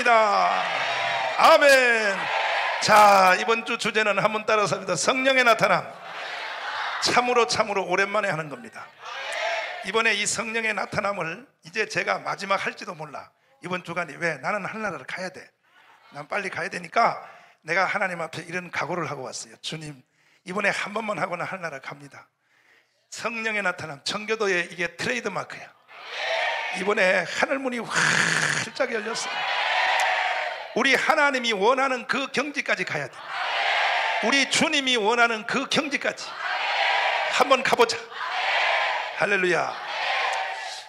합니다. 아멘. 자, 이번 주 주제는 한번 따라서 합니다. 성령의 나타남. 참으로 오랜만에 하는 겁니다. 이번에 이 성령의 나타남을 이제 제가 마지막 할지도 몰라. 이번 주간이 왜? 나는 하늘나라를 가야 돼. 난 빨리 가야 되니까 내가 하나님 앞에 이런 각오를 하고 왔어요. 주님, 이번에 한 번만 하고는 하늘나라 갑니다. 성령의 나타남, 청교도의 이게 트레이드 마크야. 이번에 하늘문이 활짝 열렸어요. 우리 하나님이 원하는 그 경지까지 가야 돼. 우리 주님이 원하는 그 경지까지 한번 가보자. 할렐루야.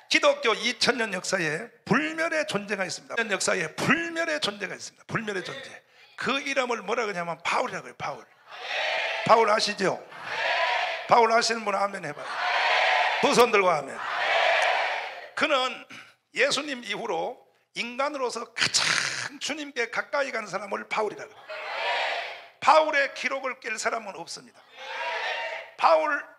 기독교 2000년 역사에 불멸의 존재가 있습니다. 역사에 불멸의 존재가 있습니다. 불멸의 존재. 그 이름을 뭐라 그러냐면 바울이라고 해요. 바울. 바울 아시죠? 바울 아시는 분 아멘 해봐요. 두 손 들고 아멘. 그는 예수님 이후로 인간으로서 가장 주님께 가까이 간 사람을 바울이라고 해요. 바울의 기록을 깰 사람은 없습니다.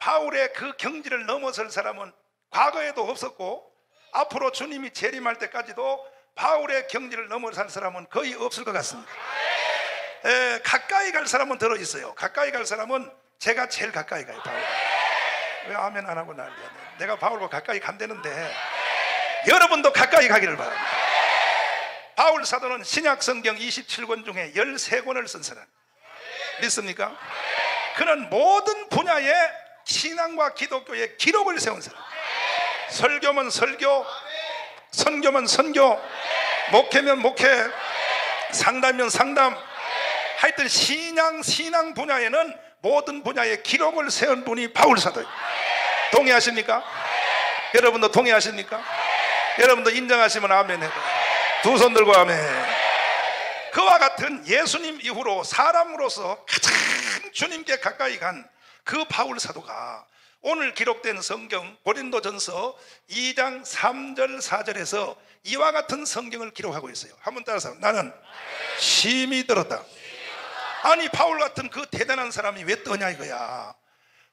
바울의 그 경지를 넘어설 사람은 과거에도 없었고 앞으로 주님이 재림할 때까지도 바울의 경지를 넘어설 사람은 거의 없을 것 같습니다. 가까이 갈 사람은 들어있어요. 가까이 갈 사람은 제가 제일 가까이 가요. 바울. 왜 아멘 안 하고 난리야. 내가 바울과 가까이 간다는데 여러분도 가까이 가기를 바랍니다. 바울 사도는 신약 성경 27권 중에 13권을 쓴 사람. 믿습니까? 그는 모든 분야의 신앙과 기독교의 기록을 세운 사람. 설교면 설교, 선교면 선교, 목회면 목회, 상담이면 상담. 하여튼 신앙 분야에는 모든 분야의 기록을 세운 분이 바울 사도예요. 동의하십니까? 여러분도 동의하십니까? 여러분도 인정하시면 아멘 해봐요. 두 손 들고 아멘. 그와 같은 예수님 이후로 사람으로서 가장 주님께 가까이 간 그 바울 사도가 오늘 기록된 성경 고린도전서 2장 3절 4절에서 이와 같은 성경을 기록하고 있어요. 한번 따라서 나는 심히 들었다. 아니 바울 같은 그 대단한 사람이 왜 떠냐 이거야.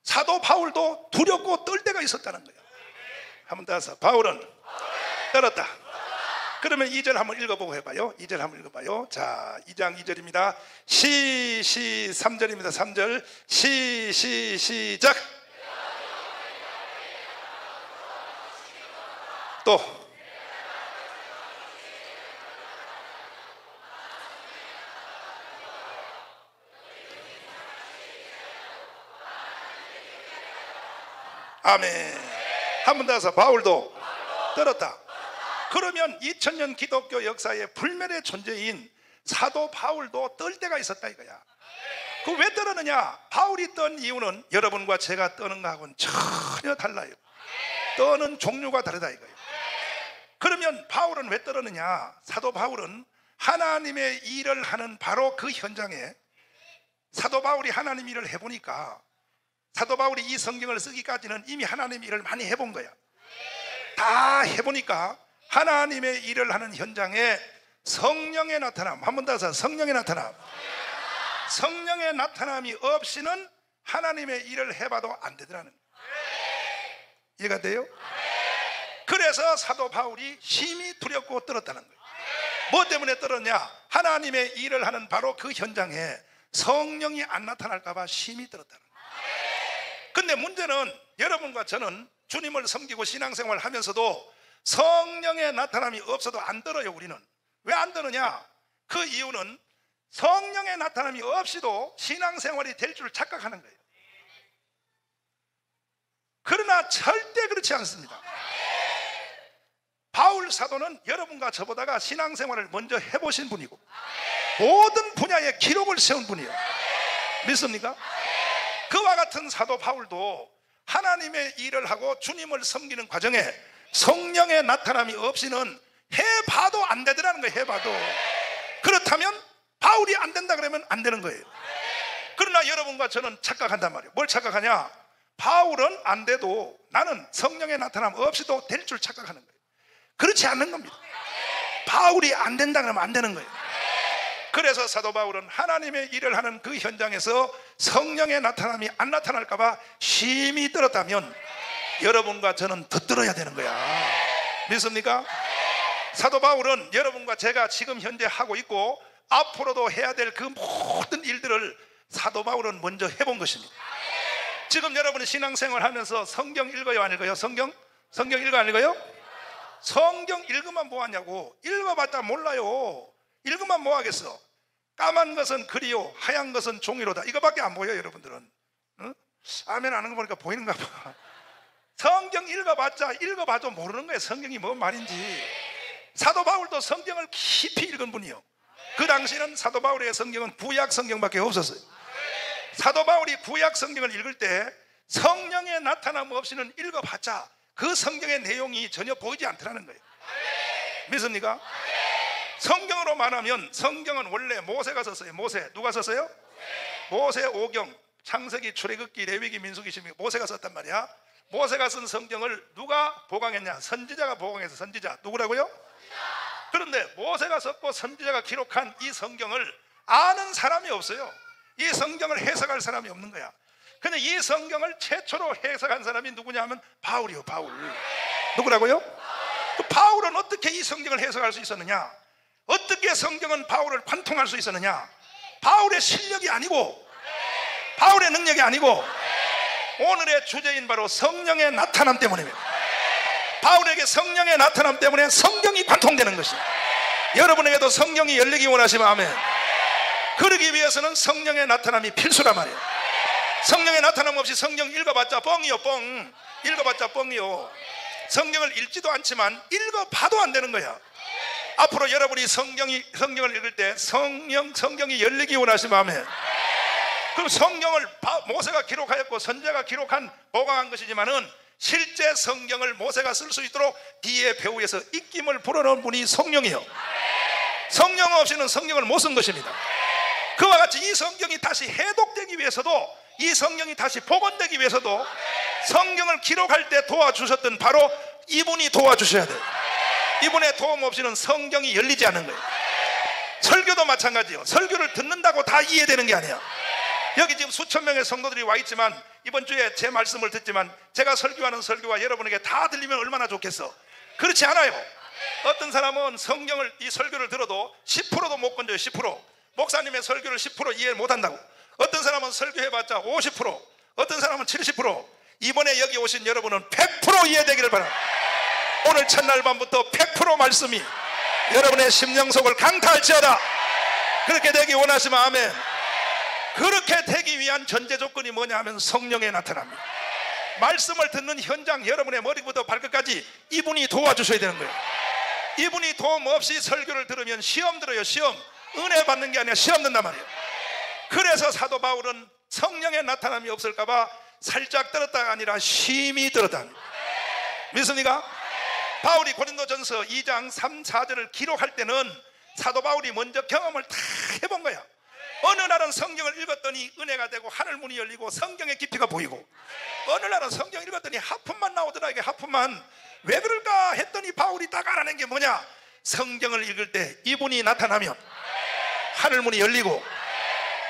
사도 바울도 두렵고 떨 때가 있었다는 거야. 한번 따라서 바울은 떨었다. 그러면 2절 한번 읽어보고 해봐요. 2절 한번 읽어봐요. 자, 2장 2절입니다. 3절입니다. 3절 시작. 또 아멘. 한번 더 해서 바울도 떨었다. 그러면 2000년 기독교 역사의 불멸의 존재인 사도 바울도 떨 때가 있었다 이거야. 그 왜 떨었느냐? 바울이 떤 이유는 여러분과 제가 떠는 거하고는 전혀 달라요. 떠는 종류가 다르다 이거예요. 그러면 바울은 왜 떨었느냐? 사도 바울은 하나님의 일을 하는 바로 그 현장에 사도 바울이 하나님 일을 해보니까 사도 바울이 이 성경을 쓰기까지는 이미 하나님 일을 많이 해본 거야. 다 해보니까 하나님의 일을 하는 현장에 성령의 나타남, 한 번 더 해서 성령의 나타남. 성령의 나타남이 없이는 하나님의 일을 해봐도 안 되더라는 거예요. 이해가 돼요? 그래서 사도 바울이 심히 두렵고 떨었다는 거예요. 뭐 때문에 떨었냐? 하나님의 일을 하는 바로 그 현장에 성령이 안 나타날까 봐 심히 떨었다는 거예요. 근데 문제는 여러분과 저는 주님을 섬기고 신앙생활을 하면서도 성령의 나타남이 없어도 안 떨어요. 우리는 왜 안 떨어냐? 그 이유는 성령의 나타남이 없이도 신앙생활이 될 줄 착각하는 거예요. 그러나 절대 그렇지 않습니다. 바울 사도는 여러분과 저보다가 신앙생활을 먼저 해보신 분이고 모든 분야의 기록을 세운 분이에요. 믿습니까? 그와 같은 사도 바울도 하나님의 일을 하고 주님을 섬기는 과정에 성령의 나타남이 없이는 해봐도 안 되더라는 거예요. 해봐도. 그렇다면 바울이 안 된다 그러면 안 되는 거예요. 그러나 여러분과 저는 착각한단 말이에요. 뭘 착각하냐? 바울은 안 돼도 나는 성령의 나타남 없이도 될 줄 착각하는 거예요. 그렇지 않는 겁니다. 바울이 안 된다 그러면 안 되는 거예요. 그래서 사도 바울은 하나님의 일을 하는 그 현장에서 성령의 나타남이 안 나타날까 봐 심히 떨었다면 여러분과 저는 더 떨어야 되는 거야. 믿습니까? 사도 바울은 여러분과 제가 지금 현재 하고 있고 앞으로도 해야 될 그 모든 일들을 사도 바울은 먼저 해본 것입니다. 지금 여러분이 신앙생활 하면서 성경 읽어요 안 읽어요? 성경 읽어 안 읽어요? 성경 읽으면 뭐하냐고. 읽어봤자 몰라요. 읽으면 뭐하겠어. 까만 것은 그리요 하얀 것은 종이로다. 이거밖에 안 보여요 여러분들은. 응? 아멘 하는 거 보니까 보이는가 봐. 성경 읽어봐도 모르는 거예요. 성경이 뭔 말인지. 사도 바울도 성경을 깊이 읽은 분이요. 그 당시는 사도 바울의 성경은 구약 성경밖에 없었어요. 사도 바울이 구약 성경을 읽을 때 성령의 나타남 없이는 읽어봤자 그 성경의 내용이 전혀 보이지 않더라는 거예요. 믿습니까? 성경으로 말하면 성경은 원래 모세가 썼어요. 모세 누가 썼어요? 모세 오경, 창세기, 출애굽기, 레위기, 민수기, 신명기 모세가 썼단 말이야. 모세가 쓴 성경을 누가 보강했냐? 선지자가 보강해서. 선지자 누구라고요? 그런데 모세가 썼고 선지자가 기록한 이 성경을 아는 사람이 없어요. 이 성경을 해석할 사람이 없는 거야. 근데 이 성경을 최초로 해석한 사람이 누구냐 하면 바울이요. 바울. 누구라고요? 그 바울은 어떻게 이 성경을 해석할 수 있었느냐? 어떻게 성경은 바울을 관통할 수 있었느냐? 바울의 실력이 아니고 바울의 능력이 아니고 오늘의 주제인 바로 성령의 나타남 때문입니다. 바울에게 성령의 나타남 때문에 성경이 관통되는 것입니다. 여러분에게도 성경이 열리기 원하시면 아멘. 그러기 위해서는 성령의 나타남이 필수란 말이에요. 성령의 나타남 없이 성경 읽어봤자 뻥이요. 뻥. 읽어봤자 뻥이요. 성경을 읽지도 않지만 읽어봐도 안 되는 거야. 앞으로 여러분이 성경을 읽을 때 성경이 열리기 원하시면 아멘. 그럼 성경을 모세가 기록하였고 선지자가 기록한 보강한 것이지만은 실제 성경을 모세가 쓸 수 있도록 뒤에 배후에서 입김을 불어넣은 분이 성령이요. 성령 없이는 성경을 못 쓴 것입니다. 그와 같이 이 성경이 다시 해독되기 위해서도, 이 성경이 다시 복원되기 위해서도 성경을 기록할 때 도와주셨던 바로 이분이 도와주셔야 돼요. 이분의 도움 없이는 성경이 열리지 않는 거예요. 설교도 마찬가지예요. 설교를 듣는다고 다 이해되는 게 아니에요. 여기 지금 수천 명의 성도들이 와 있지만 이번 주에 제 말씀을 듣지만 제가 설교하는 설교가 여러분에게 다 들리면 얼마나 좋겠어. 그렇지 않아요. 어떤 사람은 성경을 이 설교를 들어도 10%도 못 건져요. 10%. 목사님의 설교를 10% 이해 못한다고. 어떤 사람은 설교해봤자 50%, 어떤 사람은 70%. 이번에 여기 오신 여러분은 100% 이해되기를 바랍니다. 오늘 첫날 밤부터 100% 말씀이 여러분의 심령속을 강타할지어다. 그렇게 되기 원하시면 아멘. 그렇게 되기 위한 전제 조건이 뭐냐 하면 성령의 나타납니다. 말씀을 듣는 현장, 여러분의 머리부터 발끝까지 이분이 도와주셔야 되는 거예요. 이분이 도움 없이 설교를 들으면 시험 들어요. 시험. 은혜 받는 게 아니라 시험 든단 말이에요. 그래서 사도 바울은 성령의 나타남이 없을까봐 살짝 들었다가 아니라 심히 들었다. 믿습니까? 바울이 고린도전서 2장 3, 4절을 기록할 때는 사도 바울이 먼저 경험을 다 해본 거야. 어느 날은 성경을 읽었더니 은혜가 되고 하늘 문이 열리고 성경의 깊이가 보이고, 어느 날은 성경 읽었더니 하품만 나오더라. 이게 하품만. 왜 그럴까 했더니 바울이 딱 알아낸 게 뭐냐? 성경을 읽을 때 이분이 나타나면 하늘 문이 열리고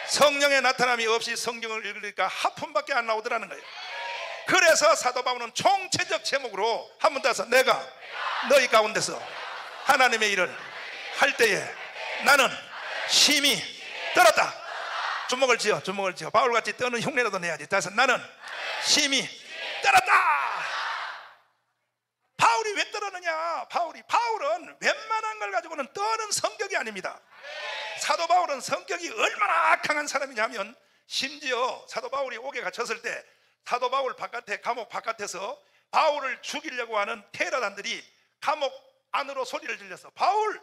성령의 나타남이 없이 성경을 읽으니까 하품밖에 안 나오더라는 거예요. 그래서 사도 바울은 총체적 제목으로 한 번 따서 내가 너희 가운데서 하나님의 일을 할 때에 나는 심히 떨었다. 주먹을 쥐어. 바울같이 떠는 흉내라도 내야지. 따라서 나는 심히 떨었다. 바울이 왜 떨었느냐? 바울은 웬만한 걸 가지고는 떠는 성격이 아닙니다. 사도 바울은 성격이 얼마나 강한 사람이냐면, 심지어 사도 바울이 옥에 갇혔을 때 사도 바울 바깥에, 감옥 바깥에서 바울을 죽이려고 하는 테러단들이 감옥 안으로 소리를 질렀어. 바울,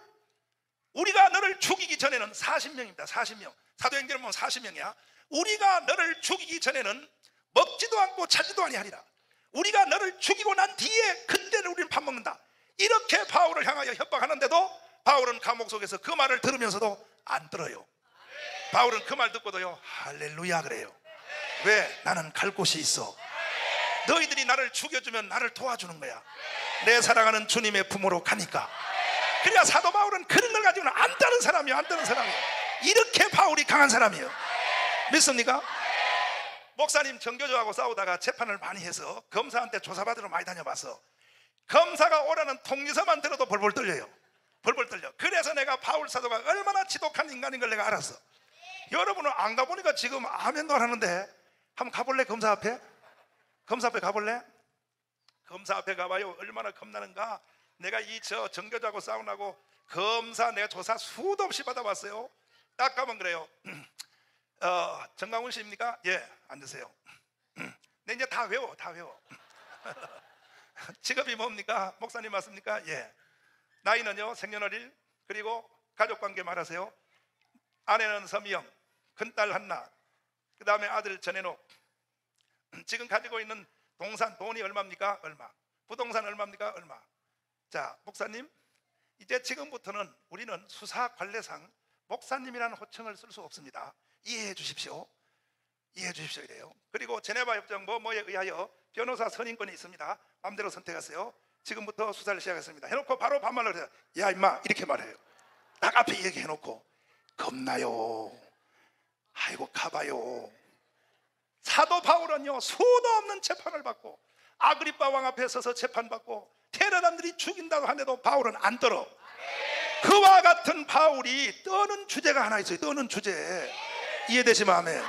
우리가 너를 죽이기 전에는 40명입니다. 40명. 사도행전을 보면 40명이야. 우리가 너를 죽이기 전에는 먹지도 않고 자지도 아니하리라. 우리가 너를 죽이고 난 뒤에 그때는 우리는 밥 먹는다. 이렇게 바울을 향하여 협박하는데도 바울은 감옥 속에서 그 말을 들으면서도 안 들어요. 바울은 그 말 듣고도요, 할렐루야 그래요. 왜? 나는 갈 곳이 있어. 너희들이 나를 죽여주면 나를 도와주는 거야. 내 사랑하는 주님의 품으로 가니까. 그러니까 사도 바울은 그런 걸 가지고는 안 따는 사람이에요. 안 따는 사람이에요. 이렇게 바울이 강한 사람이에요. 믿습니까? 목사님 정교조하고 싸우다가 재판을 많이 해서 검사한테 조사받으러 많이 다녀봤어. 검사가 오라는 통지서만 들어도 벌벌 떨려요. 벌벌 떨려. 그래서 내가 바울 사도가 얼마나 지독한 인간인 걸 내가 알았어. 여러분은 안 가보니까 지금 아멘도 안 하는데, 한번 가볼래? 검사 앞에? 검사 앞에 가볼래? 검사 앞에 가봐요. 얼마나 겁나는가. 내가 저 정교자하고 싸우나고 검사 내가 조사 수도 없이 받아봤어요. 딱 가면 그래요. 정강훈 씨입니까? 예, 앉으세요. 네, 이제 다 외워. 직업이 뭡니까? 목사님 맞습니까? 예. 나이는요? 생년월일. 그리고 가족관계 말하세요. 아내는 서미영, 큰딸 한나, 그 다음에 아들 전해놓. 지금 가지고 있는 동산 돈이 얼마입니까? 얼마. 부동산 얼마입니까? 얼마. 자, 목사님, 이제 지금부터는 우리는 수사 관례상 목사님이라는 호칭을 쓸 수 없습니다. 이해해 주십시오. 이해해 주십시오. 이래요. 그리고 제네바 협정 뭐뭐에 의하여 변호사 선임권이 있습니다. 마음대로 선택하세요. 지금부터 수사를 시작했습니다. 해놓고 바로 반말로 해요. 야 임마, 이렇게 말해요. 딱 앞에 얘기해놓고 겁나요. 아이고 가봐요. 사도 바울은요, 수도 없는 재판을 받고 아그리빠 왕 앞에 서서 재판받고 테러단들이 죽인다고 하는데도 바울은 안 떨어. 그와 같은 바울이 떠는 주제가 하나 있어요. 떠는 주제. 이해되시면 아멘.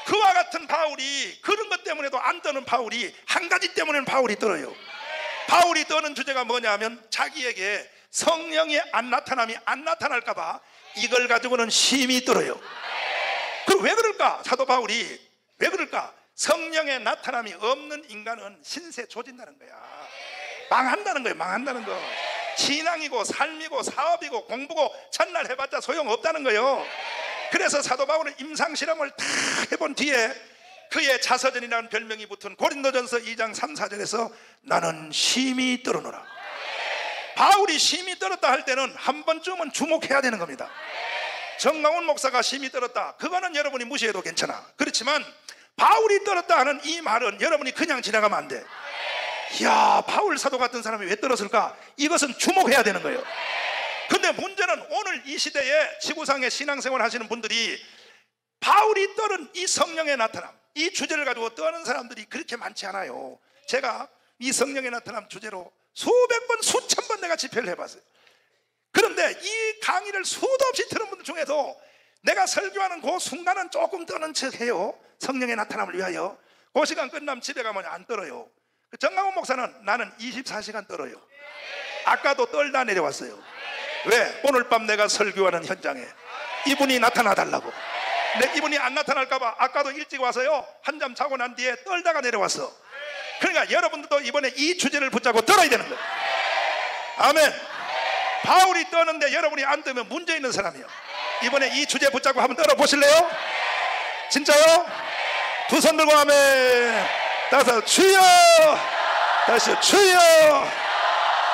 그와 같은 바울이, 그런 것 때문에도 안 떠는 바울이 한 가지 때문에는 바울이 떨어요. 바울이 떠는 주제가 뭐냐 하면 자기에게 성령의 안 나타남이 안 나타날까 봐 이걸 가지고는 심히 떨어요. 그럼 왜 그럴까? 사도 바울이 왜 그럴까? 성령의 나타남이 없는 인간은 신세 조진다는 거야. 망한다는 거예요. 망한다는 거. 신앙이고 삶이고 사업이고 공부고 첫날 해봤자 소용없다는 거예요. 그래서 사도 바울은 임상실험을 다 해본 뒤에 그의 자서전이라는 별명이 붙은 고린도전서 2장 3, 4절에서 나는 심히 떨어노라. 바울이 심히 떨었다 할 때는 한 번쯤은 주목해야 되는 겁니다. 정강훈 목사가 심히 떨었다, 그거는 여러분이 무시해도 괜찮아. 그렇지만 바울이 떨었다 하는 이 말은 여러분이 그냥 지나가면 안 돼. 이야, 바울 사도 같은 사람이 왜 떨었을까? 이것은 주목해야 되는 거예요. 근데 문제는 오늘 이 시대에 지구상에 신앙생활 하시는 분들이 바울이 떨은 이 성령의 나타남, 이 주제를 가지고 떠는 사람들이 그렇게 많지 않아요. 제가 이 성령의 나타남 주제로 수백 번, 수천 번 내가 집회를 해봤어요. 그런데 이 강의를 수도 없이 들은 분들 중에도 내가 설교하는 그 순간은 조금 떠는 척 해요. 성령의 나타남을 위하여. 그 시간 끝나면 집에 가면 안 떨어요. 정강훈 목사는 나는 24시간 떨어요. 아까도 떨다 내려왔어요. 왜? 오늘 밤 내가 설교하는 현장에 이분이 나타나 달라고. 근데 이분이 안 나타날까봐 아까도 일찍 와서요, 한잠 자고 난 뒤에 떨다가 내려왔어. 그러니까 여러분들도 이번에 이 주제를 붙잡고 떨어야 되는 거예요. 아멘. 바울이 떠는데 여러분이 안 뜨면 문제 있는 사람이에요. 이번에 이 주제 붙잡고 한번 떨어 보실래요? 진짜요? 두 손 들고 아멘. 다섯, 주여. 다시 주여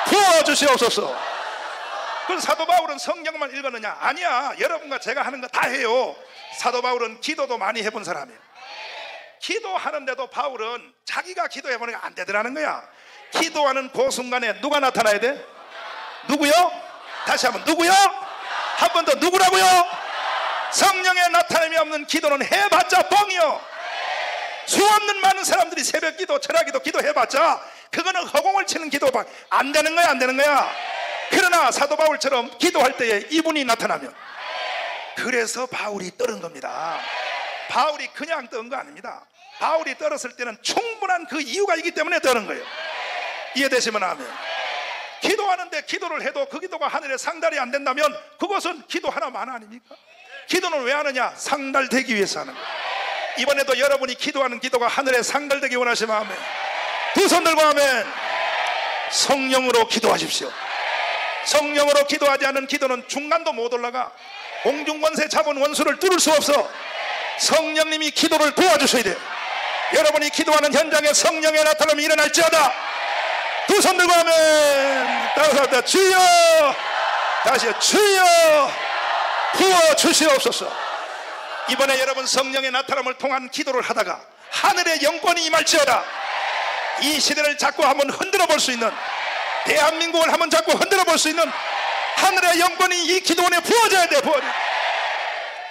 부어주시옵소서. 그럼 사도 바울은 성경만 읽었느냐? 아니야. 여러분과 제가 하는 거 다 해요. 사도 바울은 기도도 많이 해본 사람이에요. 기도하는데도 바울은 자기가 기도해보니까 안 되더라는 거야. 기도하는 그 순간에 누가 나타나야 돼? 누구요? 다시 한번 누구요? 한 번 더 누구라고요? 성령의 나타남이 없는 기도는 해봤자 뻥이요. 수없는 많은 사람들이 새벽 기도, 철학 기도, 기도해봤자 그거는 허공을 치는 기도밖에 안 되는 거야. 안 되는 거야. 그러나 사도 바울처럼 기도할 때에 이분이 나타나면, 그래서 바울이 떨은 겁니다. 바울이 그냥 떤 거 아닙니다. 바울이 떨었을 때는 충분한 그 이유가 있기 때문에 떨은 거예요. 이해되시면 아멘. 기도하는데 기도를 해도 그 기도가 하늘에 상달이 안 된다면 그것은 기도 하나만 아닙니까? 기도는 왜 하느냐? 상달되기 위해서 하는 거예요. 이번에도 여러분이 기도하는 기도가 하늘에 상달되기 원하시면 아멘. 두 손 들고 아멘. 성령으로 기도하십시오. 성령으로 기도하지 않은 기도는 중간도 못 올라가. 공중권세 잡은 원수를 뚫을 수 없어. 성령님이 기도를 도와주셔야 돼요. 여러분이 기도하는 현장에 성령의 나타남이 일어날지어다. 두 손 들고 하면 따라서 주여, 다시 주여 부어주시옵소서. 이번에 여러분 성령의 나타남을 통한 기도를 하다가 하늘의 영권이 임할지어다. 이 시대를 자꾸 한번 흔들어 볼 수 있는, 대한민국을 한번 자꾸 흔들어 볼 수 있는 하늘의 영권이 이 기도원에 부어져야 돼. 부어져.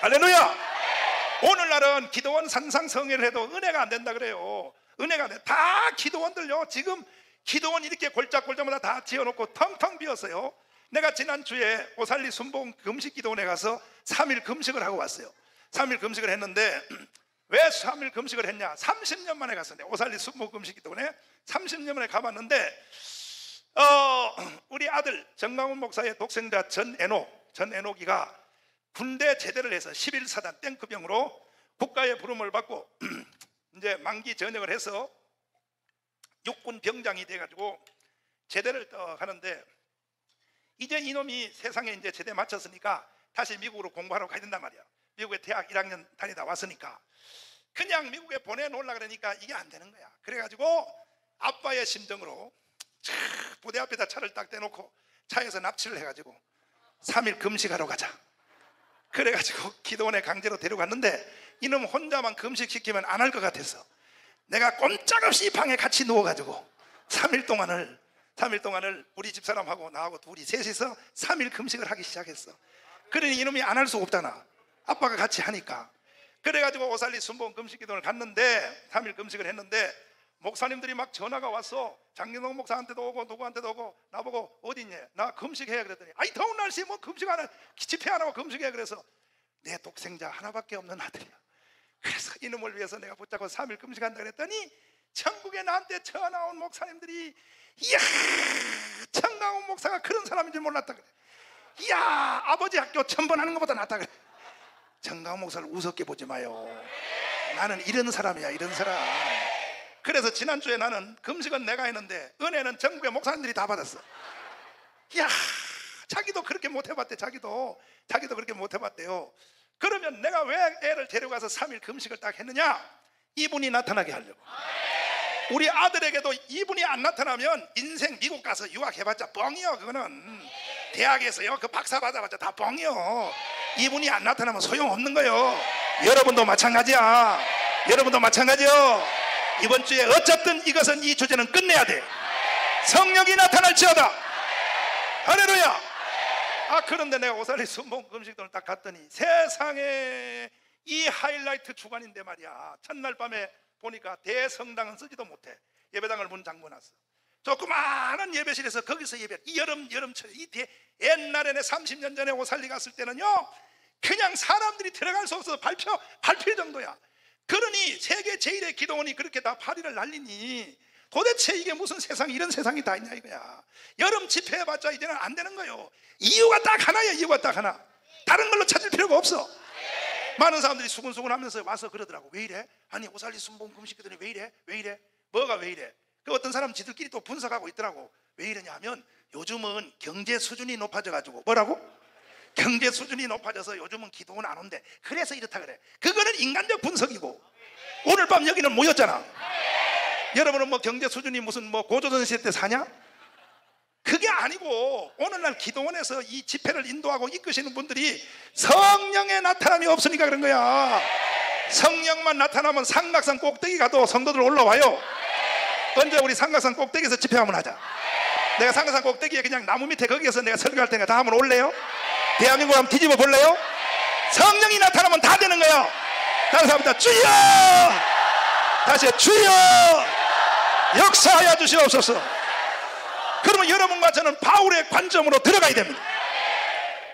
할렐루야. 오늘날은 기도원 산상성회를 해도 은혜가 안 된다 그래요. 은혜가 안 돼. 다 기도원들요, 지금 기도원 이렇게 골짝골짝마다 다 지어놓고 텅텅 비었어요. 내가 지난주에 오살리 순복음 금식기도원에 가서 3일 금식을 하고 왔어요. 3일 금식을 했는데 왜 3일 금식을 했냐? 30년 만에 갔었는데, 오살리 순복음 금식기도원에 30년 만에 가봤는데 우리 아들 정강훈 목사의 독생자 전애녹이가 군대 제대를 해서 11사단 탱크병으로 국가의 부름을 받고 이제 만기 전역을 해서 육군 병장이 돼가지고 제대를 하는데, 이제 이놈이 세상에 이제 제대 마쳤으니까 다시 미국으로 공부하러 가야 된단 말이야. 미국에 대학 1학년 다니다 왔으니까 그냥 미국에 보내놓으려고 그러니까 이게 안 되는 거야. 그래가지고 아빠의 심정으로 부대 앞에다 차를 딱 대놓고 차에서 납치를 해가지고 3일 금식하러 가자. 그래가지고 기도원에 강제로 데려갔는데 이놈 혼자만 금식시키면 안 할 것 같아서 내가 꼼짝없이 방에 같이 누워가지고 3일 동안을 우리 집사람하고 나하고 둘이 셋이서 3일 금식을 하기 시작했어. 그러니 이놈이 안 할 수 없잖아, 아빠가 같이 하니까. 그래가지고 오살리 순복음 금식기도를 갔는데 3일 금식을 했는데 목사님들이 막 전화가 왔어. 장경동 목사한테도 오고 누구한테도 오고 나보고 어디 있냐, 나 금식해. 그랬더니 아이 더운 날씨 뭐 금식 안 해, 집회 안 하고 금식해. 그래서 내 독생자 하나밖에 없는 아들이야. 그래서 이놈을 위해서 내가 붙잡고 3일 금식한다 그랬더니 천국에 나한테 전화 온 목사님들이 이야, 정강훈 목사가 그런 사람인 줄 몰랐다 그래. 이야, 아버지 학교 천번하는 것보다 낫다 그래. 정강훈 목사를 우습게 보지 마요. 나는 이런 사람이야, 이런 사람. 그래서 지난주에 나는 금식은 내가 했는데 은혜는 전국의 목사님들이 다 받았어. 이야, 자기도 그렇게 못 해봤대. 자기도 그렇게 못 해봤대요. 그러면 내가 왜 애를 데려가서 3일 금식을 딱 했느냐? 이분이 나타나게 하려고. 우리 아들에게도 이분이 안 나타나면 인생 미국 가서 유학해봤자 뻥이요. 그거는 대학에서요 그 박사 받아봤자 다 뻥이요. 이분이 안 나타나면 소용없는 거예요. 여러분도 마찬가지야. 여러분도 마찬가지요. 이번 주에 어쨌든 이것은, 이 주제는 끝내야 돼. 성령이 나타날지어다. 할렐루야. 그런데 내가 오살리 순복음 금식도를 딱 갔더니 세상에 이 하이라이트 주간인데 말이야, 첫날 밤에 보니까 대성당은 쓰지도 못해. 예배당을 문 잠궈놨어. 조그마한 예배실에서 거기서 예배. 이 여름철에 옛날에는 30년 전에 오살리 갔을 때는요 그냥 사람들이 들어갈 수 없어서 밟힐 정도야. 그러니 세계 제1의 기도원이 그렇게 다 파리를 날리니 도대체 이게 무슨 세상, 이런 세상이 다 있냐 이거야. 여름 집회해봤자 이제는 안 되는 거예요. 이유가 딱 하나야. 이유가 딱 하나. 다른 걸로 찾을 필요가 없어. 많은 사람들이 수근수근 하면서 와서 그러더라고. 왜 이래? 아니 오살리 순복음 금식기도니 왜 이래? 왜 이래? 뭐가 왜 이래? 그 어떤 사람 지들끼리 또 분석하고 있더라고. 왜 이러냐 하면 요즘은 경제 수준이 높아져가지고. 뭐라고? 경제 수준이 높아져서 요즘은 기도는 안 온대. 그래서 이렇다 그래. 그거는 인간적 분석이고. 오늘 밤 여기는 모였잖아. 여러분은 뭐 경제 수준이 무슨 뭐 고조선 시대 때 사냐? 그게 아니고 오늘날 기도원에서 이 집회를 인도하고 이끄시는 분들이 성령의 나타남이 없으니까 그런 거야. 성령만 나타나면 삼각산 꼭대기 가도 성도들 올라와요. 언제 우리 삼각산 꼭대기에서 집회 한번 하자. 내가 삼각산 꼭대기에 그냥 나무 밑에 거기에서 내가 설교할 테니까 다 한번 올래요? 대한민국 한번 뒤집어 볼래요? 성령이 나타나면 다 되는 거야. 다른 사람들 주여! 다시 주여! 역사하여 주시옵소서. 그러면 여러분과 저는 바울의 관점으로 들어가야 됩니다.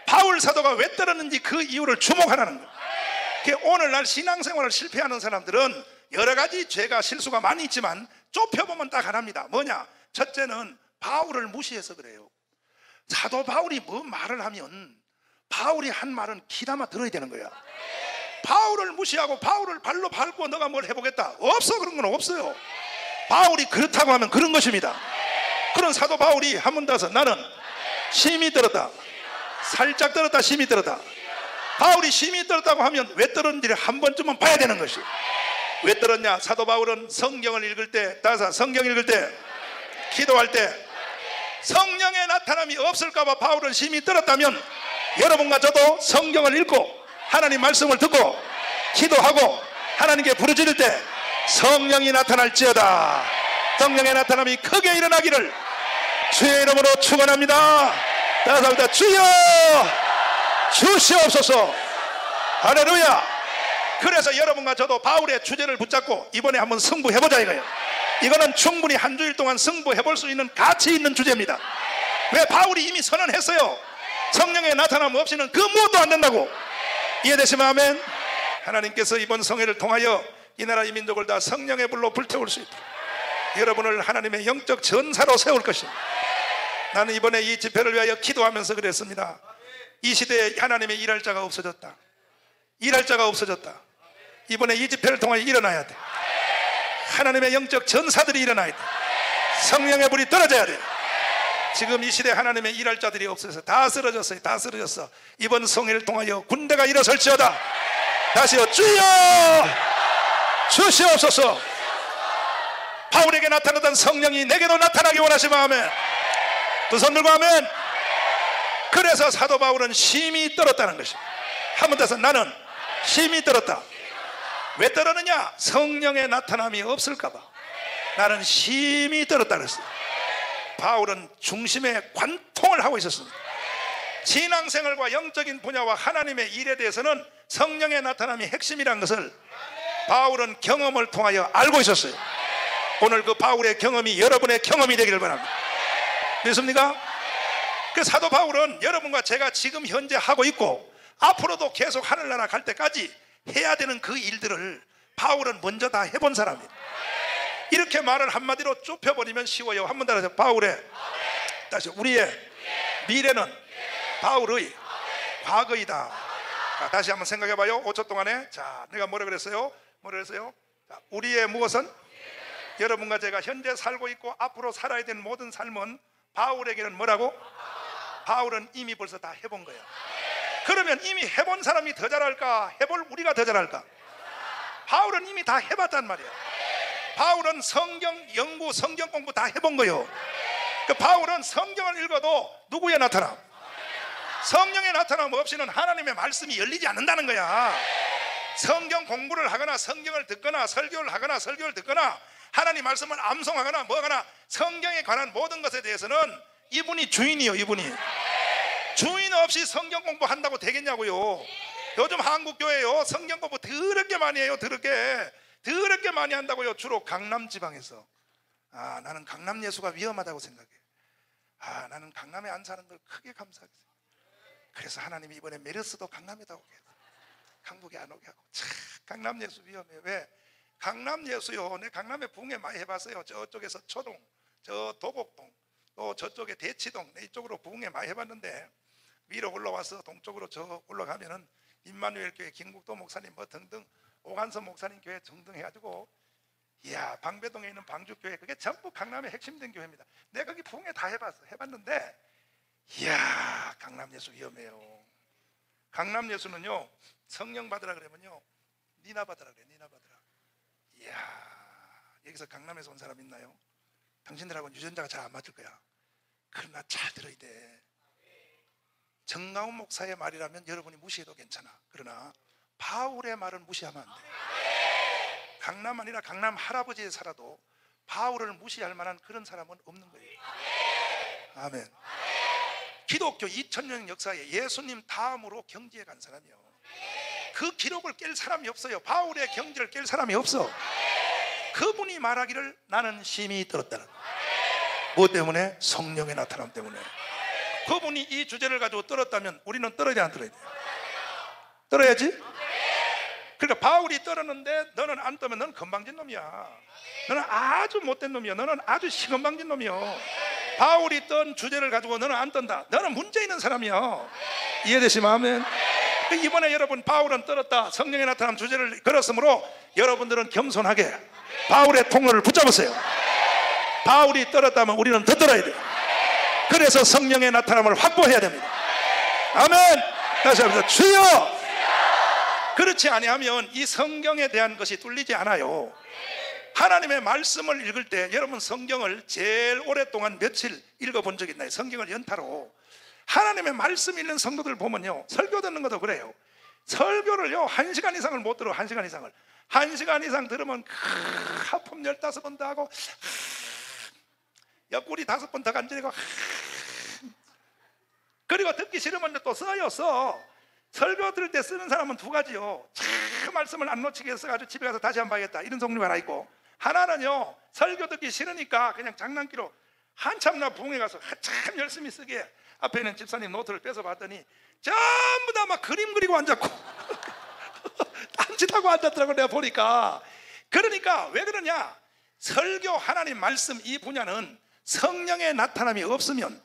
바울 사도가 왜 떨었는지 그 이유를 주목하라는 거예요. 오늘날 신앙생활을 실패하는 사람들은 여러 가지 죄가 실수가 많이 있지만 좁혀보면 딱 하나입니다. 뭐냐? 첫째는 바울을 무시해서 그래요. 사도 바울이 뭐 말을 하면 바울이 한 말은 귀담아 들어야 되는 거야. 바울을 무시하고 바울을 발로 밟고 너가 뭘 해보겠다? 없어. 그런 건 없어요. 바울이 그렇다고 하면 그런 것입니다. 그런 사도 바울이 한 번 더서 나는 심히 들었다. 살짝 들었다. 심히 들었다. 바울이 심히 들었다고 하면 왜 들었는지를 한 번쯤은 봐야 되는 것이. 왜 들었냐? 사도 바울은 성경을 읽을 때, 성경 읽을 때, 기도할 때 성령의 나타남이 없을까봐 바울은 심히 들었다면 여러분과 저도 성경을 읽고 하나님 말씀을 듣고 기도하고 하나님께 부르짖을 때 성령이 나타날지어다. 성령의 나타남이 크게 일어나기를 주의 이름으로 축원합니다. 다시 한번 주여 주시옵소서. 할렐루야. 그래서 여러분과 저도 바울의 주제를 붙잡고 이번에 한번 승부해보자 이거예요. 이거는 충분히 한 주일 동안 승부해볼 수 있는 가치 있는 주제입니다. 왜? 바울이 이미 선언했어요. 성령의 나타남 없이는 그 무엇도 안 된다고. 이해되시면 아멘. 하나님께서 이번 성회를 통하여 이 나라 이 민족을 다 성령의 불로 불태울 수 있도록 여러분을 하나님의 영적 전사로 세울 것입니다. 나는 이번에 이 집회를 위하여 기도하면서 그랬습니다. 이 시대에 하나님의 일할 자가 없어졌다. 일할 자가 없어졌다. 이번에 이 집회를 통하여 일어나야 돼. 하나님의 영적 전사들이 일어나야 돼. 성령의 불이 떨어져야 돼. 지금 이 시대에 하나님의 일할 자들이 없어서 다 쓰러졌어요. 다 쓰러졌어. 이번 성회를 통하여 군대가 일어설지어다. 다시요. 주여 주시옵소서. 바울에게 나타나던 성령이 내게도 나타나기 원하시면 아멘. 두 손 들고 아멘. 그래서 사도 바울은 심히 떨었다는 것입니다. 한 번 더 해서 나는 심히 떨었다. 왜 떨었느냐? 성령의 나타남이 없을까 봐. 나는 심히 떨었다 그랬어요. 바울은 중심에 관통을 하고 있었습니다. 신앙생활과 영적인 분야와 하나님의 일에 대해서는 성령의 나타남이 핵심이라는 것을 바울은 경험을 통하여 알고 있었어요. 오늘 그 바울의 경험이 여러분의 경험이 되기를 바랍니다. 믿습니까? 그 사도 바울은 여러분과 제가 지금 현재 하고 있고 앞으로도 계속 하늘나라 갈 때까지 해야 되는 그 일들을 바울은 먼저 다 해본 사람이에요. 이렇게 말을 한마디로 좁혀버리면 쉬워요. 한 번 더 해서 바울의, 다시 우리의 미래는 바울의 과거이다. 자, 다시 한번 생각해봐요. 5초 동안에. 자, 내가 뭐라 그랬어요? 뭐라 그랬어요? 자, 우리의 무엇은? 여러분과 제가 현재 살고 있고 앞으로 살아야 되는 모든 삶은 바울에게는 뭐라고? 바울은 이미 벌써 다 해본 거예요. 그러면 이미 해본 사람이 더 잘할까? 해볼 우리가 더 잘할까? 바울은 이미 다 해봤단 말이에요. 바울은 성경 연구, 성경 공부 다 해본 거예요. 그 바울은 성경을 읽어도 누구의 나타남? 성령의 나타남 없이는 하나님의 말씀이 열리지 않는다는 거야. 성경 공부를 하거나 성경을 듣거나 설교를 하거나 설교를 듣거나 하나님 말씀을 암송하거나 뭐하거나 성경에 관한 모든 것에 대해서는 이분이 주인이요. 이분이 주인 없이 성경 공부한다고 되겠냐고요. 요즘 한국교회요 성경 공부 더럽게 많이 해요. 더럽게 많이 한다고요. 주로 강남 지방에서. 아, 나는 강남 예수가 위험하다고 생각해. 아, 나는 강남에 안 사는 걸 크게 감사하게. 그래서 하나님이 이번에 메르스도 강남에다 오게 해서 강북에 안 오게 하고. 참, 강남 예수 위험해요. 왜? 강남 예수요. 내 강남에 부흥회 많이 해봤어요. 저쪽에서 초동, 저 도곡동, 또 저쪽에 대치동, 내 이쪽으로 부흥회 많이 해봤는데 위로 올라와서 동쪽으로 저 올라가면은 임마누엘 교회 김국도 목사님 뭐 등등 오간서 목사님 교회 등등 해가지고 이야 방배동에 있는 방주교회 그게 전부 강남의 핵심된 교회입니다. 내가 거기 부흥회 다 해봤는데 이야 강남 예수 위험해요. 강남 예수는요 성령 받으라 그러면요 니나 받으라 그래. 니나 받으라. 이야 여기서 강남에서 온 사람 있나요? 당신들하고는 유전자가 잘 안 맞을 거야. 그러나 잘 들어야 돼. 정가훈 목사의 말이라면 여러분이 무시해도 괜찮아. 그러나 바울의 말은 무시하면 안 돼. 강남 아니라 강남 할아버지에 살아도 바울을 무시할 만한 그런 사람은 없는 거예요. 아멘. 기독교 2000년 역사에 예수님 다음으로 경지에 간 사람이요. 그 기록을 깰 사람이 없어요. 바울의 경지를 깰 사람이 없어. 그분이 말하기를 나는 심히 떨었다는. 무엇 때문에? 성령의 나타남 때문에. 그분이 이 주제를 가지고 떨었다면 우리는 떨어야 안 떨어야 돼요? 떨어야지. 그러니까 바울이 떨었는데 너는 안 떠면 너는 건방진 놈이야. 너는 아주 못된 놈이야. 너는 아주 시건방진 놈이야. 바울이 떤 주제를 가지고 너는 안 떤다. 너는 문제 있는 사람이야. 이해되시면 아멘. 이번에 여러분 바울은 떨었다. 성령의 나타남 주제를 걸었으므로 여러분들은 겸손하게 바울의 통로를 붙잡으세요. 바울이 떨었다면 우리는 더 떨어야 돼요. 그래서 성령의 나타남을 확보해야 됩니다. 아멘. 다시 한번 주여. 그렇지 아니하면 이 성경에 대한 것이 뚫리지 않아요. 하나님의 말씀을 읽을 때 여러분 성경을 제일 오랫동안 며칠 읽어본 적 있나요? 성경을 연타로 하나님의 말씀 읽는 성도들 보면요 설교 듣는 것도 그래요. 설교를요 1시간 이상을 못 들어. 1시간 이상을 1시간 이상 들으면 하품 15번 더 하고 옆구리 5번 더 간지르고 그리고 듣기 싫으면 또 써. 설교 들을 때 쓰는 사람은 두 가지요. 참 말씀을 안 놓치게 해서 가지고 집에 가서 다시 한번 봐야겠다 이런 종류가 하나 있고, 하나는요 설교 듣기 싫으니까 그냥 장난기로 한참 나 부흥회 가서 한참 열심히 쓰게 앞에 있는 집사님 노트를 뺏어 봤더니 전부 다 막 그림 그리고 앉았고 딴짓하고 앉았더라고. 내가 보니까. 그러니까 왜 그러냐, 설교 하나님 말씀 이 분야는 성령의 나타남이 없으면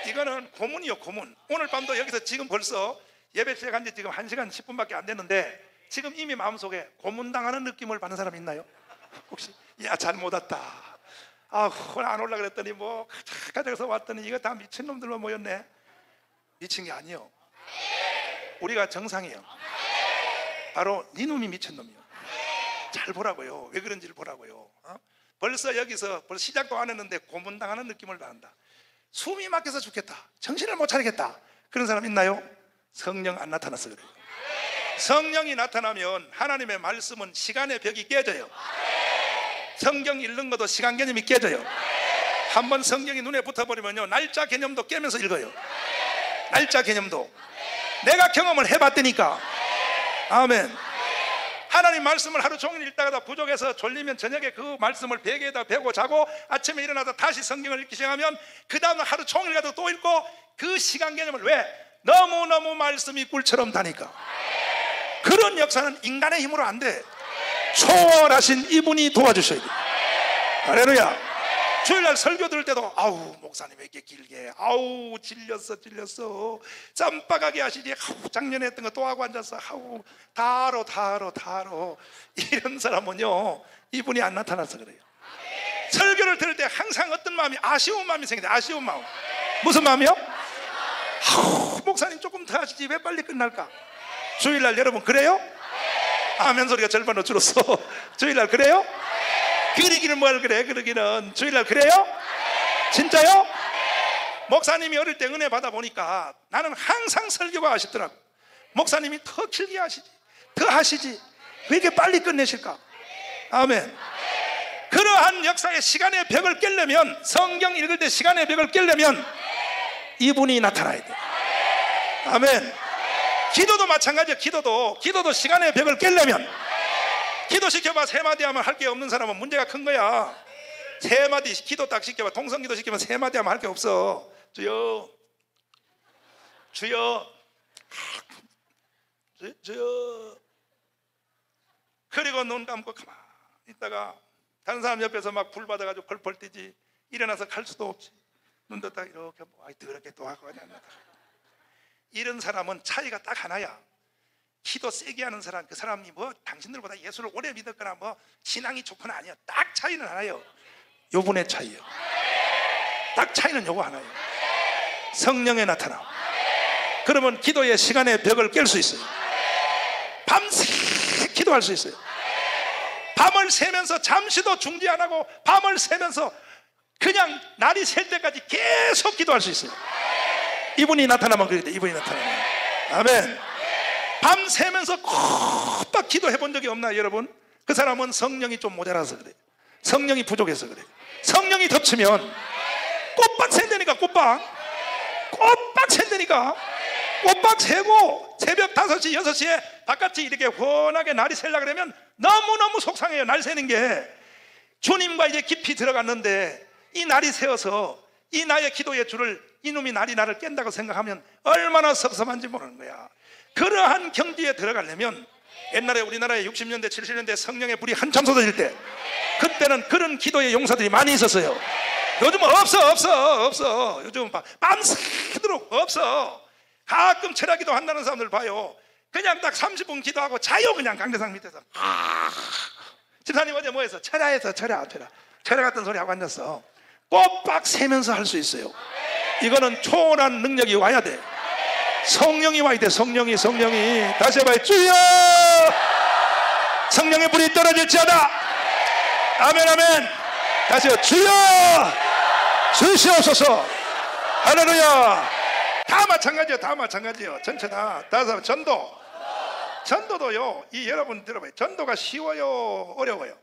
이거는 고문이요, 고문. 오늘 밤도 여기서 지금 벌써 예배 시작한 지 지금 1시간 10분밖에 안 됐는데 지금 이미 마음속에 고문당하는 느낌을 받는 사람 있나요? 혹시 야 잘못 왔다, 오늘 안 올라 그랬더니 뭐 가져가서 왔더니 이거 다 미친놈들로 모였네. 미친 게 아니요, 우리가 정상이에요. 바로 네 놈이 미친놈이요. 잘 보라고요. 왜 그런지를 보라고요. 벌써 여기서 벌써 시작도 안 했는데 고문당하는 느낌을 받는다. 숨이 막혀서 죽겠다, 정신을 못 차리겠다, 그런 사람 있나요? 성령 안 나타나서 그래요. 성령이 나타나면 하나님의 말씀은 시간의 벽이 깨져요. 성경 읽는 것도 시간 개념이 깨져요. 한번 성경이 눈에 붙어버리면요, 날짜 개념도 깨면서 읽어요. 날짜 개념도 내가 경험을 해봤다니까. 아멘. 하나님 말씀을 하루 종일 읽다가 다 부족해서 졸리면 저녁에 그 말씀을 베개에다 베고 자고 아침에 일어나서 다시 성경을 읽기 시작하면 그 다음날 하루 종일 가도 또 읽고, 그 시간 개념을 왜? 너무너무 말씀이 꿀처럼 다니까. 그런 역사는 인간의 힘으로 안 돼. 초월하신 이분이 도와주셔야 돼. 할렐루야. 주일날 설교 들을 때도 아우 목사님 왜 이렇게 길게, 아우 질렸어 쌈박하게 하시지, 아우 작년에 했던 거 또 하고 앉았어, 아우 다 알아. 이런 사람은요, 이분이 안 나타나서 그래요. 설교를 들을 때 항상 어떤 마음이, 아쉬운 마음이 생겨요. 아쉬운 마음. 무슨 마음이요? 아우 목사님 조금 더 하시지 왜 빨리 끝날까? 주일날 여러분 그래요? 아멘 소리가 절반으로 줄었어. 주일날 그래요? 그러기는 뭘 그래, 그러기는. 주일날 그래요? 진짜요? 목사님이 어릴 때 은혜 받아보니까 나는 항상 설교가 아쉽더라고. 목사님이 더 길게 하시지, 더 하시지, 왜 이렇게 빨리 끝내실까? 아멘. 그러한 역사의 시간의 벽을 깨려면, 성경 읽을 때 시간의 벽을 깨려면 이분이 나타나야 돼. 아멘. 기도도 마찬가지야. 기도도 시간의 벽을 깨려면, 기도 시켜봐 3마디 하면 할 게 없는 사람은 문제가 큰 거야. 3마디 기도 딱 시켜봐, 통성기도 시키면 3마디 하면 할 게 없어. 주여 그리고 눈 감고 가만히 있다가 다른 사람 옆에서 막 불 받아가지고 펄펄 뛰지, 일어나서 갈 수도 없지. 눈 떴다 이렇게 더럽게 또 하고 이런 사람은 차이가 딱 하나야. 기도 세게 하는 사람, 그 사람이 뭐 당신들보다 예수를 오래 믿었거나 뭐 신앙이 좋거나 아니야. 딱 차이는 하나요. 요분의 차이요. 딱 차이는 요거 하나요. 성령의 나타남. 그러면 기도의 시간의 벽을 깰 수 있어요. 밤새 기도할 수 있어요. 밤을 새면서 잠시도 중지 안 하고 밤을 새면서 그냥 날이 셀 때까지 계속 기도할 수 있어요. 이분이 나타나면 그래 돼. 이분이 나타나면. 아멘. 밤 새면서 꼭 기도해 본 적이 없나요, 여러분? 그 사람은 성령이 좀 모자라서 그래. 성령이 부족해서 그래. 성령이 덮치면 꽃박 샌다니까. 꽃박 샌다니까. 꽃박 새고 새벽 5시, 6시에 바깥이 이렇게 훤하게 날이 새려고 그러면 너무너무 속상해요. 날 새는 게. 주님과 이제 깊이 들어갔는데 이 날이 새어서 이 나의 기도의 줄을 이놈이 날이 나를 깬다고 생각하면 얼마나 섭섭한지 모르는 거야. 그러한 경지에 들어가려면, 옛날에 우리나라에 60년대 70년대 성령의 불이 한참 쏟아질 때, 그때는 그런 기도의 용사들이 많이 있었어요. 요즘은 없어. 요즘은 밤새도록 없어. 가끔 철야기도 한다는 사람들 봐요. 그냥 딱 30분 기도하고 자요. 그냥 강대상 밑에서. 집사님 어제 뭐 했어? 철야 같은 소리 하고 앉았어. 꼬박 세면서 할 수 있어요. 이거는 초월한 능력이 와야 돼. 성령이 와야 돼. 성령이 다시 해봐요. 주여! 성령의 불이 떨어질지어다. 아멘. 다시요. 주여! 주시옵소서. 할렐루야. 다 마찬가지요. 전체 다 전도도요. 이 여러분 들어봐요. 전도가 쉬워요, 어려워요?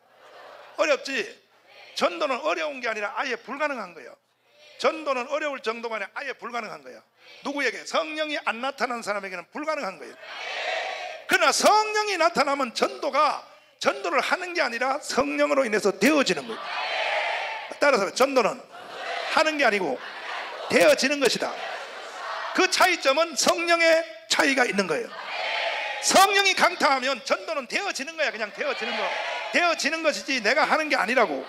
어렵지. 전도는 어려운 게 아니라 아예 불가능한 거예요. 전도는 어려울 정도가 아니라 아예 불가능한 거예요. 누구에게? 성령이 안 나타난 사람에게는 불가능한 거예요. 그러나 성령이 나타나면 전도를 하는 게 아니라 성령으로 인해서 되어지는 거예요. 따라서 전도는 하는 게 아니고 되어지는 것이다. 그 차이점은 성령의 차이가 있는 거예요. 성령이 강타하면 전도는 되어지는 거야. 그냥 되어지는 거. 되어지는 것이지 내가 하는 게 아니라고.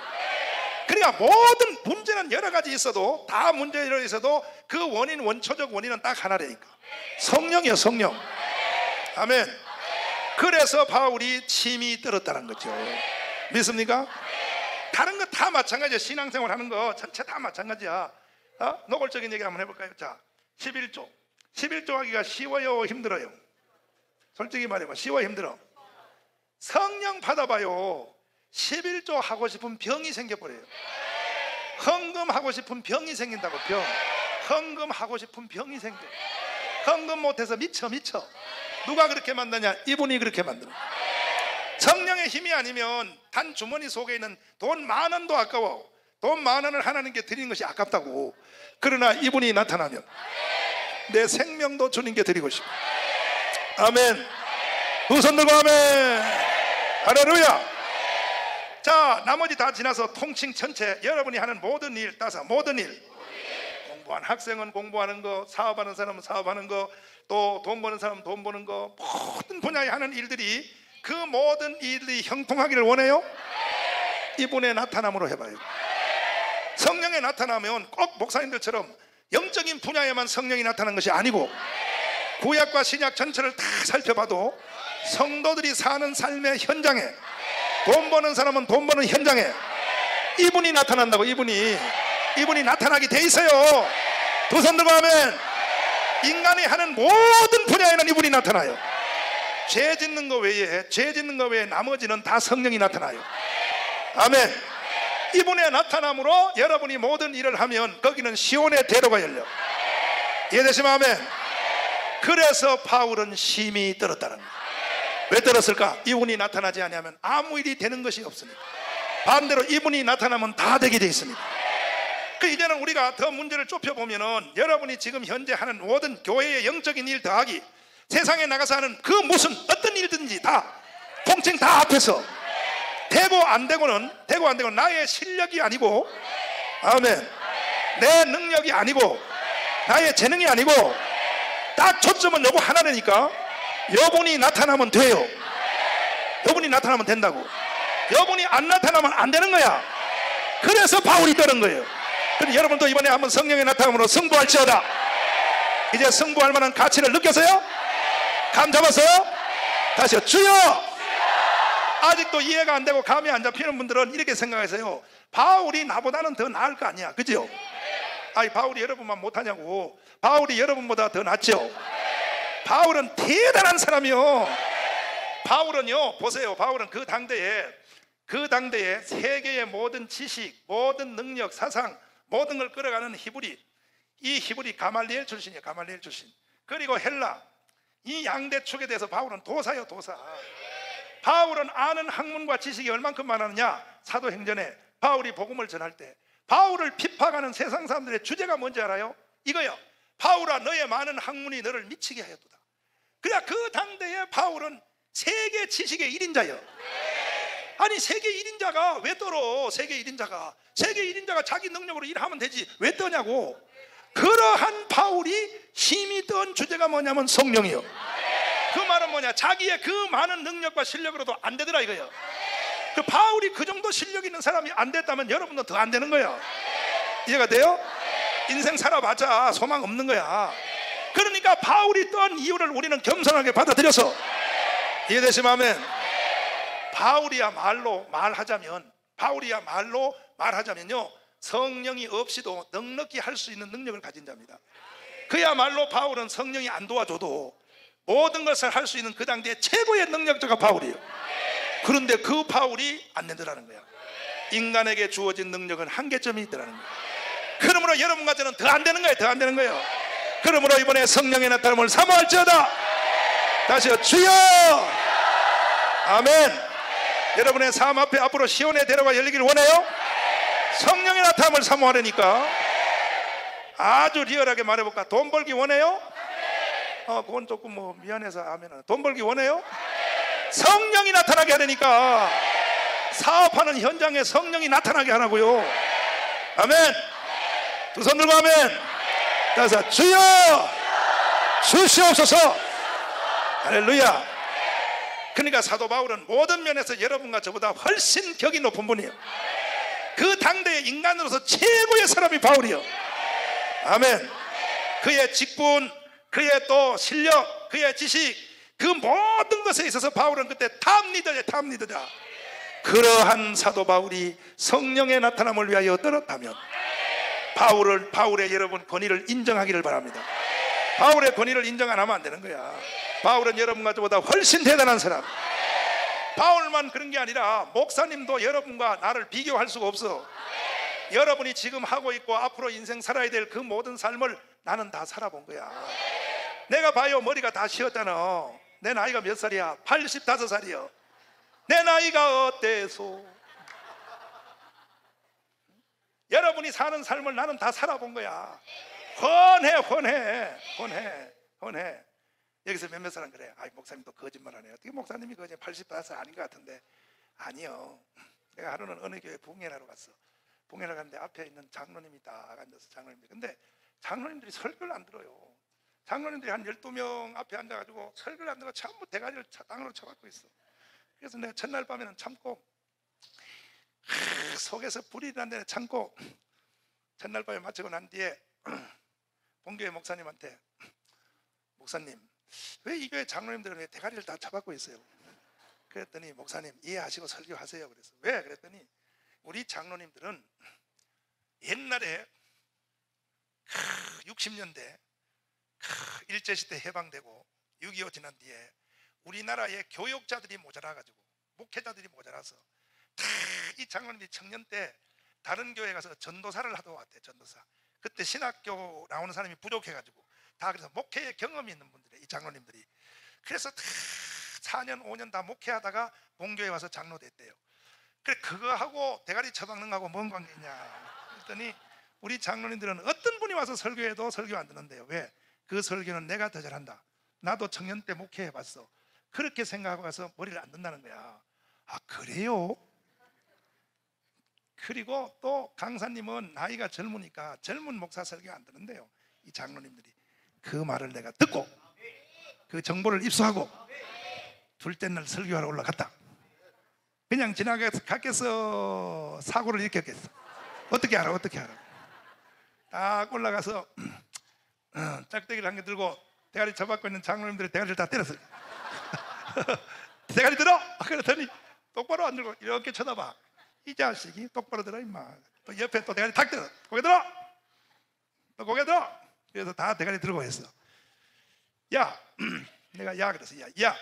그러니까 모든 문제는 여러 가지 있어도, 다 문제가 있어도 그 원인, 원초적 원인은 딱 하나라니까. 성령이요, 성령. 아멘. 그래서 바울이 침이 들었다는 거죠. 믿습니까? 다른 거 다 마찬가지야. 신앙생활 하는 거 전체 다 마찬가지야. 노골적인 얘기 한번 해볼까요? 자, 11조 하기가 쉬워요, 힘들어요? 솔직히 말해봐. 쉬워, 힘들어? 성령 받아봐요. 11조 하고 싶은 병이 생겨버려요. 헌금하고 싶은 병이 생긴다고. 병. 헌금하고 싶은 병이 생겨. 헌금 못해서 미쳐. 누가 그렇게 만드냐? 이분이 그렇게 만들어. 성령의 힘이 아니면 단 주머니 속에 있는 돈 10,000원도 아까워. 돈 10,000원을 하나님께 드리는 것이 아깝다고. 그러나 이분이 나타나면 내 생명도 주님께 드리고 싶어. 아멘. 두 손 들고 아멘. 할렐루야. 자, 나머지 다 지나서 통칭 전체 여러분이 하는 모든 일 따서, 모든 일. 공부한 학생은 공부하는 거, 사업하는 사람은 사업하는 거, 또 돈 버는 사람은 돈 버는 거, 모든 분야에 하는 일들이, 그 모든 일이 형통하기를 원해요? 이분의 나타남으로 해봐요. 성령의 나타나면 꼭 목사님들처럼 영적인 분야에만 성령이 나타나는 것이 아니고, 구약과 신약 전체를 다 살펴봐도 성도들이 사는 삶의 현장에, 돈 버는 사람은 돈 버는 현장에 이분이 나타난다고. 이분이 나타나게 돼 있어요. 두 손 들고 하면 인간이 하는 모든 분야에는 이분이 나타나요. 죄 짓는 거 외에 나머지는 다 성령이 나타나요. 아멘. 이분의 나타남으로 여러분이 모든 일을 하면 거기는 시온의 대로가 열려. 이해되시면 아멘. 그래서 바울은 심히 떨었다는 거예요. 왜 떨었을까? 이분이 나타나지 않으면 아무 일이 되는 것이 없습니다. 반대로 이분이 나타나면 다 되게 돼 있습니다. 이제는 우리가 더 문제를 좁혀보면은, 여러분이 지금 현재 하는 모든 교회의 영적인 일 더하기 세상에 나가서 하는 그 무슨 어떤 일든지 다 통칭 다 합해서 되고 안 되고는 나의 실력이 아니고, 아멘, 내 능력이 아니고 나의 재능이 아니고 딱 초점은 요거 하나라니까. 여분이 나타나면 돼요. 여분이 나타나면 된다고. 여분이 안 나타나면 안 되는 거야. 그래서 바울이 떠는 거예요. 그럼 여러분도 이번에 한번 성령의 나타남으로 승부할지어다. 이제 승부할 만한 가치를 느꼈어요? 감 잡았어요? 다시요. 주여! 아직도 이해가 안 되고 감이 안 잡히는 분들은 이렇게 생각하세요. 바울이 나보다는 더 나을 거 아니야, 그죠? 아니, 바울이 여러분만 못하냐고. 바울이 여러분보다 더 낫죠. 바울은 대단한 사람이요. 바울은요, 보세요. 바울은 그 당대에 세계의 모든 지식, 모든 능력, 사상, 모든 걸 끌어가는 이 히브리 가말리엘 출신이에요. 가말리엘 출신. 그리고 헬라, 이 양대 축에 대해서 바울은 도사요, 도사. 바울은 아는 학문과 지식이 얼만큼 많았느냐? 사도행전에 바울이 복음을 전할 때 바울을 핍박하는 세상 사람들의 주제가 뭔지 알아요? 이거요. 바울아, 너의 많은 학문이 너를 미치게 하였도다. 그러니까 그 당대에 바울은 세계 지식의 1인자예요. 아니, 세계 1인자가 왜 떨어? 세계 1인자가 자기 능력으로 일하면 되지 왜 떠냐고. 그러한 바울이 힘이 뜬 주제가 뭐냐면 성령이요. 그 말은 뭐냐? 자기의 그 많은 능력과 실력으로도 안 되더라 이거예요. 그 바울이 그 정도 실력 있는 사람이 안 됐다면 여러분도 더 안 되는 거예요. 이해가 돼요? 인생 살아봤자 소망 없는 거야. 그러니까 바울이 떤 이유를 우리는 겸손하게 받아들여서, 이해되시면 아멘. 바울이야말로 말하자면요, 성령이 없이도 넉넉히 할 수 있는 능력을 가진 자입니다. 그야말로 바울은 성령이 안 도와줘도 모든 것을 할 수 있는 그 당대의 최고의 능력자가 바울이에요. 그런데 그 바울이 안 된다는 거야. 인간에게 주어진 능력은 한계점이 있다는 거야. 그러므로 여러분 같은 더 안 되는 거예요. 더 안 되는 거예요. 그러므로 이번에 성령의 나타남을 사모할지어다. 다시요. 주여! 아멘. 여러분의 삶 앞에 앞으로 시온의 대로가 열리길 원해요? 성령의 나타남을 사모하려니까. 아주 리얼하게 말해볼까? 돈 벌기 원해요? 그건 조금 미안해서 아멘. 돈 벌기 원해요? 성령이 나타나게 하려니까. 사업하는 현장에 성령이 나타나게 하라고요. 아멘. 두 손 들고 아멘. 따라서 주여 주시옵소서. 할렐루야. 그러니까 사도 바울은 모든 면에서 여러분과 저보다 훨씬 격이 높은 분이에요. 그 당대의 인간으로서 최고의 사람이 바울이요. 아멘. 그의 직분, 그의 또 실력, 그의 지식, 그 모든 것에 있어서 바울은 그때 탑 리더야, 탑 리더자. 그러한 사도 바울이 성령의 나타남을 위하여 떨었다면 바울의 여러분 권위를 인정하기를 바랍니다. 바울의 권위를 인정 안 하면 안 되는 거야. 바울은 여러분과 저보다 훨씬 대단한 사람. 바울만 그런 게 아니라 목사님도 여러분과 나를 비교할 수가 없어. 여러분이 지금 하고 있고 앞으로 인생 살아야 될 그 모든 삶을 나는 다 살아본 거야. 내가 봐요, 머리가 다 쉬었잖아. 내 나이가 몇 살이야? 85살이요 내 나이가 어때서? 여러분이 사는 삶을 나는 다 살아본 거야. 훤해. 여기서 몇몇 사람 그래. 아이, 목사님도 거짓말하네요. 어떻게 목사님이 85살 아닌 것 같은데. 아니요. 내가 하루는 어느 교회 봉헌하러 갔어. 봉헌하러 갔는데 앞에 있는 장로님이 딱 앉아서 장로님들. 근데 장로님들이 설교를 안 들어요. 장로님들이 한 12명 앞에 앉아가지고 설교를 안 듣고 전부 대가리를 땅으로 쳐박고 있어. 그래서 내가 첫날 밤에는 참고 속에서 불이 난데 참고 첫날 밤에 마치고 난 뒤에 본교회 목사님한테 목사님 왜 이 교회 장로님들은 왜 대가리를 다 쳐박고 있어요? 그랬더니 목사님 이해하시고 설교하세요. 그래서 왜? 그랬더니 우리 장로님들은 옛날에 60년대 일제시대 해방되고 6.25 지난 뒤에 우리나라의 교육자들이 모자라가지고 목회자들이 모자라서 다 이 장로님이 청년 때 다른 교회 가서 전도사를 하러 왔대. 전도사. 그때 신학교 나오는 사람이 부족해가지고 다 그래서 목회의 경험이 있는 분들이 이 장로님들이 그래서 다 4년 5년 다 목회하다가 본교회 와서 장로 됐대요. 그래 그거 하고 대가리 처박는 거하고 뭔 관계냐 그랬더니 우리 장로님들은 어떤 분이 와서 설교해도 설교 안 듣는데요. 왜? 그 설교는 내가 더 잘한다. 나도 청년 때 목회해봤어. 그렇게 생각하고 가서 머리를 안 든다는 거야. 아 그래요? 그리고 또 강사님은 나이가 젊으니까 젊은 목사 설교 안 듣는데요. 이 장로님들이 그 말을 내가 듣고 그 정보를 입수하고 둘째 날 설교하러 올라갔다. 그냥 지나가서 사고를 일으켰겠어. 어떻게 알아? 딱 올라가서 짝대기를 한 개 들고 대가리 쳐박고 있는 장로님들의 대가리를 다 때렸어요. 대가리 들어! 그랬더니 똑바로 안 들고 이렇게 쳐다봐. 이 자식이 똑바로 들어 임마. 또 옆에 또 대가리 탁 들어. 고개 들어! 또 고개 들어! 그래서 다 대가리 들고 했어. 야! 내가 야 그랬어. 야!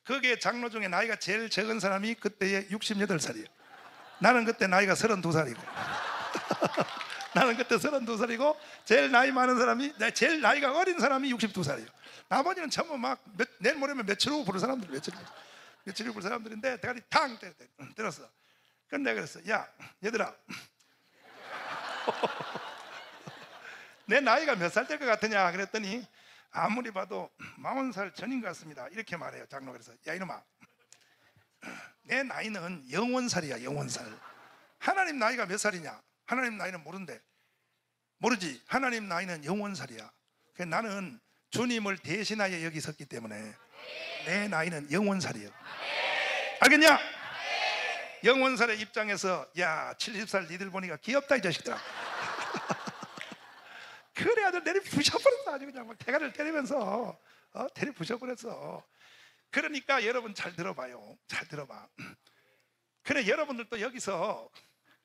거기에 장로 중에 나이가 제일 적은 사람이 그때에 68살이에요. 나는 그때 나이가 32살이고 나는 그때 32살이고 제일 나이 많은 사람이 제일 나이가 어린 사람이 62살이에요. 나머지는 전부 막 내일 모레면 며칠 후 부를 사람들 며칠 후 부를 사람들인데 대가리 탕 때렸어. 그런데 내가 그랬어. 야 얘들아 내 나이가 몇 살 될 것 같으냐 그랬더니 아무리 봐도 40살 전인 것 같습니다. 이렇게 말해요. 장로가. 그래서 야 이놈아 내 나이는 영원살이야. 영원살. 하나님 나이가 몇 살이냐? 하나님 나이는 모르지. 하나님 나이는 영원살이야. 그래서 나는 주님을 대신하여 여기 섰기 때문에 내 나이는 영원살이에요. 알겠냐? 영원살의 입장에서 야 70살 니들 보니까 귀엽다 이 자식들아. 그래 아주 내리 부셔버렸어. 아주 그냥 막 대가리를 때리면서 대리 부셔버렸어. 그러니까 여러분 잘 들어봐요. 잘 들어봐. 그래 여러분들도 여기서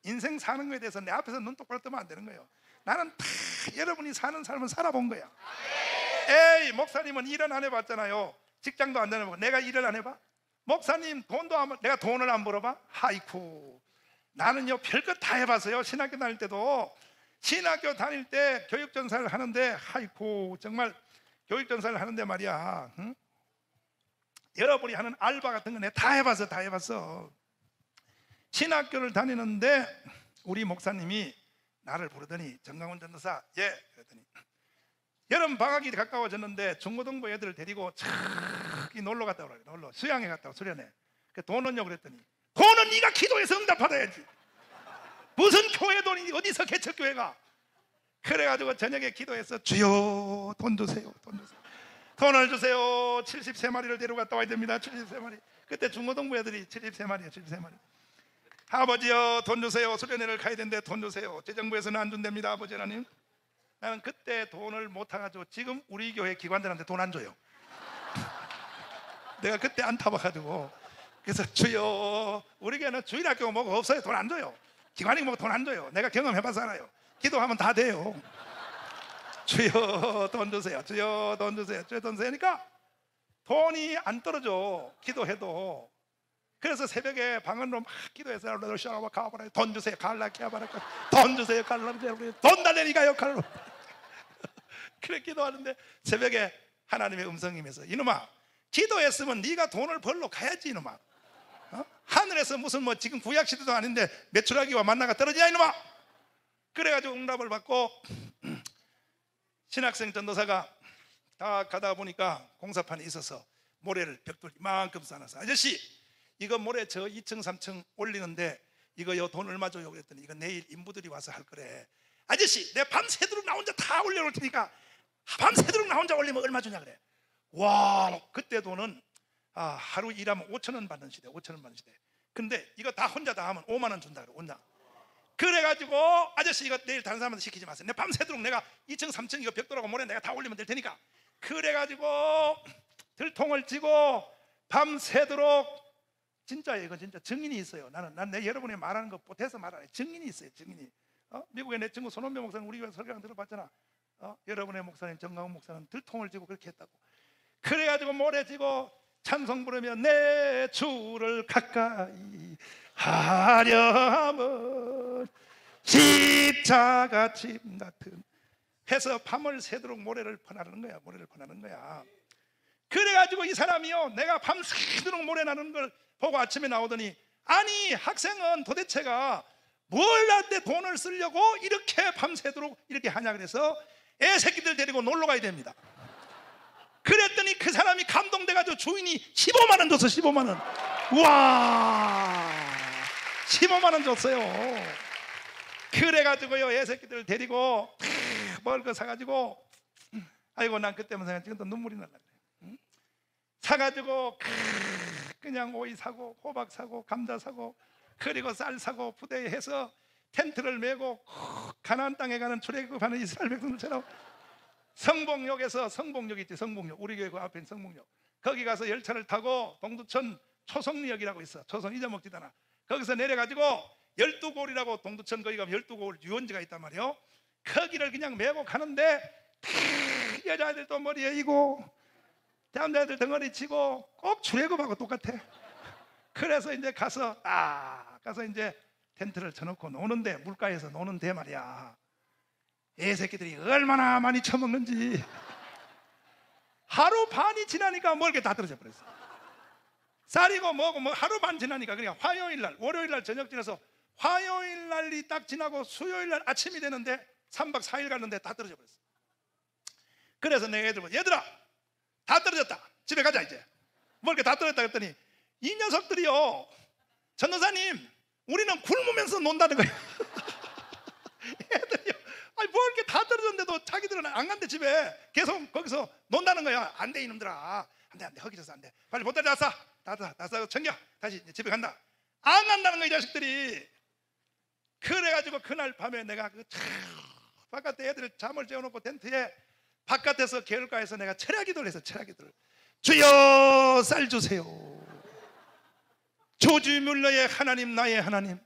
인생 사는 거에 대해서 내 앞에서 눈 똑바로 뜨면 안 되는 거예요. 나는 다 여러분이 사는 삶을 살아본 거야. 에이 목사님은 일은 안 해봤잖아요. 직장도 안 다녀보고 내가 일을 안 해봐? 목사님 내가 돈을 안 벌어봐? 하이쿠 나는요 별것 다 해봤어요. 신학교 다닐 때도 신학교 다닐 때 교육전사를 하는데 하이쿠 정말 교육전사를 하는데 말이야 응? 여러분이 하는 알바 같은 거 내가 다 해봤어. 신학교를 다니는데 우리 목사님이 나를 부르더니 정강훈 전도사 그랬더니 여름 방학이 가까워졌는데 중고등부 애들을 데리고 저기 놀러 갔다 오라. 놀러 수양회 갔다 오 수련회. 돈 얻냐고 그랬더니 돈은 네가 기도해서 응답받아야지. 무슨 교회 돈이 어디서 개척교회가 그래가지고 저녁에 기도해서 주여 돈 주세요, 돈 주세요, 돈을 주세요. 73마리를 데리고 갔다 와야 됩니다. 73마리. 그때 중고등부 애들이 73마리야 73마리. 아버지요 돈 주세요. 수련회를 가야 되는데 돈 주세요. 재정부에서는 안 준답니다. 아버지 하나님. 나는 그때 돈을 못 타가지고 지금 우리 교회 기관들한테 돈 안 줘요. 내가 그때 안 타봐가지고. 그래서 주여, 우리 교회는 주일학교 뭐가 없어요. 돈 안 줘요. 기관이 뭐 돈 안 줘요. 내가 경험해봐서 알아요. 기도하면 다 돼요. 주여 돈 주세요. 주여 돈 주세요. 주여 돈 주세요니까 돈이 안 떨어져. 기도해도. 그래서 새벽에 방언으로 막 기도해서 돈 주세요. 돈 주세요. 돈 달래니까요. 그래 기도하는데 새벽에 하나님의 음성이 임해서 이놈아, 기도했으면 네가 돈을 벌러 가야지 이놈아. 하늘에서 무슨 뭐 지금 구약시대도 아닌데 메추라기와 만나가 떨어지냐 이놈아. 그래가지고 응답을 받고 신학생 전도사가 다 가다 보니까 공사판에 있어서 모래를 벽돌 이만큼 쌓아서 아저씨 이거 모래 저 2층 3층 올리는데 이거 돈 얼마 줘요? 그랬더니 이거 내일 인부들이 와서 할 거래. 아저씨 내 밤새도록 나 혼자 다 올려놓을 테니까 밤새도록 나 혼자 올리면 얼마 주냐 그래. 와, 그때 돈은 하루 일하면 5,000원 받는 시대. 5,000원 받는 시대. 근데 이거 다 혼자 다 하면 5만 원 준다 그래. 혼자. 그래가지고 아저씨 이거 내일 다른 사람한테 시키지 마세요. 내 밤새도록 내가 2층 3층 이거 벽돌하고 모래 내가 다 올리면 될 테니까. 그래가지고 들통을 쥐고 밤새도록 진짜예요. 이거 진짜 증인이 있어요. 난 내 여러분이 말하는 거 보태서 말하는 증인이 있어요. 증인이. 미국에 내 친구 손원배 목사님 우리 교회 설교랑 들어봤잖아. 여러분의 목사님 정강훈 목사는 들통을 쥐고 그렇게 했다고. 그래가지고 모래 쥐고 찬송 부르며 내 주를 가까이 하려면 십자가 짐 같은 해서 밤을 새도록 모래를 퍼나르는 거야. 모래를 퍼나르는 거야. 그래가지고 이 사람이요 내가 밤새도록 모래 나는 걸 보고 아침에 나오더니 아니 학생은 도대체가 뭘 한데 돈을 쓰려고 이렇게 밤새도록 이렇게 하냐 그래서 애 새끼들 데리고 놀러 가야 됩니다. 그랬더니 그 사람이 감동돼가지고 주인이 15만 원 줬어. 15만 원. 우와 15만 원 줬어요. 그래가지고요 애 새끼들 데리고 먹을 거 사가지고 아이고 난 그때만 생각 지금도 눈물이 날라 그래. 사가지고 그냥 오이 사고 호박 사고 감자 사고 그리고 쌀 사고 부대에 해서 텐트를 메고 가나안 땅에 가는 출애굽하는 이스라엘 백성들처럼 성봉역에서 성봉역 있지 성봉역 우리 교회 그 앞에 있는 성봉역 거기 가서 열차를 타고 동두천 초성리역이라고 있어. 초성 잊어먹지도 않아. 거기서 내려가지고 12골이라고 동두천 거기 가면 12골 유원지가 있단 말이에요. 거기를 그냥 메고 가는데 여자애들도 머리에 이고 남자애들 덩어리 치고 꼭 출애굽하고 똑같아. 그래서 이제 가서 이제 텐트를 쳐놓고 노는데 물가에서 노는데 말이야 애 새끼들이 얼마나 많이 처먹는지 하루 반이 지나니까 먹을 게 다 떨어져 버렸어. 쌀이고 뭐고 뭐 하루 반 지나니까 그냥 화요일날 월요일날 저녁 지나서 화요일날이 딱 지나고 수요일날 아침이 되는데 3박 4일 갔는데 다 떨어져 버렸어. 그래서 내가 얘들아 다 떨어졌다 집에 가자 이제 먹을 게 다 떨어졌다 그랬더니 이 녀석들이요 전도사님 우리는 굶으면서 논다는 거야. 애들이요 아니 뭐 이렇게 다 떨어졌는데도 자기들은 안 간대. 집에 계속 거기서 논다는 거야. 안 돼 이놈들아 안돼 허기져서 안돼 빨리 보따리 다 싸 챙겨 다시 이제 집에 간다. 안 간다는 거야 이 자식들이. 그래가지고 그날 밤에 내가 바깥에 애들 잠을 재워놓고 텐트에 바깥에서 개울가에서 내가 철야기도를 했어. 철야기도를 주여 쌀 주세요. 조지 뮬러의 하나님 나의 하나님.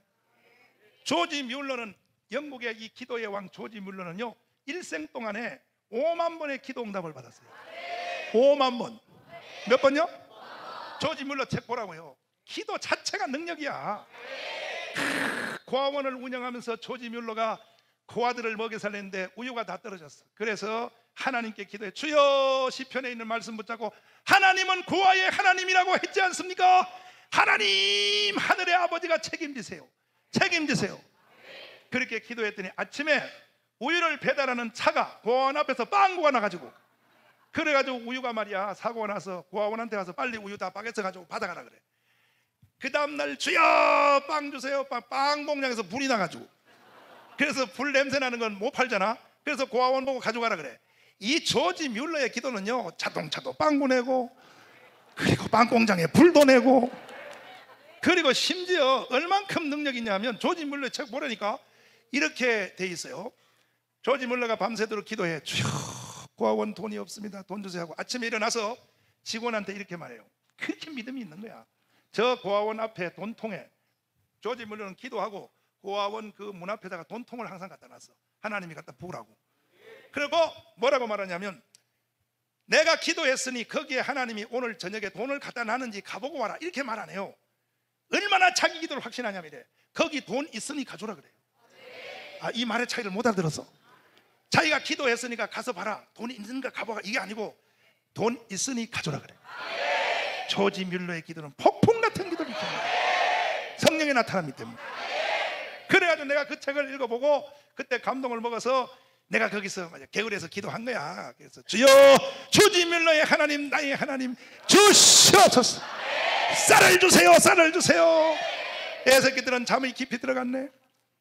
조지 뮬러는 영국의 이 기도의 왕 조지 뮬러는요 일생 동안에 5만 번의 기도 응답을 받았어요. 5만 번. 몇 번요? 조지 뮬러 책 보라고요. 기도 자체가 능력이야. 고아원을 운영하면서 조지 뮬러가 고아들을 먹여 살렸는데 우유가 다 떨어졌어. 그래서 하나님께 기도해. 주여 시편에 있는 말씀 붙잡고 하나님은 고아의 하나님이라고 했지 않습니까? 하나님 하늘의 아버지가 책임지세요. 책임지세요. 그렇게 기도했더니 아침에 우유를 배달하는 차가 고아원 앞에서 빵구가 나가지고 그래가지고 우유가 말이야 사고가 나서 고아원한테 가서 빨리 우유 다 바게트 가지고 받아가라 그래. 그 다음날 주여 빵 주세요. 빵 공장에서 불이 나가지고 그래서 불 냄새 나는 건 못 팔잖아. 그래서 고아원 보고 가져가라 그래. 이 조지 뮬러의 기도는요, 자동차도 빵꾸 내고, 그리고 빵 공장에 불도 내고, 그리고 심지어 얼만큼 능력이 있냐면 조지 뮬러의 책 보려니까 이렇게 돼 있어요. 조지 뮬러가 밤새도록 기도해. 주여, 고아원 돈이 없습니다, 돈 주세요 하고 아침에 일어나서 직원한테 이렇게 말해요. 그렇게 믿음이 있는 거야. 저 고아원 앞에 돈통에 조지 뮬러는 기도하고 고아원 그 문 앞에다가 돈통을 항상 갖다 놨어. 하나님이 갖다 부으라고. 그리고 뭐라고 말하냐면, 내가 기도했으니 거기에 하나님이 오늘 저녁에 돈을 갖다 놨는지 가보고 와라, 이렇게 말 안 해요. 얼마나 자기 기도를 확신하냐면 이래. 거기 돈 있으니 가져라 그래요. 아, 이 말의 차이를 못 알아들었어. 자기가 기도했으니까 가서 봐라, 돈이 있는가 가보라, 이게 아니고 돈 있으니 가져라 그래. 조지 뮬러의 기도는 폭풍 같은 기도를 합니다. 성령이 나타납니다 때문에. 그래가지고 내가 그 책을 읽어보고 그때 감동을 먹어서 내가 거기서 개울에서 기도한 거야. 그래서 주여, 조지 뮬러의 하나님, 나의 하나님 주시옵소서. 쌀을 주세요, 쌀을 주세요. 애새끼들은 잠이 깊이 들어갔네.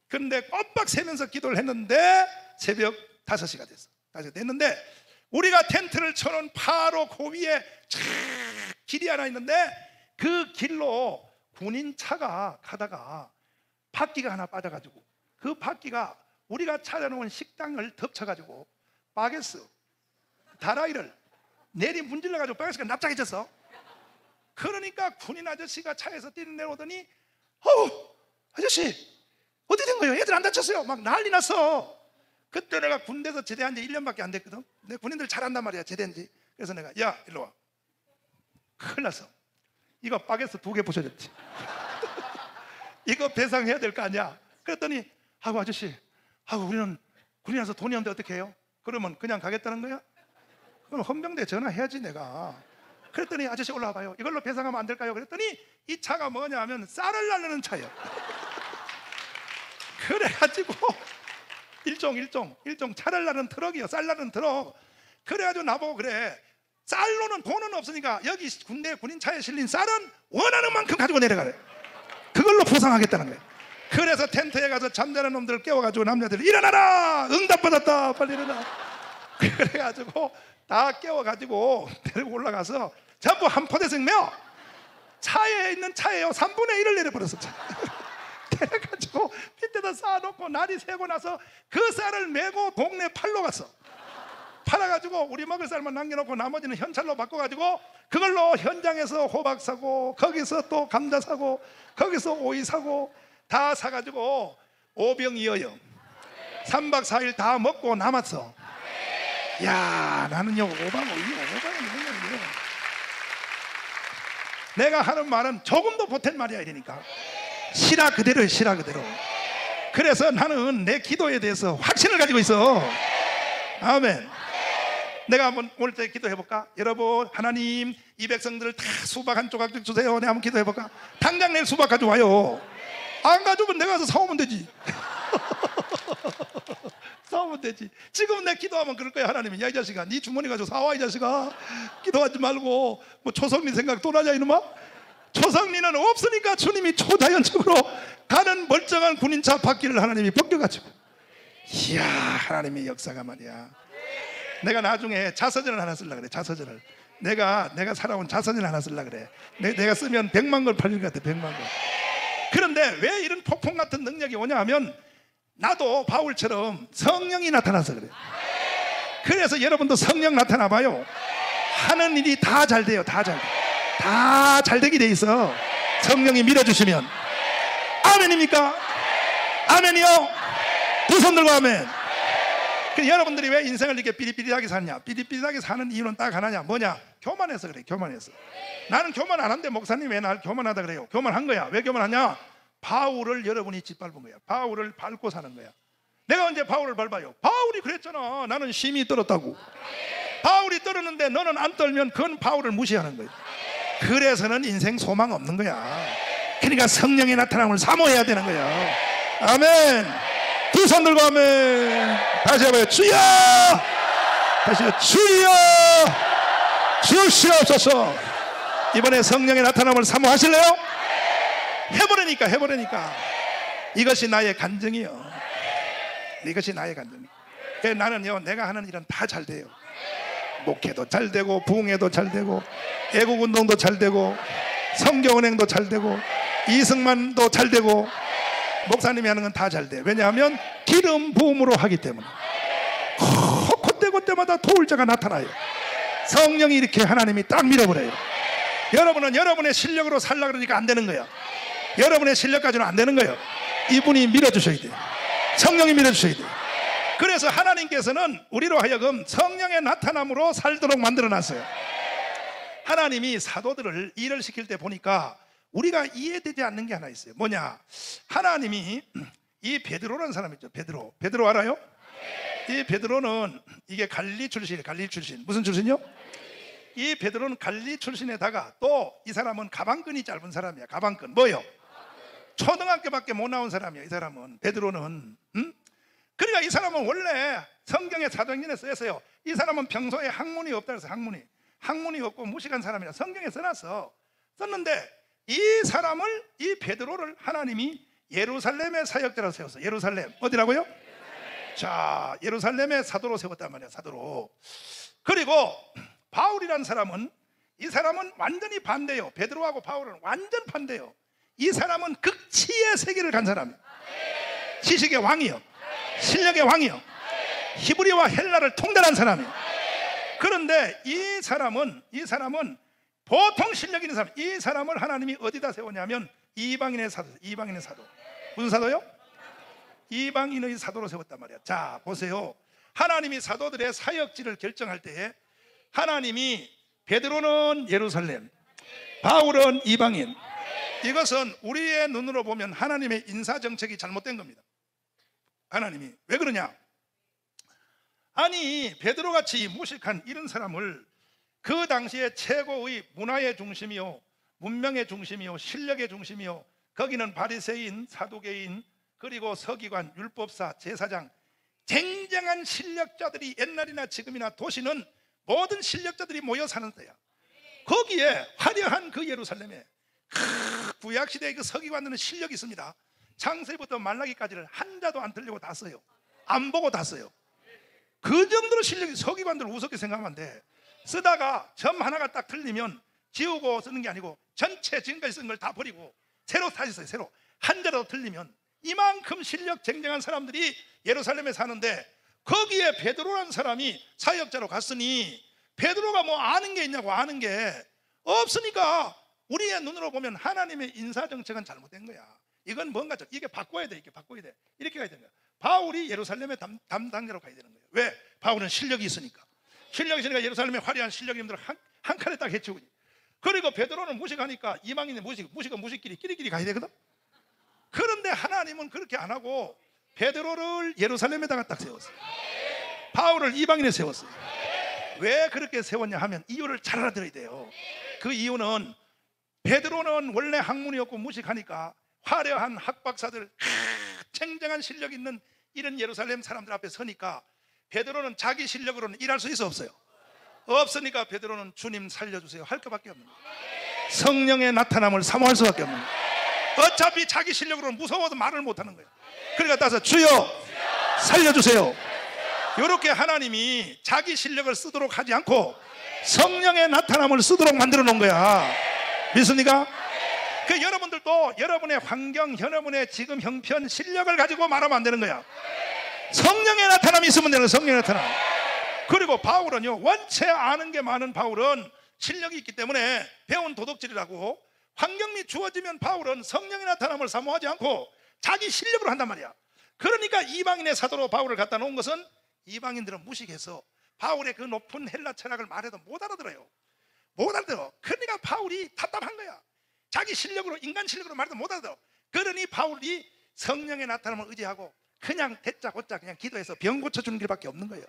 그런데 꼼빡 새면서 기도를 했는데 새벽 5시가 됐어. 5시가 됐는데 우리가 텐트를 쳐놓은 바로 그 위에 길이 하나 있는데 그 길로 군인 차가 가다가 바퀴가 하나 빠져가지고 그 바퀴가 우리가 찾아놓은 식당을 덮쳐가지고 바게스 다라이를 내리 문질러가지고 바게스가 납작해졌어. 그러니까 군인 아저씨가 차에서 뛰어내려오더니 아저씨 어디 된 거예요? 애들 안 다쳤어요? 막 난리 났어. 그때 내가 군대에서 제대한 지 1년밖에 안 됐거든. 내 군인들 잘한단 말이야, 제대한 지. 그래서 내가 야 일로 와, 큰일 났어. 이거 바게스 2개 부셔졌지. 이거 배상해야 될 거 아니야. 그랬더니 아저씨, 우리는 군인이라서 돈이 없는데 어떻게 해요? 그러면 그냥 가겠다는 거야? 그럼 헌병대에 전화해야지 내가. 그랬더니 아저씨 올라와 봐요, 이걸로 배상하면 안 될까요? 그랬더니 이 차가 뭐냐 하면 쌀을 나르는 차예요. 그래가지고 일종 차를 나르는 트럭이요, 쌀 나르는 트럭. 그래가지고 나보고 그래, 쌀로는 돈은 없으니까 여기 군대 군인 차에 실린 쌀은 원하는 만큼 가지고 내려가래. 그걸로 보상하겠다는 거예요. 그래서 텐트에 가서 잠자는 놈들을 깨워가지고 남자들이 일어나라, 응답받았다, 빨리 일어나. 그래가지고 다 깨워가지고 데리고 올라가서 전부 한 포대씩 메워 차에 있는 차에요 3분의 1을 내려버렸어. 그래가지고 밑에다 쌓아놓고 날이 새고 나서 그 쌀을 메고 동네 팔로 갔어. 팔아가지고 우리 먹을 쌀만 남겨놓고 나머지는 현찰로 바꿔가지고 그걸로 현장에서 호박 사고, 거기서 또 감자 사고, 거기서 오이 사고 다 사가지고 5병이어요 3박 4일 다 먹고 남았어. 야, 나는요 오방이에요. 내가 하는 말은 조금도 보탠 말이야 이러니까 실화 그대로예요, 실화 그대로. 그래서 나는 내 기도에 대해서 확신을 가지고 있어. 아멘. 내가 한번 오늘 때 기도해볼까? 여러분, 하나님 이 백성들을 다 수박 한 조각씩 주세요. 내가 한번 기도해볼까? 당장 내일 수박 가져와요. 안 가져오면 내가 가서 사오면 되지. 사오면 되지. 지금 내 기도하면 그럴 거야. 하나님이 야 이 자식아, 네 주머니 가지고 사와 이 자식아. 기도하지 말고 뭐 초성리 생각 또 나냐 이놈아. 초성리는 없으니까 주님이 초자연적으로 가는 멀쩡한 군인차 바퀴를 하나님이 벗겨가지고, 이야, 하나님의 역사가 말이야. 내가 나중에 자서전을 하나 쓰려고 그래. 자서전을 내가 살아온 자서전을 하나 쓰려고 그래. 내가 쓰면 100만 걸 팔릴 것 같아. 100만 걸. 그런데 왜 이런 폭풍 같은 능력이 오냐 하면 나도 바울처럼 성령이 나타나서 그래. 그래서 여러분도 성령 나타나 봐요. 하는 일이 다 잘 돼요. 다 잘 돼. 다 잘 되게 돼 있어. 성령이 밀어주시면. 아멘입니까? 아멘이요? 두 손 들고 아멘. 여러분들이 왜 인생을 이렇게 삐릿삐릿하게 사냐? 삐릿삐릿하게 사는 이유는 딱 하나냐? 뭐냐? 교만해서 그래. 교만해서. 나는 교만 안 한데 목사님 왜 날 교만하다 그래요? 교만한 거야. 왜 교만하냐? 바울을 여러분이 짓밟은 거야. 바울을 밟고 사는 거야. 내가 언제 바울을 밟아요? 바울이 그랬잖아. 나는 심히 떨었다고. 바울이 떨었는데 너는 안 떨면 그건 바울을 무시하는 거야. 그래서는 인생 소망 없는 거야. 그러니까 성령의 나타남을 사모해야 되는 거야. 아멘. 두 손 들고 아멘. 다시 해봐요. 주여. 다시 해봐요. 주여 주시옵소서. 이번에 성령의 나타남을 사모하실래요? 해보려니까 이것이 나의 간증이요. 이것이 나의 간증. 그래서 나는요, 내가 하는 일은 다 잘 돼요. 목회도 잘 되고, 부흥회도 잘 되고, 애국운동도 잘 되고, 성경은행도 잘 되고, 이승만도 잘 되고, 목사님이 하는 건 다 잘 돼. 왜냐하면 기름 부음으로 하기 때문에. 그때마다 도울자가 나타나요. 성령이 이렇게 하나님이 딱 밀어버려요. 여러분은 여러분의 실력으로 살라 그러니까 안 되는 거야. 여러분의 실력 가지고는 안 되는 거예요. 이분이 밀어주셔야 돼요. 성령이 밀어주셔야 돼요. 그래서 하나님께서는 우리로 하여금 성령의 나타남으로 살도록 만들어놨어요. 하나님이 사도들을 일을 시킬 때 보니까 우리가 이해되지 않는 게 하나 있어요. 뭐냐? 하나님이 이 베드로라는 사람 있죠. 베드로 알아요? 이 베드로는 이게 갈릴리 출신이에요. 갈릴리 출신. 무슨 출신이요? 이 베드로는 갈릴리 출신에다가 또 이 사람은 가방끈이 짧은 사람이야. 가방끈 뭐요? 초등학교밖에 못 나온 사람이야. 이 사람은 베드로는. 그러니까 이 사람은 원래 성경의 사도행전에 쓰였어요. 이 사람은 평소에 학문이 없다 그래서 학문이 없고 무식한 사람이라 성경에 써놨어. 썼는데 이 사람을, 이 베드로를 하나님이 예루살렘의 사역자로 세웠어. 예루살렘 어디라고요? 자, 예루살렘의 사도로 세웠단 말이야. 사도로. 그리고 바울이라는 사람은, 이 사람은 완전히 반대요. 베드로하고 바울은 완전 반대요. 이 사람은 극치의 세계를 간 사람이에요. 지식의 왕이요, 실력의 왕이요, 히브리와 헬라를 통달한 사람이에요. 그런데 이 사람은 보통 실력 있는 사람, 이 사람을 하나님이 어디다 세웠냐면 이방인의 사도. 이방인의 사도. 무슨 사도요? 이방인의 사도로 세웠단 말이야. 자, 보세요. 하나님이 사도들의 사역지를 결정할 때에 하나님이 베드로는 예루살렘, 바울은 이방인. 이것은 우리의 눈으로 보면 하나님의 인사정책이 잘못된 겁니다. 하나님이 왜 그러냐? 아니, 베드로같이 무식한 이런 사람을 그 당시에 최고의 문화의 중심이요, 문명의 중심이요, 실력의 중심이요, 거기는 바리새인, 사두개인, 그리고 서기관, 율법사, 제사장, 쟁쟁한 실력자들이 옛날이나 지금이나 도시는 모든 실력자들이 모여 사는 데야. 거기에 화려한 그 예루살렘에 구약시대의 그 서기관들은 실력이 있습니다. 창세부터 말라기까지를 한자도 안 틀리고 다 써요. 안 보고 다 써요. 그 정도로 실력이, 서기관들 우습게 생각하면 안 돼. 쓰다가 점 하나가 딱 틀리면 지우고 쓰는 게 아니고 전체 지금까지 쓴 걸 다 버리고 새로 다시 써요. 새로. 한자라도 틀리면. 이만큼 실력 쟁쟁한 사람들이 예루살렘에 사는데 거기에 베드로라는 사람이 사역자로 갔으니 베드로가 뭐 아는 게 있냐고. 아는 게 없으니까 우리의 눈으로 보면 하나님의 인사정책은 잘못된 거야. 이건 뭔가 이게 바꿔야 돼. 이게 바꿔야 돼. 이렇게 가야 되는 거야. 바울이 예루살렘의 담당자로 가야 되는 거예요. 왜? 바울은 실력이 있으니까. 실력이 있으니까 예루살렘의 화려한 실력인들 한 칸에 딱 해치우니. 그리고 베드로는 무식하니까 이방인의 무식은 무식끼리 가야 되거든. 그런데 하나님은 그렇게 안 하고 베드로를 예루살렘에다가 딱 세웠어요. 바울을 이방인에 세웠어요. 왜 그렇게 세웠냐 하면 이유를 잘 알아들어야 돼요. 그 이유는 베드로는 원래 학문이 없고 무식하니까 화려한 학박사들, 쟁쟁한 실력 있는 이런 예루살렘 사람들 앞에 서니까 베드로는 자기 실력으로는 일할 수 있어 없어요? 없으니까 베드로는 주님 살려주세요 할 것밖에 없는 거예요. 성령의 나타남을 사모할 수밖에 없는 거예요. 어차피 자기 실력으로는 무서워도 말을 못하는 거예요. 그러니까 따라서 주여 살려주세요. 이렇게 하나님이 자기 실력을 쓰도록 하지 않고 성령의 나타남을 쓰도록 만들어 놓은 거야. 믿습니까? 그 여러분들도 여러분의 환경, 여러분의 지금 형편, 실력을 가지고 말하면 안 되는 거야. 성령의 나타남이 있으면 되는 거야. 성령의 나타남. 그리고 바울은요, 원체 아는 게 많은 바울은 실력이 있기 때문에 배운 도덕질이라고 환경이 주어지면 바울은 성령의 나타남을 사모하지 않고 자기 실력으로 한단 말이야. 그러니까 이방인의 사도로 바울을 갖다 놓은 것은 이방인들은 무식해서 바울의 그 높은 헬라 철학을 말해도 못 알아들어요. 못 알아들어. 그러니까 바울이 답답한 거야. 자기 실력으로, 인간 실력으로 말해도 못 알아들어. 그러니 바울이 성령의 나타남을 의지하고 그냥 대짜고짜 그냥 기도해서 병 고쳐주는 길밖에 없는 거예요.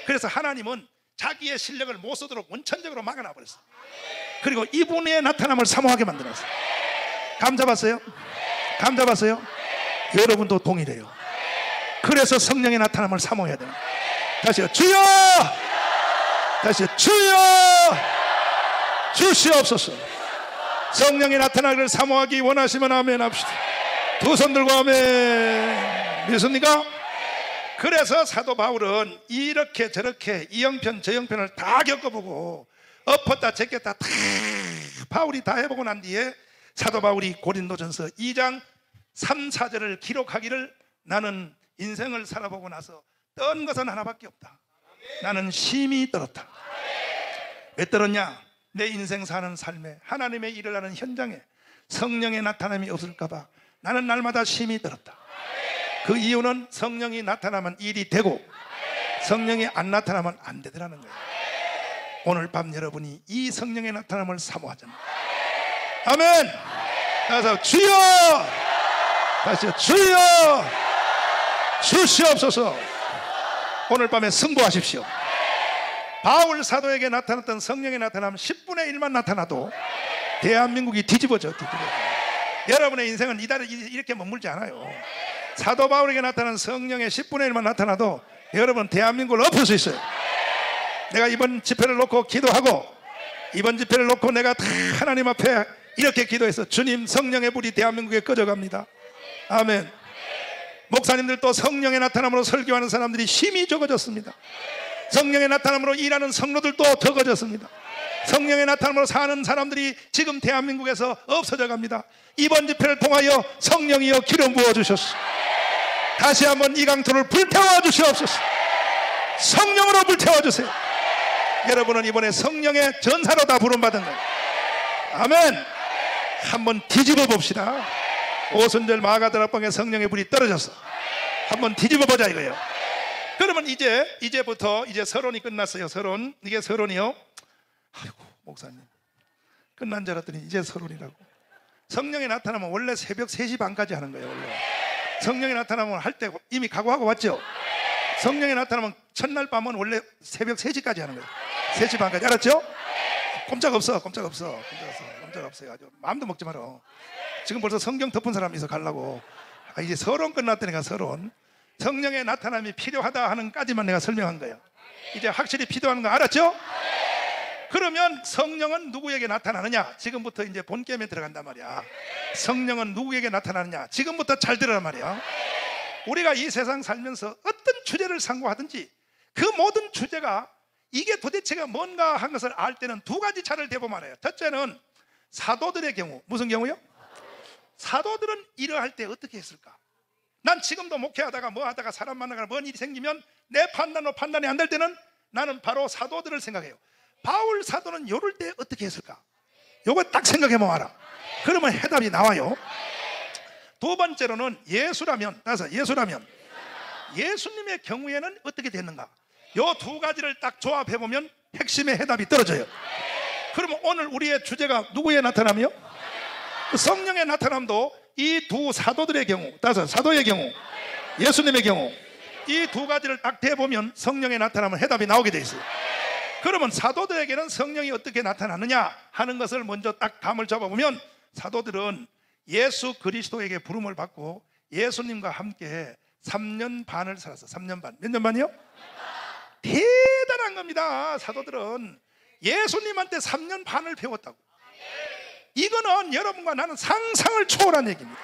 그래서 하나님은 자기의 실력을 못 쓰도록 원천적으로 막아놔 버렸어. 그리고 이분의 나타남을 사모하게 만들었어요. 감 잡았어요? 감 잡았어요? 여러분도 동일해요. 그래서 성령의 나타남을 사모해야 돼요. 다시요. 주여! 다시요. 주여! 주시옵소서. 성령의 나타나기를 사모하기 원하시면 아멘 합시다. 두 손 들고 아멘. 믿습니까? 그래서 사도 바울은 이렇게 저렇게 이 형편 저 형편을 다 겪어보고 엎었다 제꼈다 다 바울이 다 해보고 난 뒤에 사도 바울이 고린도전서 2장 3, 4절을 기록하기를 나는 인생을 살아보고 나서 떤 것은 하나밖에 없다. 나는 심히 떨었다. 왜 떨었냐? 내 인생 사는 삶에 하나님의 일을 하는 현장에 성령의 나타남이 없을까 봐 나는 날마다 심히 떨었다. 그 이유는 성령이 나타나면 일이 되고 성령이 안 나타나면 안 되더라는 거예요. 오늘 밤 여러분이 이 성령의 나타남을 사모하잖아요. 아멘. 그래서 주여, 다시요, 주여 주시옵소서. 오늘 밤에 승부하십시오. 바울 사도에게 나타났던 성령의 나타남 10분의 1만 나타나도 대한민국이 뒤집어져. 여러분의 인생은 이렇게 머물지 않아요. 사도 바울에게 나타난 성령의 10분의 1만 나타나도 여러분 대한민국을 엎을 수 있어요. 내가 이번 집회를 놓고 기도하고 이번 집회를 놓고 내가 다 하나님 앞에 이렇게 기도해서 주님, 성령의 불이 대한민국에 꺼져갑니다. 아멘. 목사님들도 성령의 나타남으로 설교하는 사람들이 힘이 적어졌습니다. 성령의 나타남으로 일하는 성로들도 적어졌습니다. 성령의 나타남으로 사는 사람들이 지금 대한민국에서 없어져 갑니다. 이번 집회를 통하여 성령이여 기름 부어주셨소. 다시 한번 이 강토를 불태워 주시옵소서. 성령으로 불태워 주세요. 여러분은 이번에 성령의 전사로 다 부름받은 거예요. 아멘. 한번 뒤집어 봅시다. 오순절 마가다락방에 성령의 불이 떨어졌어. 한번 뒤집어 보자 이거예요. 그러면 이제부터 서론이 끝났어요. 서론. 이게 서론이요. 아이고 목사님 끝난 줄 알았더니 이제 서론이라고. 성령이 나타나면 원래 새벽 3시 반까지 하는 거예요. 원래 성령이 나타나면 할 때 이미 각오하고 왔죠. 성령이 나타나면 첫날 밤은 원래 새벽 3시까지 하는 거예요. 3시 반까지. 알았죠? 꼼짝없어요. 아주 마음도 먹지 마라. 지금 벌써 성경 덮은 사람이 있어 가려고. 이제 서론 끝났다니까. 서론. 성령의 나타남이 필요하다 하는 까지만 내가 설명한 거예요. 이제 확실히 필요한 거 알았죠? 그러면 성령은 누구에게 나타나느냐? 지금부터 이제 본 게임에 들어간단 말이야. 성령은 누구에게 나타나느냐? 지금부터 잘 들으란 말이야. 우리가 이 세상 살면서 어떤 주제를 상고하든지 그 모든 주제가 이게 도대체가 뭔가 한 것을 알 때는 두 가지 차를 대보면 알아요. 첫째는 사도들의 경우. 무슨 경우요? 사도들은 일을 할 때 어떻게 했을까? 난 지금도 목회하다가 뭐 하다가 사람 만나거나 뭔 일이 생기면 내 판단으로 판단이 안 될 때는 나는 바로 사도들을 생각해요. 바울 사도는 이럴 때 어떻게 했을까? 요거 딱 생각해보면 알아. 그러면 해답이 나와요. 두 번째로는 예수라면 예수님의 경우에는 어떻게 됐는가? 요 두 가지를 딱 조합해보면 핵심의 해답이 떨어져요. 그러면 오늘 우리의 주제가 누구의 나타남이요? 성령의 나타남도 이 두 사도들의 경우, 사도의 경우, 예수님의 경우, 이 두 가지를 딱 대보면 성령의 나타남은 해답이 나오게 돼 있어요. 그러면 사도들에게는 성령이 어떻게 나타나느냐 하는 것을 먼저 딱 감을 잡아보면 사도들은 예수 그리스도에게 부름을 받고 예수님과 함께 3년 반을 살았어. 3년 반. 몇 년 반이요? 대단한 겁니다. 사도들은 예수님한테 3년 반을 배웠다고. 이거는 여러분과 나는 상상을 초월한 얘기입니다.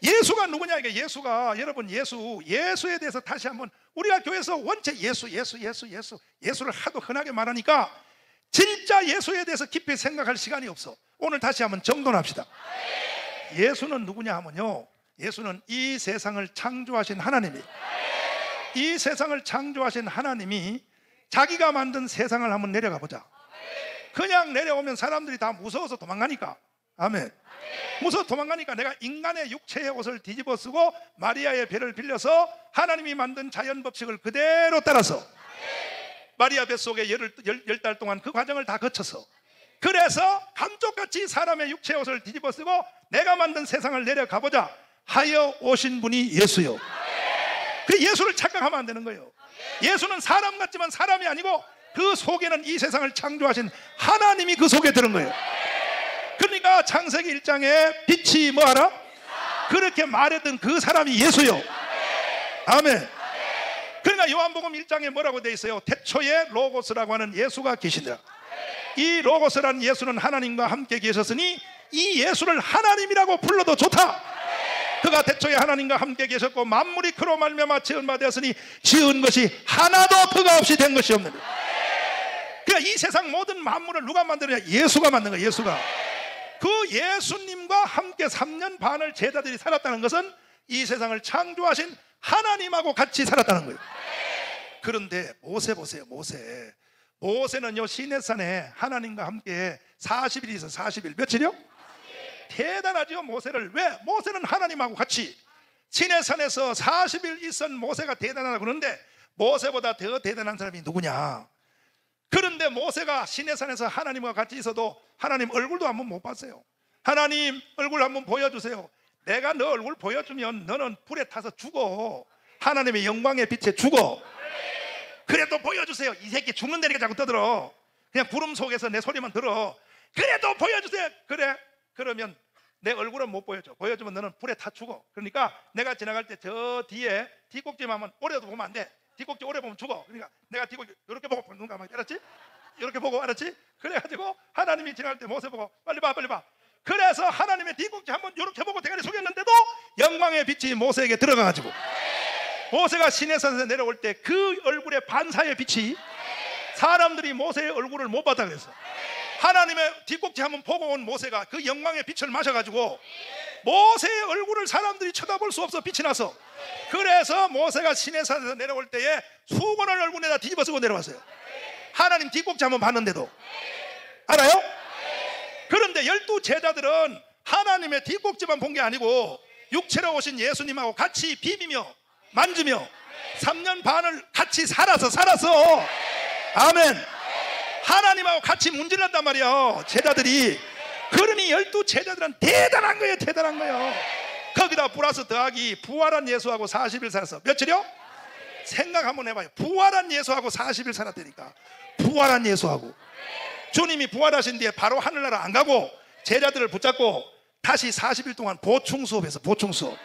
예수가 누구냐? 이게 예수가 여러분 예수에 대해서 다시 한번 우리가 교회에서 원체 예수를 하도 흔하게 말하니까 진짜 예수에 대해서 깊이 생각할 시간이 없어. 오늘 다시 한번 정돈합시다. 예수는 누구냐 하면요, 예수는 이 세상을 창조하신 하나님이에요. 이 세상을 창조하신 하나님이 자기가 만든 세상을 한번 내려가 보자. 그냥 내려오면 사람들이 다 무서워서 도망가니까. 아멘. 무서워 도망가니까 내가 인간의 육체의 옷을 뒤집어 쓰고 마리아의 배를 빌려서 하나님이 만든 자연 법칙을 그대로 따라서 마리아 뱃속에 10달 동안 그 과정을 다 거쳐서, 그래서 감쪽같이 사람의 육체의 옷을 뒤집어 쓰고 내가 만든 세상을 내려가 보자 하여 오신 분이 예수요. 그 예수를 착각하면 안 되는 거예요. 예수는 사람 같지만 사람이 아니고 그 속에는 이 세상을 창조하신 하나님이 그 속에 들은 거예요. 그러니까 창세기 1장에 빛이 뭐하라? 그렇게 말했던 그 사람이 예수요. 아멘. 그러니까 요한복음 1장에 뭐라고 돼 있어요? 태초에 로고스라고 하는 예수가 계시더라. 이 로고스라는 예수는 하나님과 함께 계셨으니 이 예수를 하나님이라고 불러도 좋다. 그가 태초에 하나님과 함께 계셨고 만물이 그로 말미암아 지은 바 되었으니 지은 것이 하나도 그가 없이 된 것이 없느니라. 그러니까 이 세상 모든 만물을 누가 만드느냐? 예수가 만든 거예요. 예수가. 그 예수님과 함께 3년 반을 제자들이 살았다는 것은 이 세상을 창조하신 하나님하고 같이 살았다는 거예요. 그런데 모세 보세요. 모세는요 시내산에 하나님과 함께 40일이 있어. 40일. 며칠이요? 대단하죠. 모세를. 왜? 모세는 하나님하고 같이 시내산에서 40일 있은 모세가 대단하다고 그러는데 모세보다 더 대단한 사람이 누구냐? 그런데 모세가 시내산에서 하나님과 같이 있어도 하나님 얼굴도 한번 못 봤어요. 하나님 얼굴 한번 보여주세요. 내가 너 얼굴 보여주면 너는 불에 타서 죽어. 하나님의 영광의 빛에 죽어. 그래도 보여주세요. 이 새끼 죽는다니까 자꾸 떠들어. 그냥 구름 속에서 내 소리만 들어. 그래도 보여주세요. 그래. 그러면 내 얼굴은 못 보여줘. 보여주면 너는 불에 타 죽어. 그러니까 내가 지나갈 때 저 뒤에 뒷꼭지만 하면 오래도 보면 안 돼. 뒷꼭지 오래 보면 죽어. 그러니까 내가 뒷꼭지 이렇게 보고 눈 감아. 알았지? 이렇게 보고. 알았지? 그래가지고 하나님이 지나갈 때 모세 보고 빨리 봐. 그래서 하나님의 뒷꼭지 한번 이렇게 보고 대가리 속였는데도 영광의 빛이 모세에게 들어가가지고 모세가 시내산에서 내려올 때 그 얼굴의 반사의 빛이 사람들이 모세의 얼굴을 못 봤다 그랬어. 하나님의 뒷꼭지 한번 보고 온 모세가 그 영광의 빛을 마셔가지고 모세의 얼굴을 사람들이 쳐다볼 수 없어. 빛이 나서. 그래서 모세가 시내산에서 내려올 때에 수건을 얼굴에다 뒤집어 쓰고 내려왔어요. 하나님 뒷꼭지 한번 봤는데도. 알아요? 그런데 12 제자들은 하나님의 뒷꼭지만 본 게 아니고 육체로 오신 예수님하고 같이 비비며 만지며 3년 반을 같이 살아서 아멘. 하나님하고 같이 문질렀단 말이에요. 제자들이. 그러니 12 제자들은 대단한 거예요. 거기다 플러스 더하기 부활한 예수하고 40일 살았어. 며칠이요? 생각 한번 해봐요. 부활한 예수하고 40일 살았다니까. 부활한 예수하고. 주님이 부활하신 뒤에 바로 하늘나라 안 가고 제자들을 붙잡고 다시 40일 동안 보충 수업했어. 보충 수업.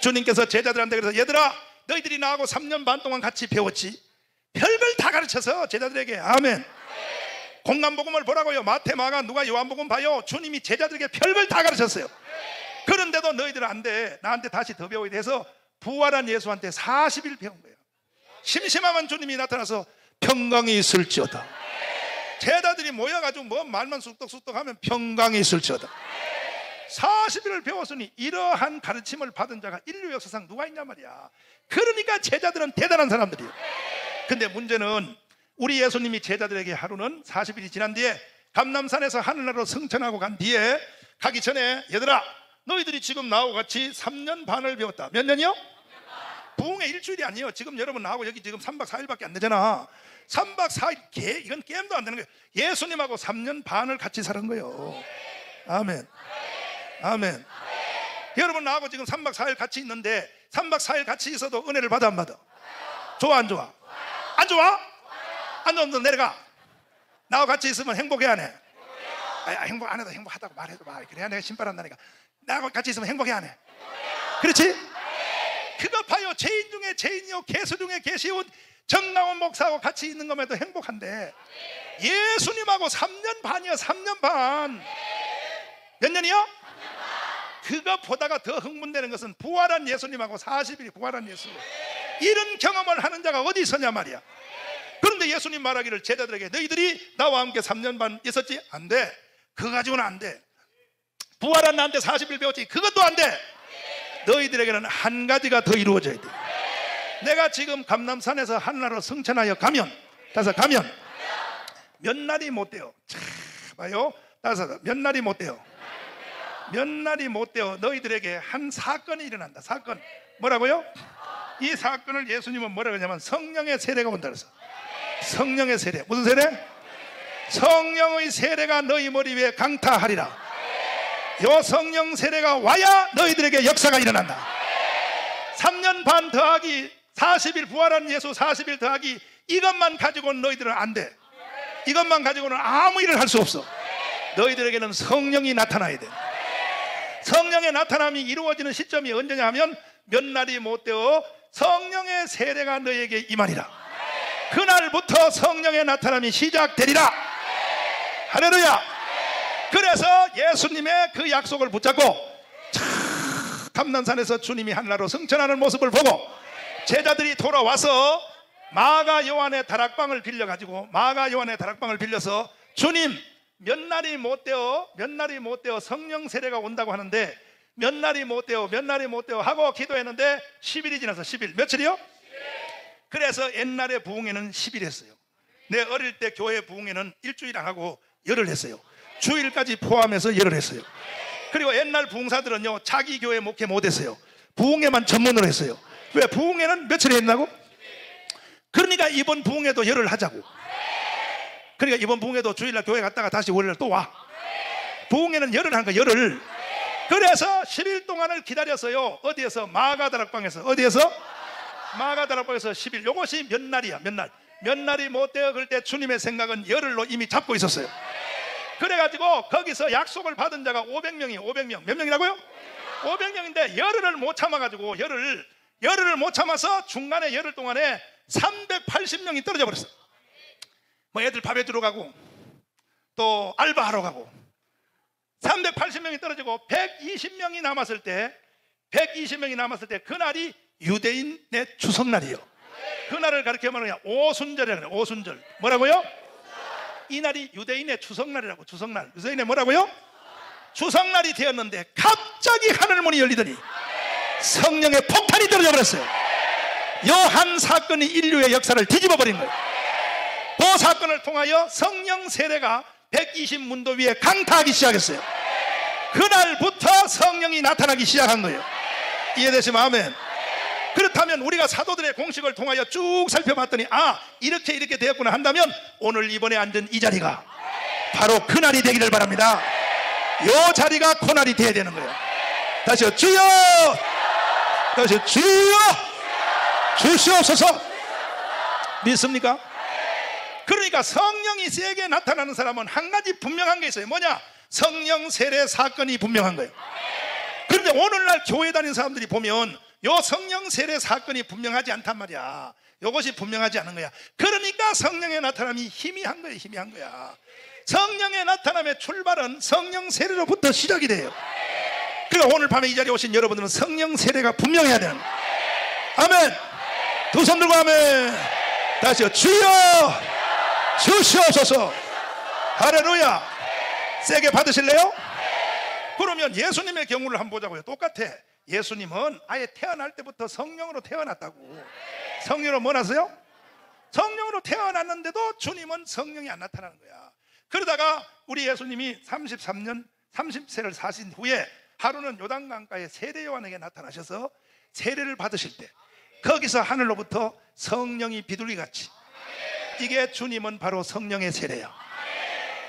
주님께서 제자들한테 그래서 얘들아 너희들이 나하고 3년 반 동안 같이 배웠지. 별걸 다 가르쳐서 제자들에게. 아멘. 공간복음을 보라고요. 마태, 마가, 누가, 요한복음 봐요. 주님이 제자들에게 별걸 다 가르쳤어요. 그런데도 너희들은 안 돼. 나한테 다시 더 배워야 돼서 부활한 예수한테 40일 배운 거예요. 심심하면 주님이 나타나서 평강이 있을지어다. 제자들이 모여가지고 뭐 말만 쑥덕쑥덕 하면 평강이 있을지어다. 40일을 배웠으니 이러한 가르침을 받은 자가 인류 역사상 누가 있냔 말이야. 그러니까 제자들은 대단한 사람들이에요. 근데 문제는 우리 예수님이 제자들에게 하루는 40일이 지난 뒤에 감람산에서 하늘나라로 승천하고 간 뒤에 가기 전에 얘들아 너희들이 지금 나하고 같이 3년 반을 배웠다. 몇 년이요? 부흥의 일주일이 아니에요. 지금 여러분 나하고 여기 지금 3박 4일밖에 안 되잖아. 3박 4일 이건 게임도 안 되는 거예요. 예수님하고 3년 반을 같이 살은 거예요. 아멘. 아멘. 여러분 나하고 지금 3박 4일 같이 있는데 3박 4일 같이 있어도 은혜를 받아 안 받아? 좋아 안 좋아? 안 좋아? 안 좋으면 내려가. 나하고 같이 있으면 행복해 안 해? 행복 안 해도 행복하다고 말해도 말. 그래야 내가 신발한다니까. 나하고 같이 있으면 행복해 안 해? 그렇지? 그거 봐요. 죄인 중에 죄인이요 개수 중에 개시온 정나온 목사하고 같이 있는 것만도 행복한데 예수님하고 3년 반이요. 3년 반. 몇 년이요? 그거 보다가 더 흥분되는 것은 부활한 예수님하고 40일이 부활한 예수. 이런 경험을 하는 자가 어디 있었냐 말이야. 그런데 예수님 말하기를 제자들에게 너희들이 나와 함께 3년 반 있었지? 안 돼. 그거 가지고는 안 돼. 부활한 나한테 40일 배웠지? 그것도 안 돼. 너희들에게는 한 가지가 더 이루어져야 돼. 내가 지금 감람산에서 하늘나라로 승천하여 가면 몇 날이 못 돼요. 자, 봐요. 몇 날이 못 돼요. 몇 날이 못 돼요. 너희들에게 한 사건이 일어난다. 사건. 뭐라고요? 이 사건을 예수님은 뭐라고 하냐면 성령의 세례가 온다 그래서. 성령의 세례. 무슨 세례? 성령의 세례가 너희 머리 위에 강타하리라. 요 성령 세례가 와야 너희들에게 역사가 일어난다. 3년 반 더하기 40일 부활한 예수 40일 더하기 이것만 가지고는 너희들은 안 돼. 이것만 가지고는 아무 일을 할 수 없어. 너희들에게는 성령이 나타나야 돼. 성령의 나타남이 이루어지는 시점이 언제냐 하면 몇 날이 못 되어 성령의 세례가 너에게 임하리라. 그날부터 성령의 나타남이 시작되리라. 할렐루야. 그래서 예수님의 그 약속을 붙잡고 감난산에서 주님이 한나로 승천하는 모습을 보고 제자들이 돌아와서 마가 요한의 다락방을 빌려가지고 마가 요한의 다락방을 빌려서 주님 몇 날이 못 되어 성령 세례가 온다고 하는데 몇 날이 못 되어 하고 기도했는데 10일이 지나서 10일 며칠이요? 10일. 그래서 옛날에 부흥회는 10일 했어요. 내 어릴 때 교회 부흥회는 일주일 안 하고 열흘 했어요. 주일까지 포함해서 열흘 했어요. 그리고 옛날 부흥사들은요 자기 교회 목회 못 했어요. 부흥회만 전문으로 했어요. 왜? 부흥회는 며칠 했나고? 그러니까 이번 부흥회도 열흘 하자고. 그러니까 이번 부흥회도 주일날 교회 갔다가 다시 월요일 또 와. 부흥회는 열흘 한 거야. 열흘. 그래서 10일 동안을 기다렸어요. 어디에서? 마가다락방에서. 어디에서? 마가다락방에서 10일. 요것이 몇 날이야? 몇 날이 못 되어 그럴 때 주님의 생각은 열흘로 이미 잡고 있었어요. 그래가지고 거기서 약속을 받은 자가 500명이 500명. 몇 명이라고요? 500명인데 열흘을 못 참아가지고 열흘을 못 참아서 중간에 열흘 동안에 380명이 떨어져 버렸어. 뭐 애들 밥에 들어가고 또 알바하러 가고 380명이 떨어지고 120명이 남았을 때 그날이 유대인의 추석날이에요. 그날을 가르쳐 말하면 오순절이라고 해요. 오순절. 뭐라고요? 이날이 유대인의 추석날이라고. 추석날. 유대인의 뭐라고요? 추석날이 되었는데 갑자기 하늘문이 열리더니 성령의 폭탄이 떨어져 버렸어요. 요 한 사건이 인류의 역사를 뒤집어 버린 거예요. 그 사건을 통하여 성령 세례가 120문도 위에 강타하기 시작했어요. 그날부터 성령이 나타나기 시작한 거예요. 이해되시면 아멘. 그렇다면 우리가 사도들의 공식을 통하여 쭉 살펴봤더니 이렇게 되었구나 한다면 오늘 이번에 앉은 이 자리가 바로 그날이 되기를 바랍니다. 요 자리가 그날이 돼야 되는 거예요. 다시요. 주여! 다시요. 주여! 주시옵소서! 믿습니까? 그러니까 성령이 세게 나타나는 사람은 한 가지 분명한 게 있어요. 뭐냐? 성령 세례 사건이 분명한 거예요. 그런데 오늘날 교회 다니는 사람들이 보면 요 성령 세례 사건이 분명하지 않단 말이야. 요것이 분명하지 않은 거야. 그러니까 성령의 나타남이 희미한 거예요. 희미한 거야. 성령의 나타남의 출발은 성령 세례로부터 시작이 돼요. 그러니까 오늘 밤에 이 자리에 오신 여러분들은 성령 세례가 분명해야 되는 거예요. 아멘. 두 손 들고 아멘. 다시요. 주여 주시옵소서. 할렐루야. 세게 받으실래요? 그러면 예수님의 경우를 한번 보자고요. 똑같아. 예수님은 아예 태어날 때부터 성령으로 태어났다고. 성령으로 뭐 났어요? 성령으로 태어났는데도 주님은 성령이 안 나타나는 거야. 그러다가 우리 예수님이 30세를 사신 후에 하루는 요단강가에 세례 요한에게 나타나셔서 세례를 받으실 때 거기서 하늘로부터 성령이 비둘기같이, 이게 주님은 바로 성령의 세례야.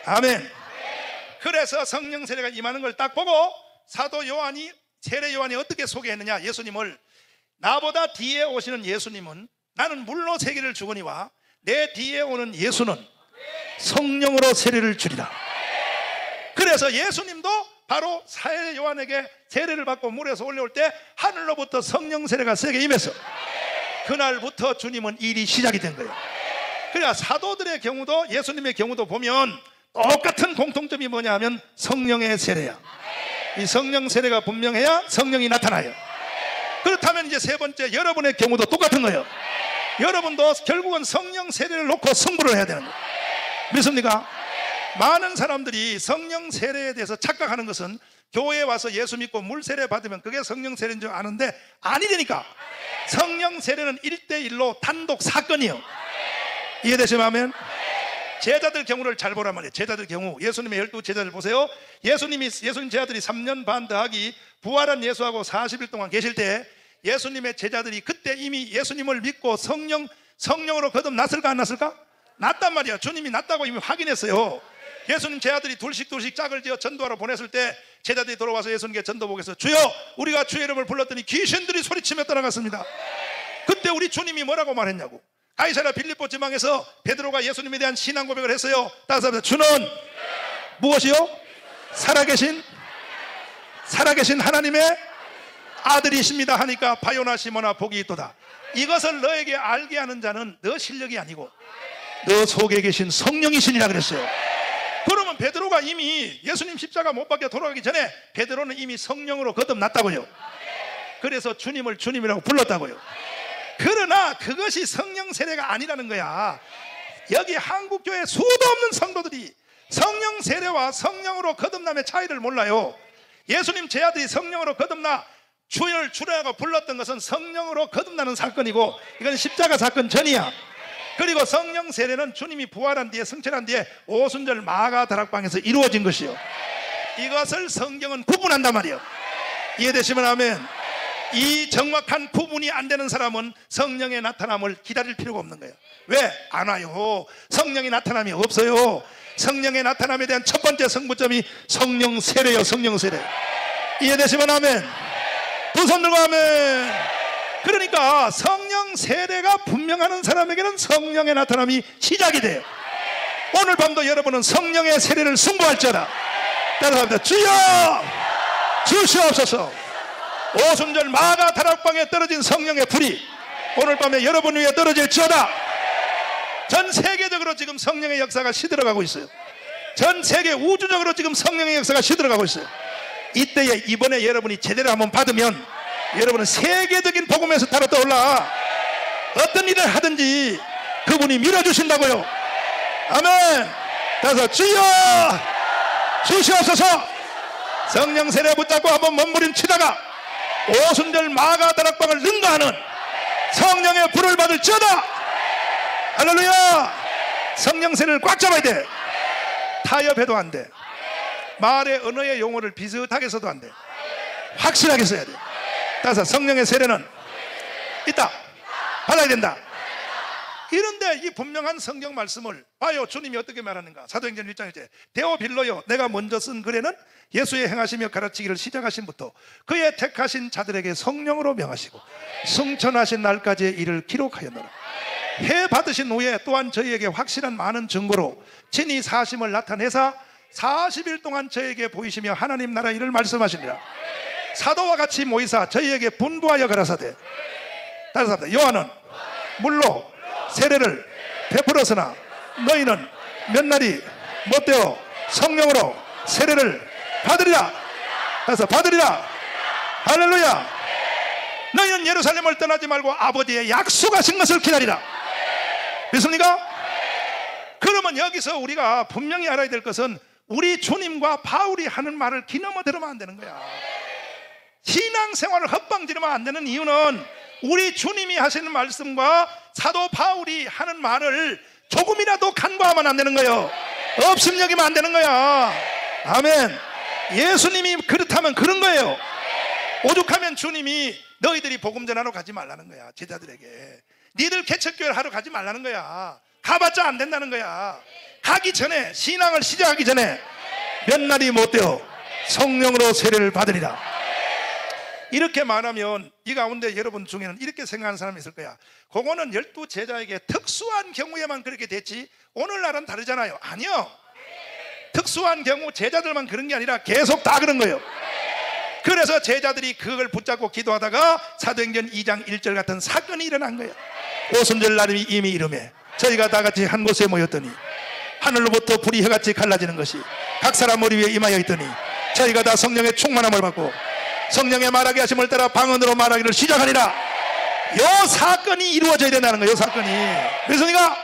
아멘. 그래서 성령 세례가 임하는 걸 딱 보고 사도 요한이, 세례 요한이 어떻게 소개했느냐. 예수님을, 나보다 뒤에 오시는 예수님은 나는 물로 세례를 주거니와 내 뒤에 오는 예수는 성령으로 세례를 주리라. 그래서 예수님도 바로 세례 요한에게 세례를 받고 물에서 올라올 때 하늘로부터 성령 세례가 세게 임해서 그날부터 주님은 일이 시작이 된 거예요. 그러니까 사도들의 경우도 예수님의 경우도 보면 똑같은 공통점이 뭐냐 하면 성령의 세례야. 이 성령 세례가 분명해야 성령이 나타나요. 그렇다면 이제 세 번째, 여러분의 경우도 똑같은 거예요. 여러분도 결국은 성령 세례를 놓고 승부를 해야 되는 거예요. 믿습니까? 많은 사람들이 성령 세례에 대해서 착각하는 것은 교회에 와서 예수 믿고 물 세례 받으면 그게 성령 세례인 줄 아는데 아니라니까. 성령 세례는 1대1로 단독 사건이에요. 이해되시면 아멘? 제자들 경우를 잘 보란 말이에요. 제자들 경우, 예수님의 12 제자들 보세요. 예수님 제자들이 3년 반 더하기 부활한 예수하고 40일 동안 계실 때 예수님의 제자들이 그때 이미 예수님을 믿고 성령으로 거듭났을까 안 났을까? 났단 말이야. 주님이 났다고 이미 확인했어요. 예수님 제자들이 둘씩 짝을 지어 전도하러 보냈을 때 제자들이 돌아와서 예수님께 전도복에서 주여, 우리가 주의 이름을 불렀더니 귀신들이 소리치며 떠나갔습니다. 그때 우리 주님이 뭐라고 말했냐고. 가이사랴 빌립보 지방에서 베드로가 예수님에 대한 신앙 고백을 했어요. 다시 한번, 주는 무엇이요? 살아계신 하나님의 아들이십니다 하니까 바요나 시모나 복이 있도다. 이것을 너에게 알게 하는 자는 너 실력이 아니고 너 속에 계신 성령이시니라 그랬어요. 그러면 베드로가 이미 예수님 십자가 못 박혀 돌아가기 전에 베드로는 이미 성령으로 거듭났다고요. 그래서 주님을 주님이라고 불렀다고요. 그러나 그것이 성령 세례가 아니라는 거야. 여기 한국교회 수도 없는 성도들이 성령 세례와 성령으로 거듭남의 차이를 몰라요. 예수님 제 아들이 성령으로 거듭나 주를 주라고 불렀던 것은 성령으로 거듭나는 사건이고, 이건 십자가 사건 전이야. 그리고 성령 세례는 주님이 부활한 뒤에, 승천한 뒤에 오순절 마가 다락방에서 이루어진 것이요. 이것을 성경은 구분한단 말이에요. 이해되시면 아멘. 이 정확한 구분이 안 되는 사람은 성령의 나타남을 기다릴 필요가 없는 거예요. 왜? 안 와요. 성령의 나타남이 없어요. 성령의 나타남에 대한 첫 번째 승부점이 성령 세례요. 성령 세례. 이해되시면 아멘. 두 손 들고 아멘. 그러니까 성령 세례가 분명하는 사람에게는 성령의 나타남이 시작이 돼요. 오늘 밤도 여러분은 성령의 세례를 승부할지어다. 따라합니다. 주여 주시옵소서. 오순절 마가 다락방에 떨어진 성령의 불이 오늘 밤에 여러분 위에 떨어질지어다. 전 세계적으로 지금 성령의 역사가 시들어가고 있어요. 전 세계 우주적으로 지금 성령의 역사가 시들어가고 있어요. 이때에 이번에 여러분이 제대로 한번 받으면 여러분은 세계적인 복음에서 따라 떠올라. 어떤 일을 하든지 그분이 밀어주신다고요. 아멘. 따라서 주여 주시옵소서. 성령 세례 붙잡고 한번 몸부림치다가 오순절 마가 다락방을 능가하는 성령의 불을 받을지어다. 할렐루야. 성령 세례를 꽉 잡아야 돼. 타협해도 안 돼. 말의 언어의 용어를 비슷하게 써도 안 돼. 확실하게 써야 돼. 따라서 성령의 세례는 있다. 받아야 된다. 이런데 이 분명한 성경 말씀을 봐요. 주님이 어떻게 말하는가. 사도행전 1장에 데오빌로요, 내가 먼저 쓴 글에는 예수의 행하시며 가르치기를 시작하신부터 그의 택하신 자들에게 성령으로 명하시고 승천하신 날까지의 일을 기록하였노라. 해 받으신 후에 또한 저희에게 확실한 많은 증거로 친히 사심을 나타내사 40일 동안 저에게 보이시며 하나님 나라 일을 말씀하시니라. 사도와 같이 모이사 저희에게 분부하여 가라사대. 다시 합니다. 요한은 물로 세례를 베풀었으나 너희는 몇 날이 못되어 성령으로 세례를 받으리라. 그래서 받으리라. 할렐루야. 너희는 예루살렘을 떠나지 말고 아버지의 약속하신 것을 기다리라. 믿습니까? 그러면 여기서 우리가 분명히 알아야 될 것은 우리 주님과 바울이 하는 말을 기넘어 들으면 안 되는 거야. 신앙생활을 헛방지르면 안 되는 이유는 우리 주님이 하시는 말씀과 사도 바울이 하는 말을 조금이라도 간과하면 안 되는 거예요. 업심여기면 안 되는 거야. 아멘. 예수님이 그렇다면 그런 거예요. 오죽하면 주님이 너희들이 복음 전하러 가지 말라는 거야. 제자들에게 니들 개척교회를 하러 가지 말라는 거야. 가봤자 안 된다는 거야. 가기 전에, 신앙을 시작하기 전에 몇 날이 못되어 성령으로 세례를 받으리라. 이렇게 말하면 이 가운데 여러분 중에는 이렇게 생각하는 사람이 있을 거야. 그거는 12 제자에게 특수한 경우에만 그렇게 됐지 오늘날은 다르잖아요. 아니요. 특수한 경우 제자들만 그런 게 아니라 계속 다 그런 거예요. 그래서 제자들이 그걸 붙잡고 기도하다가 사도행전 2장 1절 같은 사건이 일어난 거예요. 오순절 날이 이미 이름에 저희가 다 같이 한 곳에 모였더니 하늘로부터 불이 혀같이 갈라지는 것이 각 사람 머리 위에 임하여 있더니 저희가 다 성령의 충만함을 받고 성령의 말하게 하심을 따라 방언으로 말하기를 시작하니라. 요 사건이 이루어져야 된다는 거예요. 요 사건이. 그렇습니까?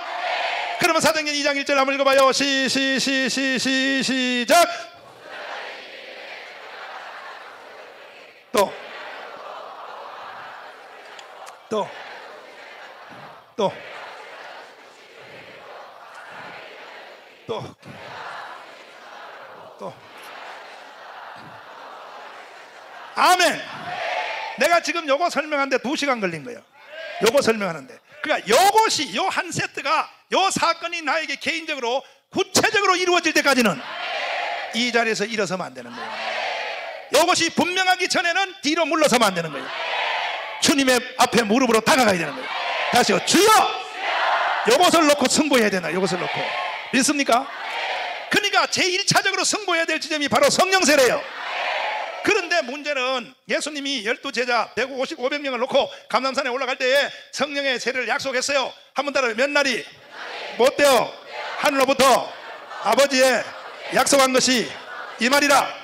그러면 사도행전 2장 1절 한번 읽어봐요. 시작. 또 아멘. 내가 지금 요거 설명하는데 2시간 걸린 거예요. 요거 설명하는데. 그러니까 요것이 요 한 세트가 요 사건이 나에게 개인적으로 구체적으로 이루어질 때까지는 이 자리에서 일어서면 안 되는 거예요. 요것이 분명하기 전에는 뒤로 물러서면 안 되는 거예요. 주님의 앞에 무릎으로 다가가야 되는 거예요. 다시요. 주여! 요것을 놓고 승부해야 되나? 요것을 놓고. 믿습니까? 그러니까 제1차적으로 승부해야 될 지점이 바로 성령 세례예요. 그런데 문제는 예수님이 12제자 150, 500명을 놓고 감람산에 올라갈 때에 성령의 세례를 약속했어요. 한번 따라요. 몇 날이 못되어 하늘로부터 아버지의 약속한 것이 이 말이라.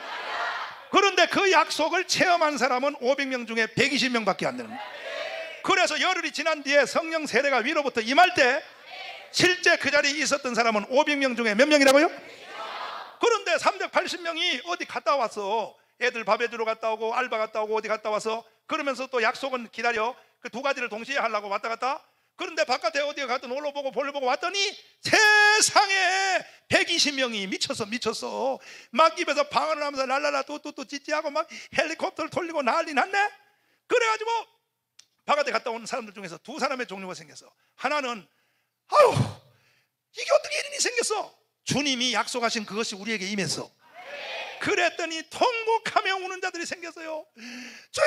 그런데 그 약속을 체험한 사람은 500명 중에 120명밖에 안 되는 거예요. 그래서 열흘이 지난 뒤에 성령 세례가 위로부터 임할 때 실제 그 자리에 있었던 사람은 500명 중에 몇 명이라고요? 그런데 380명이 어디 갔다 왔어. 애들 밥 해주러 갔다 오고 알바 갔다 오고 어디 갔다 와서, 그러면서 또 약속은 기다려. 그 두 가지를 동시에 하려고 왔다 갔다. 그런데 바깥에 어디 갔다 놀러 보고 볼일 보고 왔더니 세상에 120명이 미쳤어. 막 입에서 방언을 하면서 랄랄라 뚜뚜뚜 찌찌하고 막 헬리콥터를 돌리고 난리 났네. 그래가지고 바깥에 갔다 온 사람들 중에서 두 사람의 종류가 생겼어. 하나는 아유 이게 어떻게 이런 일이 생겼어. 주님이 약속하신 그것이 우리에게 임했어. 그랬더니 통곡하며 우는 자들이 생겼어요. 주여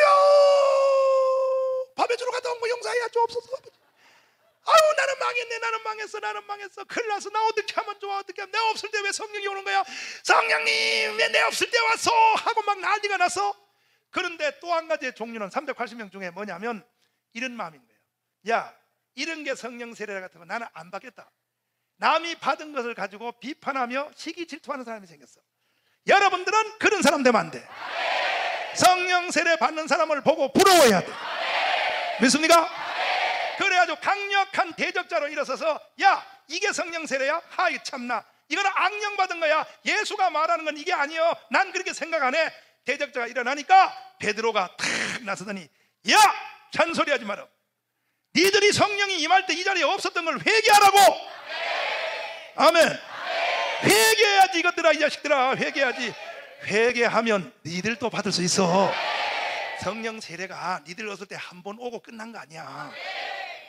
밥 해주러 갔다 온 거 용서해야 주옵소서. 아유 나는 망했어. 큰일 났어. 나 어떻게 하면 좋아. 어떻게 하면, 내가 없을 때 왜 성령이 오는 거야. 성령님 왜 내 없을 때 왔어 하고 막 난리가 났어. 그런데 또 한 가지의 종류는 380명 중에 뭐냐면 이런 마음인 거예요. 야 이런 게 성령 세례 같은 거 나는 안 받겠다. 남이 받은 것을 가지고 비판하며 시기 질투하는 사람이 생겼어. 여러분들은 그런 사람 되면 안 돼. 성령 세례 받는 사람을 보고 부러워해야 돼. 믿습니까? 그래가지고 강력한 대적자로 일어서서 야 이게 성령 세례야? 하이 참나 이거는 악령 받은 거야. 예수가 말하는 건 이게 아니요. 난 그렇게 생각 안 해. 대적자가 일어나니까 베드로가 탁 나서더니 야 잔소리하지 마라. 니들이 성령이 임할 때 이 자리에 없었던 걸 회개하라고. 아멘. 회개해야지 이것들아. 이 자식들아 회개해야지. 회개하면 니들도 받을 수 있어. 성령 세례가 니들 없을 때 한 번 오고 끝난 거 아니야.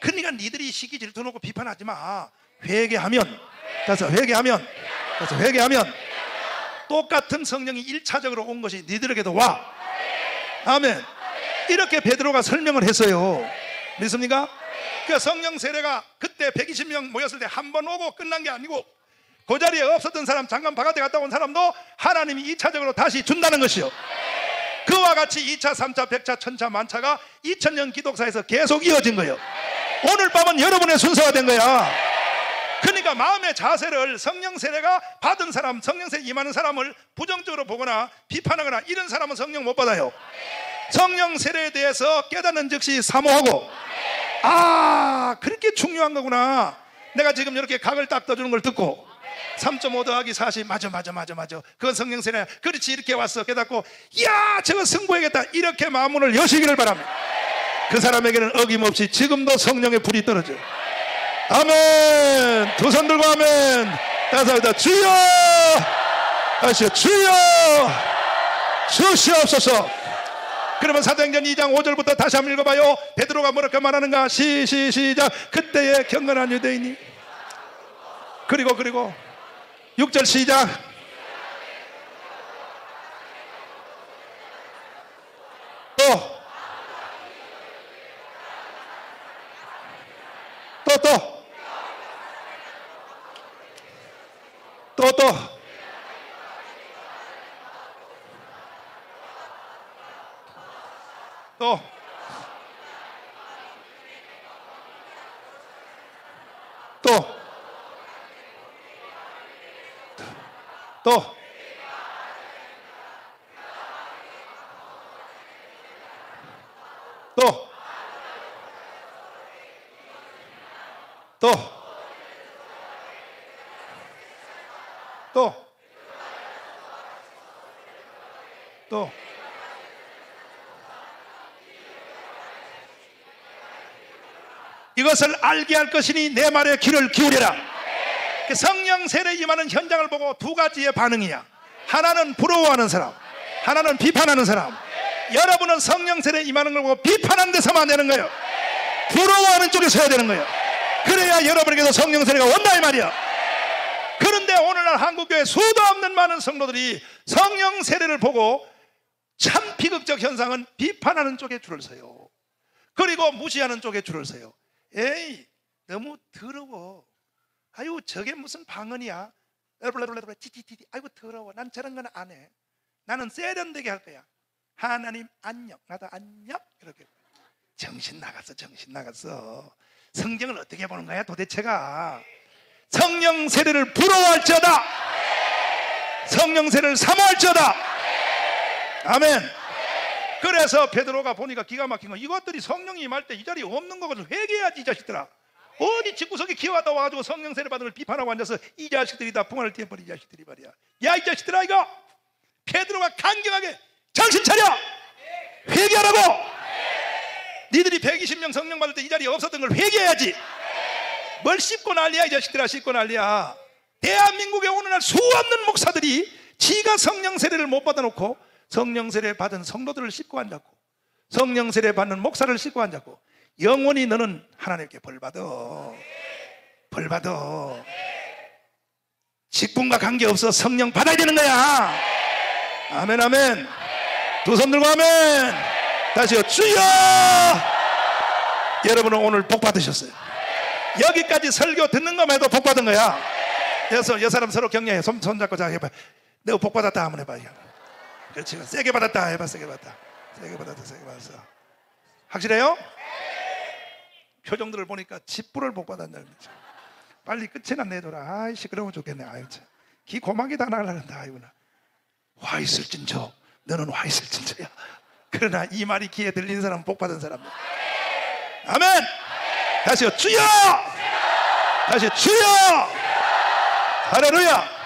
그러니까 니들이 시기 질투하고 비판하지 마. 회개하면 똑같은 성령이 1차적으로 온 것이 니들에게도 와. 아멘. 이렇게 베드로가 설명을 했어요. 믿습니까? 그 성령 세례가 그때 120명 모였을 때 한 번 오고 끝난 게 아니고 그 자리에 없었던 사람, 잠깐 바깥에 갔다 온 사람도 하나님이 2차적으로 다시 준다는 것이요. 그와 같이 2차, 3차, 100차, 1000차, 만차가 2000년 기독사에서 계속 이어진 거예요. 오늘 밤은 여러분의 순서가 된 거야. 그러니까 마음의 자세를 성령 세례가 받은 사람, 성령 세례 임하는 사람을 부정적으로 보거나 비판하거나 이런 사람은 성령 못 받아요. 성령 세례에 대해서 깨닫는 즉시 사모하고, 아 그렇게 중요한 거구나. 내가 지금 이렇게 각을 딱 떠주는 걸 듣고 3.5 더하기 40 맞아 그건 성령 세례야. 그렇지 이렇게 왔어 깨닫고 야 저거 승부해야겠다 이렇게 마음문을 여시기를 바랍니다. 그 사람에게는 어김없이 지금도 성령의 불이 떨어져. 아멘. 두 손 들고 아멘. 따뜻하다. 주여 하시오. 주여 주시옵소서. 그러면 사도행전 2장 5절부터 다시 한번 읽어봐요. 베드로가 뭐렇게 말하는가. 시작. 그때의 경건한 유대인이 그리고 6절 시작. 또 이것을 알게 할 것이니 내 말에 귀를 기울여라. 성령 세례 임하는 현장을 보고 두 가지의 반응이야. 하나는 부러워하는 사람, 하나는 비판하는 사람. 여러분은 성령 세례 임하는 걸 보고 비판하는 데서만 되는 거예요. 부러워하는 쪽에 서야 되는 거예요. 그래야 여러분에게도 성령 세례가 온다 이 말이야. 그런데 오늘날 한국교회 수도 없는 많은 성도들이 성령 세례를 보고 참 비극적 현상은 비판하는 쪽에 줄을 서요. 그리고 무시하는 쪽에 줄을 서요. 에이 너무 더러워. 아유 저게 무슨 방언이야. 아이고 더러워. 난 저런 건 안 해. 나는 세련되게 할 거야. 하나님 안녕. 나도 안녕. 이렇게. 정신 나갔어. 성경을 어떻게 보는 거야 도대체가. 성령 세례를 부러워할지어다. 성령 세례를 사모할지어다. 아멘. 그래서 베드로가 보니까 기가 막힌 거, 이것들이 성령이 임할 때 이 자리에 없는 거거든. 회개해야지 이 자식들아. 어디 집구석에 기어갔다 와가지고 성령 세례 받은 걸 비판하고 앉아서 이 자식들이 다 풍화를 띄어버린 이 자식들이 말이야. 야, 이 자식들아, 이거 베드로가 강경하게 정신 차려! 회개하라고! 니들이 120명 성령 받을 때 이 자리에 없었던 걸 회개해야지. 뭘 씹고 난리야, 이 자식들아. 씹고 난리야. 대한민국에 오늘날 수없는 목사들이 지가 성령 세례를 못 받아놓고 성령 세례 받은 성도들을 씹고 앉았고, 성령 세례 받는 목사를 씹고 앉았고, 영원히 너는 하나님께 벌받아. 벌받아. 직분과 관계없어 성령 받아야 되는 거야. 아멘, 아멘. 두 손 들고 아멘. 다시요. 주여. 여러분은 오늘 복 받으셨어요. 여기까지 설교 듣는 것만 해도 복 받은 거야. 그래서 여 사람 서로 격려해. 손 잡고 자 해봐. 내가 복 받았다 한번 해봐. 그렇지. 세게 받았다 해봐. 세게 받았다. 세게 받았다. 세게 받았어. 확실해요? 표정들을 보니까 집부를 복 받았다는 거죠. 빨리 끝이나 내줘라. 아이 시끄러우면 좋겠네. 아유 참. 기 고막이 다 날라간다. 아이구나. 와 있을진저. 너는 와 있을진저야. 그러나 이 말이 귀에 들린 사람은 복 받은 사람이야. 아멘. 다시요. 주여. 다시 주여. 할렐루야.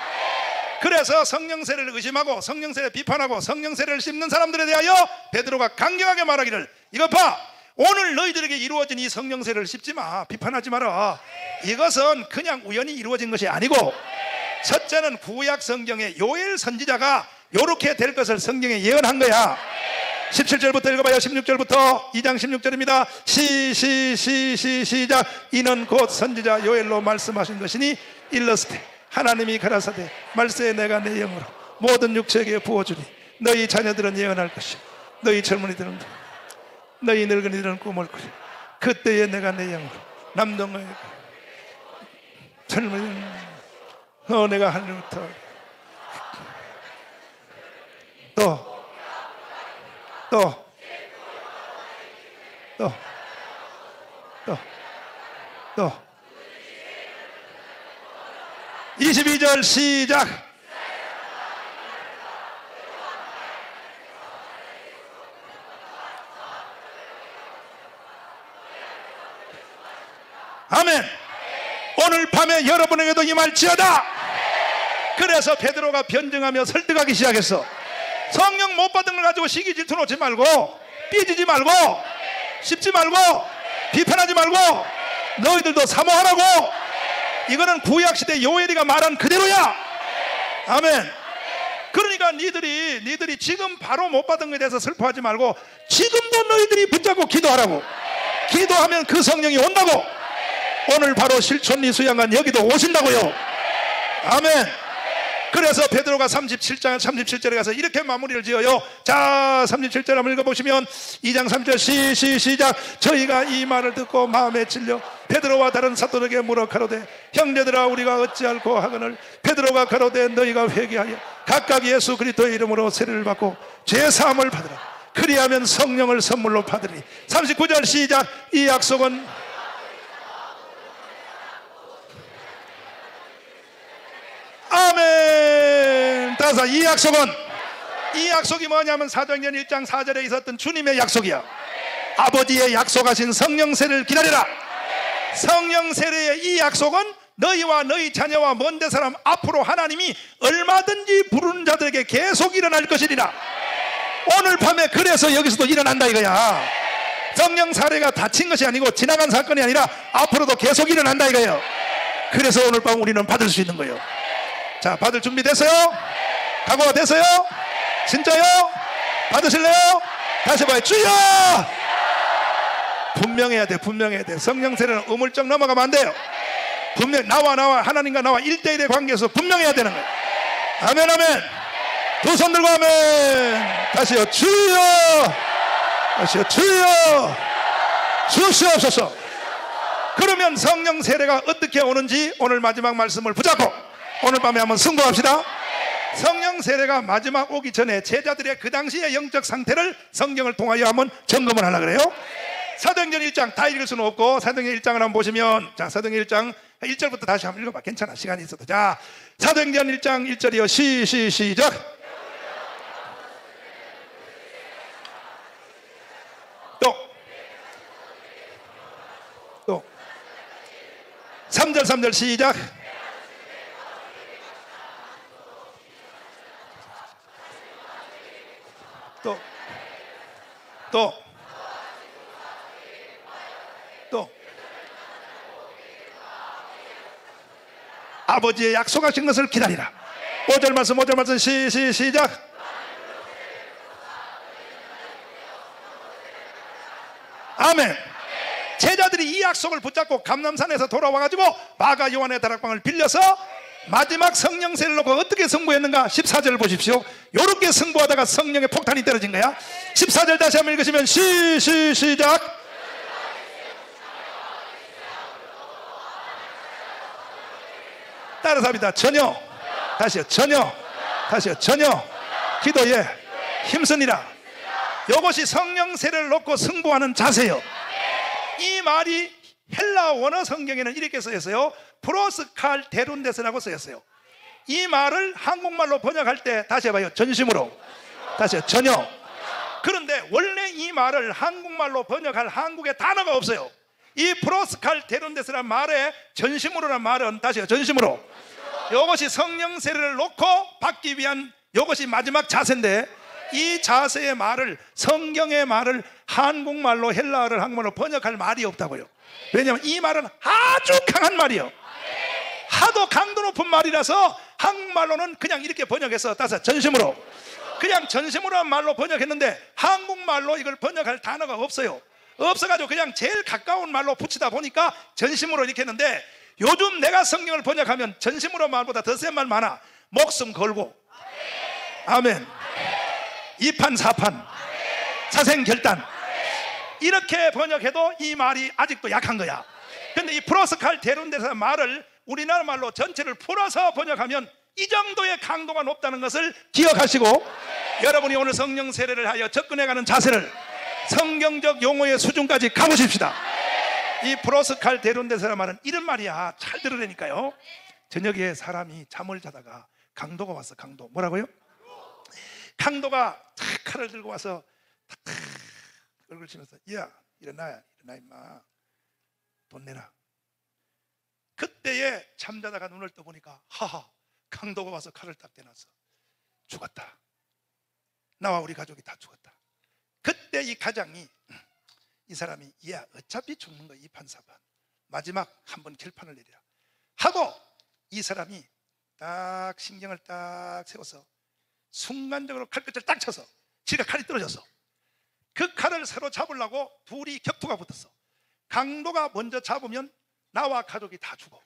그래서 성령 세례를 의심하고 성령 세례 비판하고 성령 세례를 씹는 사람들에 대하여 베드로가 강경하게 말하기를, 이것 봐, 오늘 너희들에게 이루어진 이 성령 세례를 씹지 마. 비판하지 마라. 이것은 그냥 우연히 이루어진 것이 아니고, 첫째는 구약 성경의 요엘 선지자가 요렇게 될 것을 성경에 예언한 거야. 17절부터 읽어봐요. 16절부터 2장 16절입니다. 시작. 이는 곧 선지자 요엘로 말씀하신 것이니 일러스되 하나님이 가라사대 말세에 내가 내 영으로 모든 육체에게 부어주니 너희 자녀들은 예언할 것이요 너희 젊은이들은 너희 늙은이들은 꿈을 꾸리 그때에 내가 내 영으로 남동의 젊은이들은 내가 하늘부터 또 22절 시작. 아멘. 오늘 밤에 여러분에게도 임할지어다. 그래서 베드로가 변증하며 설득하기 시작했어. 성령 못 받은 걸 가지고 시기 질투 놓지 말고, 삐지지 말고, 씹지 말고, 비판하지 말고, 너희들도 사모하라고. 이거는 구약시대 요엘이가 말한 그대로야. 아멘. 그러니까 니들이 지금 바로 못 받은 것에 대해서 슬퍼하지 말고 지금도 너희들이 붙잡고 기도하라고. 기도하면 그 성령이 온다고. 오늘 바로 실촌리 수양관 여기도 오신다고요. 아멘. 그래서 베드로가 37절에 가서 이렇게 마무리를 지어요. 자, 37절 한번 읽어보시면 2장 3절 시작. 저희가 이 말을 듣고 마음에 찔려 베드로와 다른 사도에게 물어 가로되 형제들아 우리가 어찌할꼬 하거늘 베드로가 가로되 너희가 회개하여 각각 예수 그리스도의 이름으로 세례를 받고 죄사함을 받으라. 그리하면 성령을 선물로 받으리. 39절 시작. 이 약속은 아멘. 따라서 이 약속이 뭐냐면 사도행전 1장 4절에 있었던 주님의 약속이야. 아버지의 약속하신 성령 세례를 기다려라. 성령 세례의 이 약속은 너희와 너희 자녀와 먼데 사람 앞으로 하나님이 얼마든지 부르는 자들에게 계속 일어날 것이리라. 오늘 밤에 그래서 여기서도 일어난다 이거야. 성령 사례가 다친 것이 아니고 지나간 사건이 아니라 앞으로도 계속 일어난다 이거예요. 그래서 오늘 밤 우리는 받을 수 있는 거예요. 자, 받을 준비 됐어요? 각오가 됐어요? 진짜요? 받으실래요? 다시 봐요. 주여! 분명해야 돼. 분명해야 돼. 성령 세례는 우물쩍 넘어가면 안 돼요. 분명 나와 하나님과 나와 1대1의 관계에서 분명해야 되는 거예요. 아멘 아멘. 두 손 들고 아멘. 다시요. 주여! 다시요. 주여! 주시옵소서. 그러면 성령 세례가 어떻게 오는지 오늘 마지막 말씀을 붙잡고 오늘 밤에 한번 승부합시다. 성령 세례가 마지막 오기 전에 제자들의 그 당시의 영적 상태를 성경을 통하여 한번 점검을 하려고 그래요. 사도행전 1장 다 읽을 수는 없고 사도행전 1장을 한번 보시면, 자, 사도행전 1장 1절부터 다시 한번 읽어봐. 괜찮아, 시간이 있어도. 자, 사도행전 1장 1절이요. 시작. 3절 시작. 또 아버지의 약속하신 것을 기다리라. 5절 말씀 시작. 아멘. 제자들이 이 약속을 붙잡고 감람산에서 돌아와가지고 마가 요한의 다락방을 빌려서 마지막 성령 세례를 놓고 어떻게 승부했는가? 14절 보십시오. 요렇게 승부하다가 성령의 폭탄이 떨어진 거야. 14절 다시 한번 읽으시면 시작. 따라서 합니다. 전혀. 다시요. 전혀 기도에 힘쓰니라. 이것이 성령 세례를 놓고 승부하는 자세요. 이 말이 헬라 원어 성경에는 이렇게 쓰였어요. 프로스칼 데룬데스라고 쓰였어요. 이 말을 한국말로 번역할 때 다시 해봐요. 전심으로. 다시요. 전혀. 그런데 원래 이 말을 한국말로 번역할 한국에 단어가 없어요. 이 프로스칼 데룬데스란 말에 전심으로란 말은 다시요. 전심으로. 이것이 성령 세례를 놓고 받기 위한 이것이 마지막 자세인데, 이 자세의 말을, 성경의 말을 한국말로 헬라어를 한국말로 번역할 말이 없다고요. 왜냐하면 이 말은 아주 강한 말이요. 하도 강도 높은 말이라서 한국말로는 그냥 이렇게 번역해서 따서 전심으로, 그냥 전심으로 말로 번역했는데 한국말로 이걸 번역할 단어가 없어요. 없어가지고 그냥 제일 가까운 말로 붙이다 보니까 전심으로 이렇게 했는데, 요즘 내가 성경을 번역하면 전심으로 말보다 더 센 말 많아. 목숨 걸고, 아멘, 이판 사판, 사생결단, 이렇게 번역해도 이 말이 아직도 약한 거야. 근데 이 프로스칼 데룬데스 말을 우리나라 말로 전체를 풀어서 번역하면 이 정도의 강도가 높다는 것을 기억하시고, 여러분이 오늘 성령 세례를 하여 접근해가는 자세를 성경적 용어의 수준까지 가보십시다. 이 프로스칼 데룬데스라는 말은 이런 말이야. 잘 들으라니까요. 저녁에 사람이 잠을 자다가 강도가 왔어. 강도. 뭐라고요? 강도가 탁 칼을 들고 와서 탁 얼굴 치면서, 야 일어나 임마, 돈 내놔. 그때에 잠자다가 눈을 떠보니까 하하, 강도가 와서 칼을 딱 대놨어. 죽었다. 나와 우리 가족이 다 죽었다. 그때 이 가장이, 이 사람이, 야 어차피 죽는 거 이판사판, 마지막 한번 결판을 내리라 하고, 이 사람이 딱 신경을 딱 세워서 순간적으로 칼끝을 딱 쳐서 지가 칼이 떨어졌어. 그 칼을 새로 잡으려고 둘이 격투가 붙었어. 강도가 먼저 잡으면 나와 가족이 다 죽어.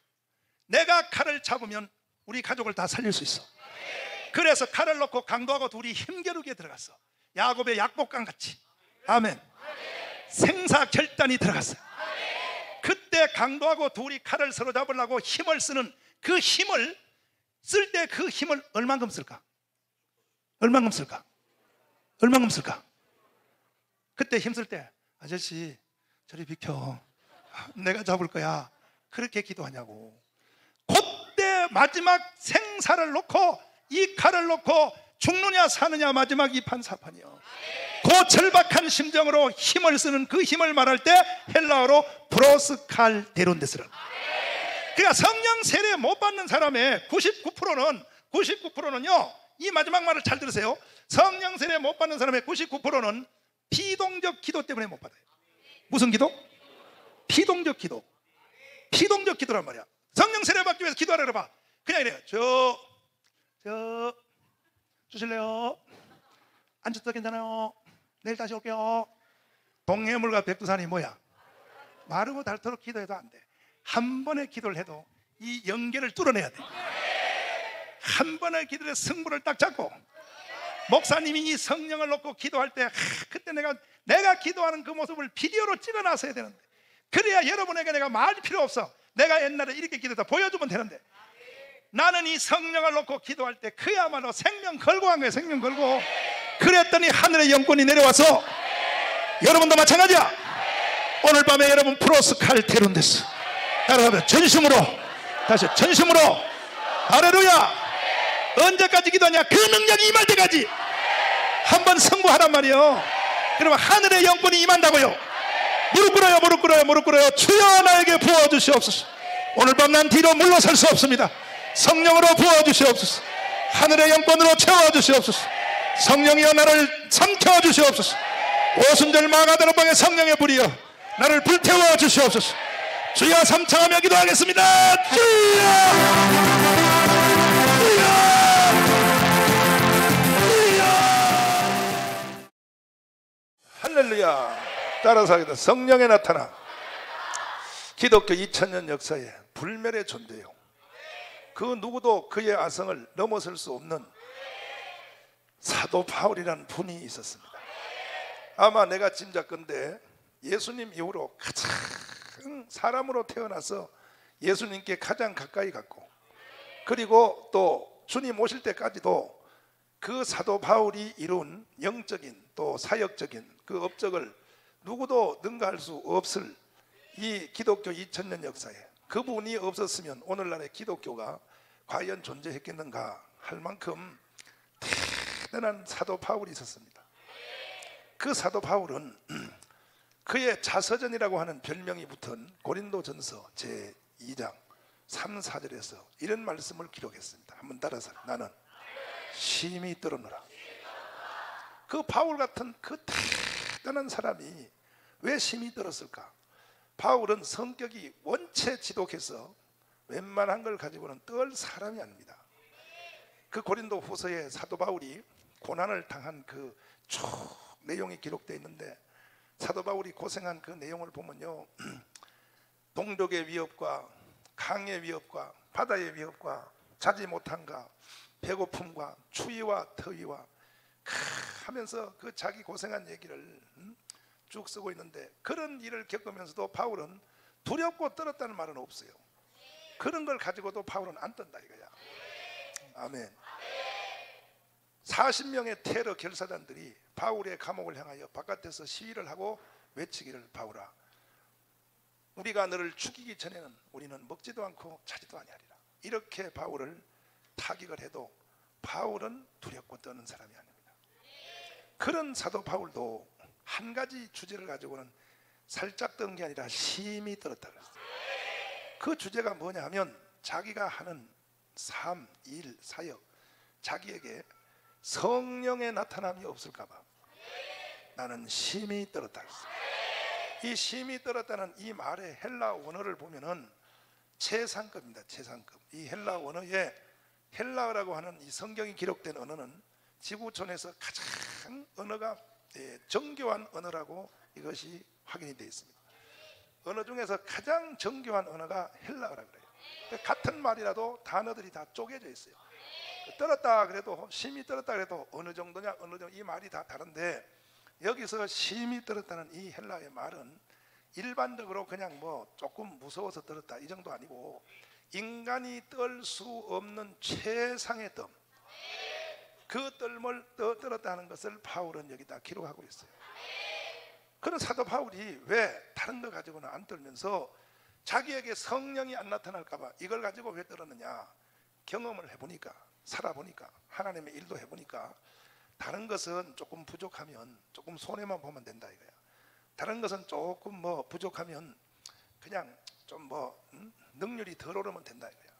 내가 칼을 잡으면 우리 가족을 다 살릴 수 있어. 그래서 칼을 놓고 강도하고 둘이 힘겨루기에 들어갔어. 야곱의 약복강 같이. 아멘. 생사결단이 들어갔어요. 그때 강도하고 둘이 칼을 서로 잡으려고 힘을 쓰는 그 힘을 쓸 때, 그 힘을 얼만큼 쓸까? 얼만큼 쓸까? 그때 힘쓸 때, 아저씨 저리 비켜, 내가 잡을 거야, 그렇게 기도하냐고. 그때 마지막 생사를 놓고, 이 칼을 놓고 죽느냐 사느냐 마지막 이판사판이요. 그 절박한 심정으로 힘을 쓰는 그 힘을 말할 때 헬라어로 프로스칼 데룬데스라. 그러니까 성령 세례 못 받는 사람의 99%는요, 이 마지막 말을 잘 들으세요. 성령 세례 못 받는 사람의 99%는 피동적 기도 때문에 못 받아요. 무슨 기도? 피동적 기도. 피동적 기도란 말이야. 성령 세례 받기 위해서 기도하라 그래봐. 그냥 이래요. 저 주실래요? 앉아도 괜찮아요. 내일 다시 올게요. 동해물과 백두산이 뭐야? 마르고 닳도록 기도해도 안 돼. 한 번의 기도를 해도 이 연계를 뚫어내야 돼. 한 번의 기도에 승부를 딱 잡고, 목사님이 이 성령을 놓고 기도할 때 그때 내가 기도하는 그 모습을 비디오로 찍어놨어야 되는데, 그래야 여러분에게 내가 말할 필요 없어. 내가 옛날에 이렇게 기도해서 보여주면 되는데, 나는 이 성령을 놓고 기도할 때 그야말로 생명 걸고 한 거예요. 생명 걸고. 그랬더니 하늘의 영권이 내려와서, 여러분도 마찬가지야. 오늘 밤에 여러분 프로스칼 데룬데스 따라가면 전심으로, 다시 전심으로, 할렐루야. 언제까지 기도하냐? 그 능력이 임할 때까지 한번 승부하란 말이에요. 그러면 하늘의 영권이 임한다고요. 무릎 꿇어요. 주여 나에게 부어주시옵소서. 오늘 밤 난 뒤로 물러설 수 없습니다. 성령으로 부어주시옵소서. 하늘의 영권으로 채워주시옵소서. 성령이여 나를 삼켜 주시옵소서. 오순절 마가다락 방에 성령의 불이여 나를 불태워 주시옵소서. 주여 삼창하며 기도하겠습니다. 주여, 주여, 주여. 할렐루야. 따라서 하겠다. 성령의 나타남. 기독교 2000년 역사에 불멸의 존재요. 그 누구도 그의 아성을 넘어설 수 없는 사도 바울이라는 분이 있었습니다. 아마 내가 짐작건데 예수님 이후로 가장 사람으로 태어나서 예수님께 가장 가까이 갔고, 그리고 또 주님 오실 때까지도 그 사도 바울이 이룬 영적인 또 사역적인 그 업적을 누구도 능가할 수 없을 이 기독교 2000년 역사에 그분이 없었으면 오늘날의 기독교가 과연 존재했겠는가 할 만큼 대단한 사도 바울이 있었습니다. 그 사도 바울은 그의 자서전이라고 하는 별명이 붙은 고린도전서 제2장 3, 4절에서 이런 말씀을 기록했습니다. 한번 따라서. 나는 심히 떨어노라. 그 바울 같은 그 대단한 사람이 왜 심히 떨었을까? 바울은 성격이 원체 지독해서 웬만한 걸 가지고는 떨 사람이 아닙니다. 그 고린도 후서에 사도 바울이 고난을 당한 그 쭉 내용이 기록되어 있는데, 사도 바울이 고생한 그 내용을 보면요, 동족의 위협과 강의 위협과 바다의 위협과 자지 못함과 배고픔과 추위와 더위와 하면서 그 자기 고생한 얘기를 쭉 쓰고 있는데, 그런 일을 겪으면서도 바울은 두렵고 떨었다는 말은 없어요. 그런 걸 가지고도 바울은 안 떤다 이거야. 아멘. 40명의 테러 결사단들이 바울의 감옥을 향하여 바깥에서 시위를 하고 외치기를, 바울아, 우리가 너를 죽이기 전에는 우리는 먹지도 않고 자지도 아니하리라. 이렇게 바울을 타격을 해도 바울은 두렵고 떠는 사람이 아닙니다. 그런 사도 바울도 한 가지 주제를 가지고는 살짝 떤 게 아니라 심히 떨었다 그랬어요. 그 주제가 뭐냐 하면 자기가 하는 삶, 일, 사역, 자기에게 성령의 나타남이 없을까 봐 나는 심히 떨었다 그랬어요. 이 심히 떨었다는 이 말의 헬라 원어를 보면은 최상급입니다. 최상급. 이 헬라 원어에 헬라어라고 하는 이 성경이 기록된 언어는 지구촌에서 가장 언어가 정교한 언어라고 이것이 확인이 되어 있습니다. 언어 중에서 가장 정교한 언어가 헬라어라고 그래요. 같은 말이라도 단어들이 다 쪼개져 있어요. 떨었다 그래도, 심히 떨었다 그래도 어느 정도냐, 어느 정도, 이 말이 다 다른데, 여기서 심히 떨었다는 이 헬라어의 말은 일반적으로 그냥 뭐 조금 무서워서 떨었다 이 정도 아니고, 인간이 떨 수 없는 최상의 뜸, 그 뜸을 떨었다 하는 것을 바울은 여기다 기록하고 있어요. 그런 사도 바울이 왜 다른 거 가지고는 안 떨면서 자기에게 성령이 안 나타날까 봐 이걸 가지고 왜 떨었느냐? 경험을 해보니까, 살아보니까, 하나님의 일도 해보니까 다른 것은 조금 부족하면 조금 손해만 보면 된다 이거야. 다른 것은 조금 뭐 부족하면 그냥 좀 뭐 능률이 덜 오르면 된다 이거야.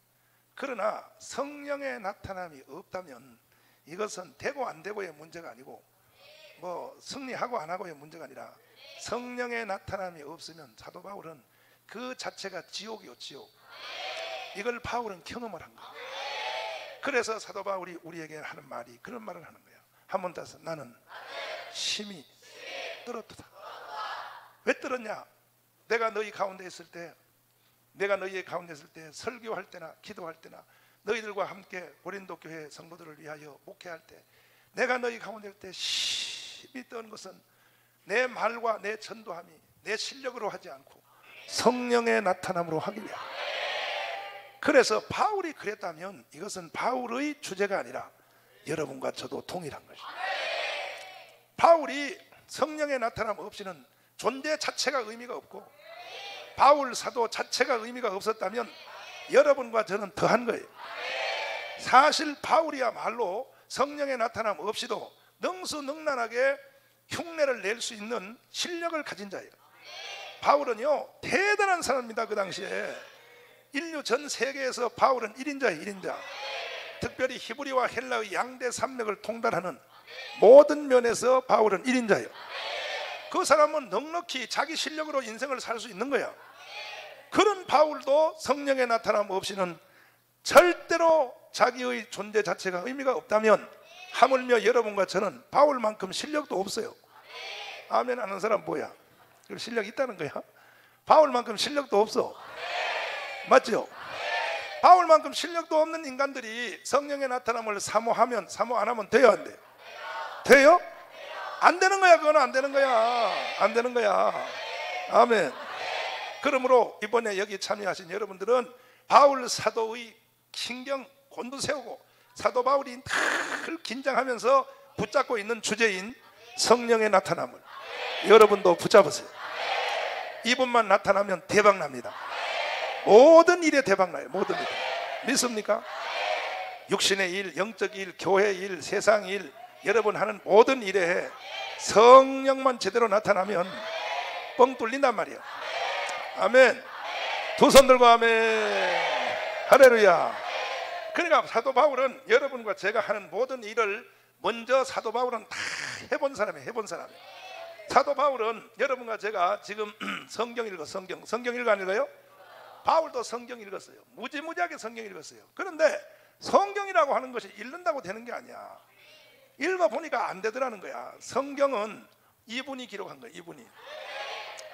그러나 성령의 나타남이 없다면 이것은 되고 안 되고의 문제가 아니고, 뭐 승리하고 안 하고의 문제가 아니라, 성령의 나타남이 없으면 사도 바울은 그 자체가 지옥이요, 지옥. 이걸 바울은 경험을 한 거야. 그래서 사도 바울이 우리에게 하는 말이 그런 말을 하는 거야. 한번 다서. 나는 심히 떨었다. 왜 떨었냐? 내가 너희 가운데 있을 때, 내가 너희의 가운데 있을 때, 설교할 때나 기도할 때나 너희들과 함께 고린도 교회 성도들을 위하여 목회할 때, 내가 너희 가운데 있을 때 심히 떠는 것은 내 말과 내 전도함이 내 실력으로 하지 않고 성령의 나타남으로 하기 위하여. 그래서 바울이 그랬다면 이것은 바울의 주제가 아니라 여러분과 저도 동일한 것이죠. 바울이 성령의 나타남 없이는 존재 자체가 의미가 없고, 바울 사도 자체가 의미가 없었다면 여러분과 저는 더한 거예요. 사실 바울이야말로 성령의 나타남 없이도 능수능란하게 흉내를 낼 수 있는 실력을 가진 자예요. 바울은요 대단한 사람입니다. 그 당시에 인류 전 세계에서 바울은 1인자예요. 1인자. 특별히 히브리와 헬라의 양대 산맥을 통달하는 모든 면에서 바울은 1인자예요. 그 사람은 넉넉히 자기 실력으로 인생을 살 수 있는 거야. 그런 바울도 성령의 나타남 없이는 절대로 자기의 존재 자체가 의미가 없다면, 하물며 여러분과 저는 바울만큼 실력도 없어요. 아멘 하는 사람 뭐야? 실력이 있다는 거야. 바울만큼 실력도 없어. 맞죠? 바울만큼 실력도 없는 인간들이 성령의 나타남을 사모하면, 사모 안 하면 돼요, 안 돼요? 돼요? 안 되는 거야. 그건 안 되는 거야. 안 되는 거야. 아멘. 그러므로 이번에 여기 참여하신 여러분들은 바울 사도의 신경 곤두세우고 사도 바울이 늘 긴장하면서 붙잡고 있는 주제인 성령의 나타남을 여러분도 붙잡으세요. 이분만 나타나면 대박 납니다. 모든 일에 대박 나요. 모든 일. 믿습니까? 육신의 일, 영적 일, 교회 일, 세상 일, 여러분 하는 모든 일에 성령만 제대로 나타나면 뻥 뚫린단 말이에요. 아멘. 두 손 들고 아멘. 할렐루야. 그러니까 사도 바울은 여러분과 제가 하는 모든 일을 먼저 사도 바울은 다 해본 사람이에요. 해본 사람이에요. 사도 바울은 여러분과 제가 지금 성경 읽어. 성경 읽어 안 읽어요? 바울도 성경 읽었어요. 무지무지하게 성경 읽었어요. 그런데 성경이라고 하는 것이 읽는다고 되는 게 아니야. 읽어보니까 안 되더라는 거야. 성경은 이분이 기록한 거야. 이분이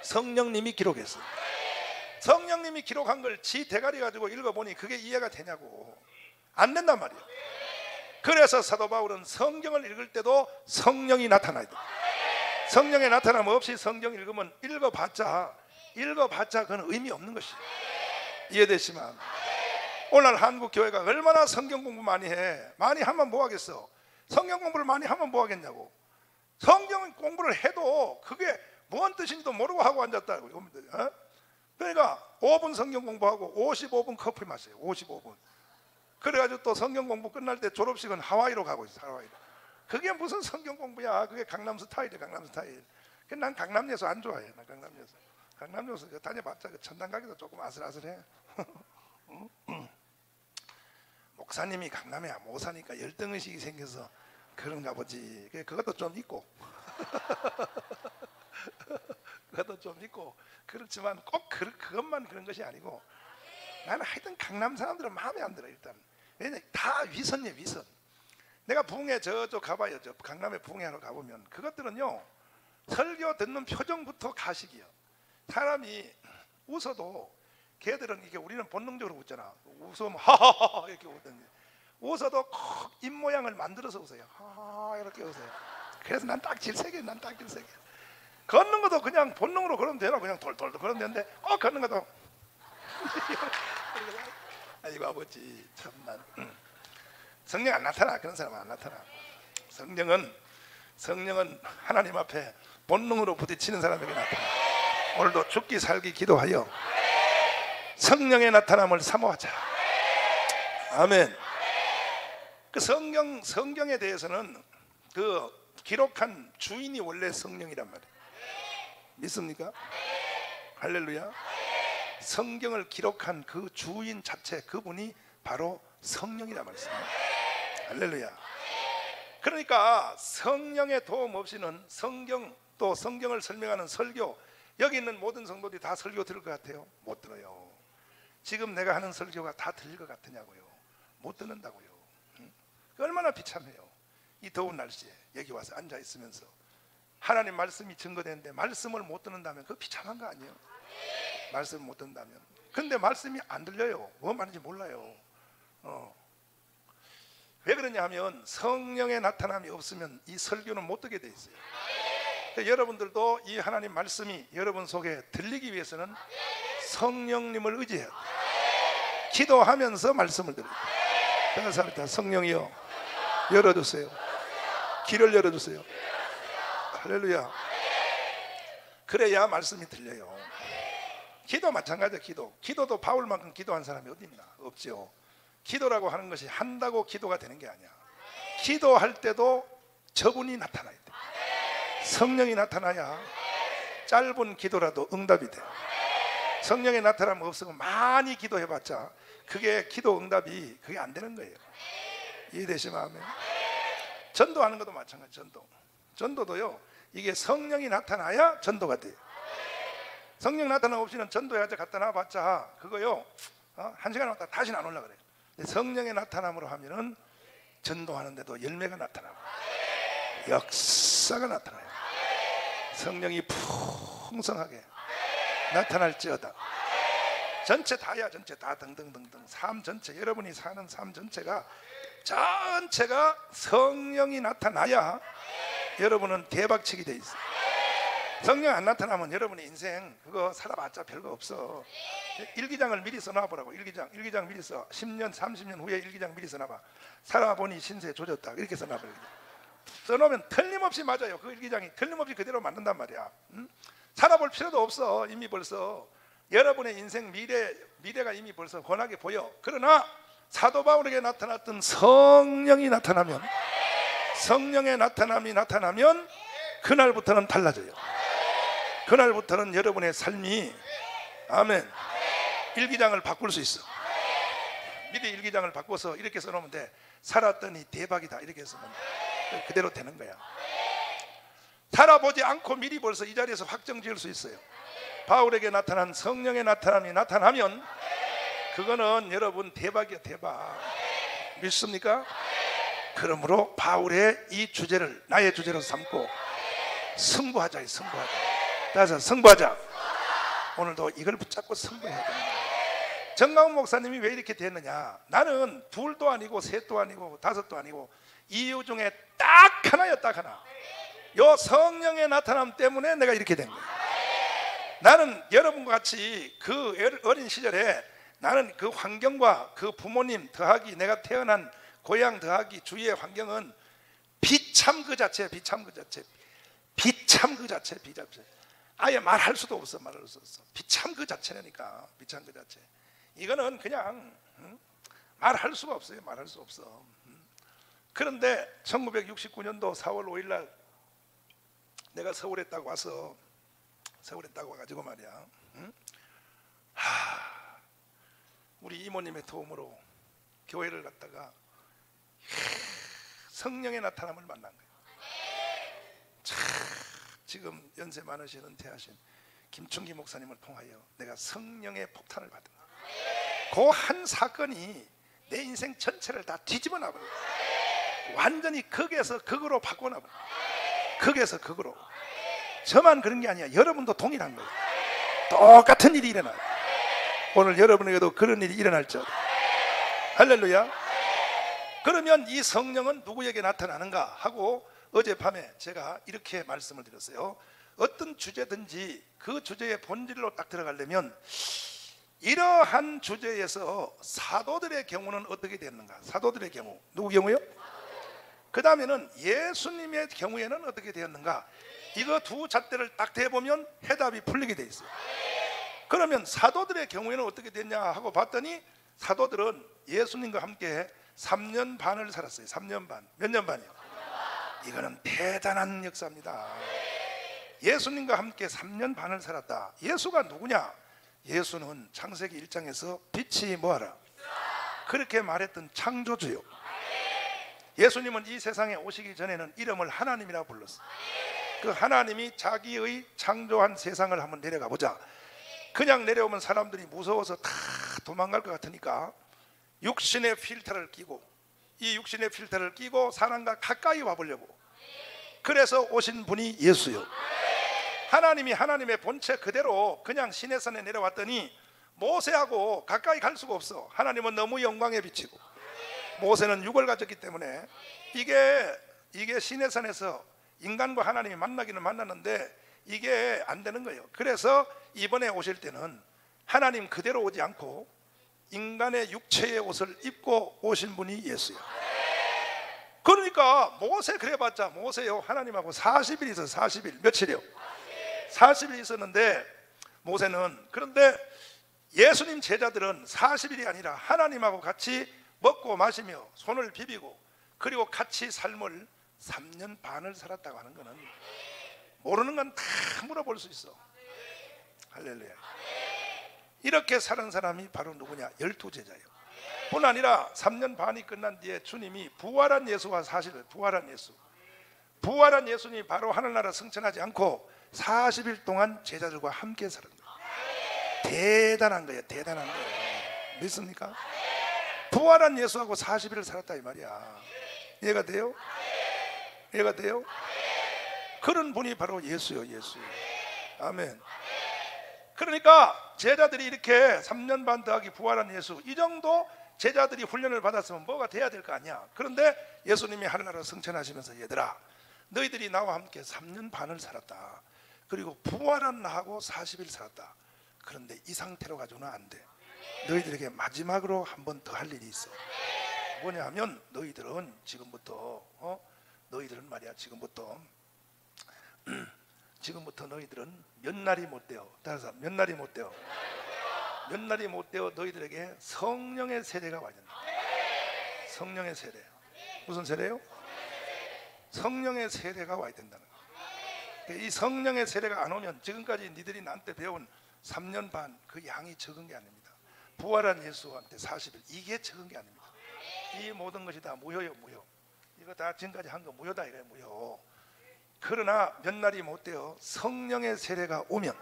성령님이 기록했어요. 성령님이 기록한 걸 지 대가리 가지고 읽어보니 그게 이해가 되냐고. 안 된단 말이에요. 그래서 사도 바울은 성경을 읽을 때도 성령이 나타나야 돼. 성령의 나타남 없이 성경 읽으면 읽어봤자 그건 의미 없는 것이에요. 이해되시면 오늘 한국 교회가 얼마나 성경 공부 많이 해. 많이 하면 뭐 하겠어? 성경 공부를 많이 하면 뭐 하겠냐고. 성경 공부를 해도 그게 뭔 뜻인지도 모르고 하고 앉았다고. 어? 그러니까 5분 성경 공부하고 55분 커피 마셔요. 55분. 그래가지고 또 성경 공부 끝날 때 졸업식은 하와이로 가고 있어. 하와이로. 그게 무슨 성경 공부야? 그게 강남 스타일이야. 강남 스타일. 난 강남 예수 안 좋아해. 난 강남 예수. 강남 예수 다녀봤자 천당 가기도 조금 아슬아슬해. 목사님이 강남에 못 사니까 열등의식이 생겨서 그런가 보지. 그것도 좀 있고 그것도 좀 있고 그렇지만 꼭 그것만 그런 것이 아니고 나는 하여튼 강남 사람들은 마음에 안 들어. 일단 왜냐 다 위선이에요. 위선. 내가 부흥회 저쪽 가봐요. 저 강남에 부흥회하러 가보면 그것들은요 설교 듣는 표정부터 가식이요. 사람이 웃어도 걔들은 이게 우리는 본능적으로 웃잖아. 웃으면 하하하 이렇게 웃던데 웃어도 콕 입모양을 만들어서 웃어요. 하하 이렇게 웃어요. 그래서 난 딱 질색이야. 난 딱 질색이야. 걷는 것도 그냥 본능으로 걸으면 되나? 그냥 돌돌돌 걸으면 되는데 꼭 걷는 것도 아이고 아버지 참난. 성령 안 나타나. 그런 사람은 안 나타나. 성령은 하나님 앞에 본능으로 부딪히는 사람에게 나타나. 오늘도 죽기 살기 기도하여 성령의 나타남을 사모하자. 아멘. 그 성경에 대해서는 그 기록한 주인이 원래 성령이란 말이에요. 믿습니까? 할렐루야. 성경을 기록한 그 주인 자체, 그분이 바로 성령이란 말이에요. 할렐루야. 그러니까 성령의 도움 없이는 성경, 또 성경을 설명하는 설교, 여기 있는 모든 성도들이 다 설교 들을 것 같아요? 못 들어요. 지금 내가 하는 설교가 다 들릴 것 같으냐고요? 못 듣는다고요. 얼마나 비참해요. 이 더운 날씨에 여기 와서 앉아 있으면서 하나님 말씀이 증거되는데 말씀을 못 듣는다면 그거 비참한 거 아니에요? 말씀을 못 듣는다면. 근데 말씀이 안 들려요. 뭐 말인지 몰라요. 왜 그러냐 하면 성령의 나타남이 없으면 이 설교는 못 듣게 돼 있어요. 그러니까 여러분들도 이 하나님 말씀이 여러분 속에 들리기 위해서는 성령님을 의지해야 돼요. 기도하면서 말씀을 들어요. 그래서 성령이여 열어주세요. 길을 열어주세요. 할렐루야. 그래야 말씀이 들려요. 기도 마찬가지야. 기도도 바울만큼 기도한 사람이 어디 있나? 없죠. 기도라고 하는 것이 한다고 기도가 되는 게 아니야. 기도할 때도 저분이 나타나야 돼. 성령이 나타나야 짧은 기도라도 응답이 돼. 성령의 나타남 없으면 많이 기도해봤자 그게 기도 응답이 그게 안 되는 거예요. 이해되시면 아멘. 전도하는 것도 마찬가지. 전도도요, 이게 성령이 나타나야 전도가 돼요. 성령 나타나 없이는 전도해야지 갖다 놔봤자 그거요, 한 시간 왔다 다시는 안 올라가래요. 성령의 나타남으로 하면은 전도하는데도 열매가 나타나고 역사가 나타나요. 성령이 풍성하게 나타날지어다. 전체 다야, 전체 다 등등등등. 삶 전체, 여러분이 사는 삶 전체가 성령이 나타나야 여러분은 대박치기 돼 있어요. 성령 안 나타나면 여러분의 인생 그거 살아봤자 별거 없어. 일기장을 미리 써놔보라고. 일기장 미리 써. 10년 30년 후에 일기장 미리 써놔봐. 살아보니 신세 조졌다 이렇게 써놔버려. 써놓으면 틀림없이 맞아요. 그 일기장이 틀림없이 그대로 맞는단 말이야. 살아볼 필요도 없어. 이미 벌써 여러분의 인생 미래가 이미 벌써 훤하게 보여. 그러나 사도 바울에게 나타났던 성령이 나타나면, 성령의 나타남이 나타나면 그날부터는 달라져요. 그날부터는 여러분의 삶이, 아멘, 일기장을 바꿀 수 있어. 미리 일기장을 바꿔서 이렇게 써놓으면 돼. 살았더니 대박이다 이렇게 쓰면 그대로 되는 거야. 살아보지 않고 미리 벌써 이 자리에서 확정 지을 수 있어요. 바울에게 나타난 성령의 나타남이 나타나면 그거는 여러분 대박이야, 대박. 믿습니까? 그러므로 바울의 이 주제를 나의 주제로 삼고 승부하자. 따라서 승부하자. 오늘도 이걸 붙잡고 승부해야 됩니다. 정강훈 목사님이 왜 이렇게 됐느냐? 나는 둘도 아니고 셋도 아니고 다섯도 아니고 이유 중에 딱 하나야, 딱 하나. 요 성령의 나타남 때문에 내가 이렇게 된 거야. 나는 여러분과 같이 그 어린 시절에 나는 그 환경과 그 부모님 더하기 내가 태어난 고향 더하기 주위의 환경은 비참 그 자체. 아예 말할 수도 없어. 비참 그 자체라니까. 비참 그 자체. 이거는 그냥 말할 수가 없어요. 말할 수 없어. 그런데 1969년도 4월 5일 날 내가 서울에 딱 와서 와가지고 말이야, 우리 이모님의 도움으로 교회를 갔다가 성령의 나타남을 만난 거예요. 지금 연세 많으신 은퇴하신 김충기 목사님을 통하여 내가 성령의 폭탄을 받은 거예요. 그 한 사건이 내 인생 전체를 다 뒤집어 놔버려요. 완전히 극에서 극으로 바꿔놔버려요. 극에서 극으로. 저만 그런 게 아니야. 여러분도 동일한 거예요. 똑같은 일이 일어나요. 오늘 여러분에게도 그런 일이 일어날지어다. 할렐루야. 그러면 이 성령은 누구에게 나타나는가 하고 어젯밤에 제가 이렇게 말씀을 드렸어요. 어떤 주제든지 그 주제의 본질로 딱 들어가려면 이러한 주제에서 사도들의 경우는 어떻게 됐는가? 사도들의 경우, 누구 경우요? 그 다음에는 예수님의 경우에는 어떻게 되었는가? 이거 두 잣대를 딱 대보면 해답이 풀리게 돼 있어요. 그러면 사도들의 경우에는 어떻게 됐냐 하고 봤더니 사도들은 예수님과 함께 3년 반을 살았어요. 3년 반. 몇 년 반이요? 이거는 대단한 역사입니다. 예수님과 함께 3년 반을 살았다. 예수가 누구냐? 예수는 창세기 1장에서 빛이 뭐하라? 그렇게 말했던 창조주요. 예수님은 이 세상에 오시기 전에는 이름을 하나님이라고 불렀어요. 그 하나님이 자기의 창조한 세상을 한번 내려가 보자. 그냥 내려오면 사람들이 무서워서 다 도망갈 것 같으니까 육신의 필터를 끼고, 이 육신의 필터를 끼고 사람과 가까이 와보려고, 그래서 오신 분이 예수요. 하나님이 하나님의 본체 그대로 그냥 시내산에 내려왔더니 모세하고 가까이 갈 수가 없어. 하나님은 너무 영광에 비치고 모세는 육을 가졌기 때문에 이게 시내산에서 인간과 하나님이 만나기는 만났는데 이게 안 되는 거예요. 그래서 이번에 오실 때는 하나님 그대로 오지 않고 인간의 육체의 옷을 입고 오신 분이 예수요. 그러니까 모세 그래봤자 모세요 하나님하고 40일 있어요. 40일. 며칠이요? 40일 있었는데 모세는, 그런데 예수님 제자들은 40일이 아니라 하나님하고 같이 먹고 마시며 손을 비비고 그리고 같이 삶을 3년 반을 살았다고 하는 거는 모르는 건 다 물어볼 수 있어. 할렐루야. 이렇게 사는 사람이 바로 누구냐? 12제자예요. 뿐 아니라 3년 반이 끝난 뒤에 주님이 부활한 예수와 사실을 부활한 예수님이 바로 하늘나라 승천하지 않고 40일 동안 제자들과 함께 살은 거예요. 대단한 거예요. 대단한 거예요. 믿습니까? 부활한 예수하고 40일을 살았다 이 말이야. 이해가 돼요? 이해가 돼요? 그런 분이 바로 예수요. 예수. 아멘. 그러니까 제자들이 이렇게 3년 반 더하기 부활한 예수, 이 정도 제자들이 훈련을 받았으면 뭐가 돼야 될 거 아니야. 그런데 예수님이 하늘나라 승천하시면서 얘들아, 너희들이 나와 함께 3년 반을 살았다. 그리고 부활한 나하고 40일 살았다. 그런데 이 상태로 가지고는 안 돼. 너희들에게 마지막으로 한 번 더 할 일이 있어. 뭐냐 하면 너희들은 지금부터 너희들은 말이야 지금부터 너희들은 몇 날이 못 되어, 따라서 몇 날이 못 되어, 몇 날이 못 되어 너희들에게 성령의 세례가 와야 된다. 성령의 세례. 무슨 세례요? 성령의 세례가 와야 된다는 거예요. 이 성령의 세례가 안 오면 지금까지 니들이 나한테 배운 3년 반 그 양이 적은 게 아닙니다. 부활한 예수한테 40일, 이게 적은 게 아닙니다. 이 모든 것이 다 무효요. 무효. 이거 다 지금까지 한 거 무효다 이거예요. 무효. 그러나 몇 날이 못 되어 성령의 세례가 오면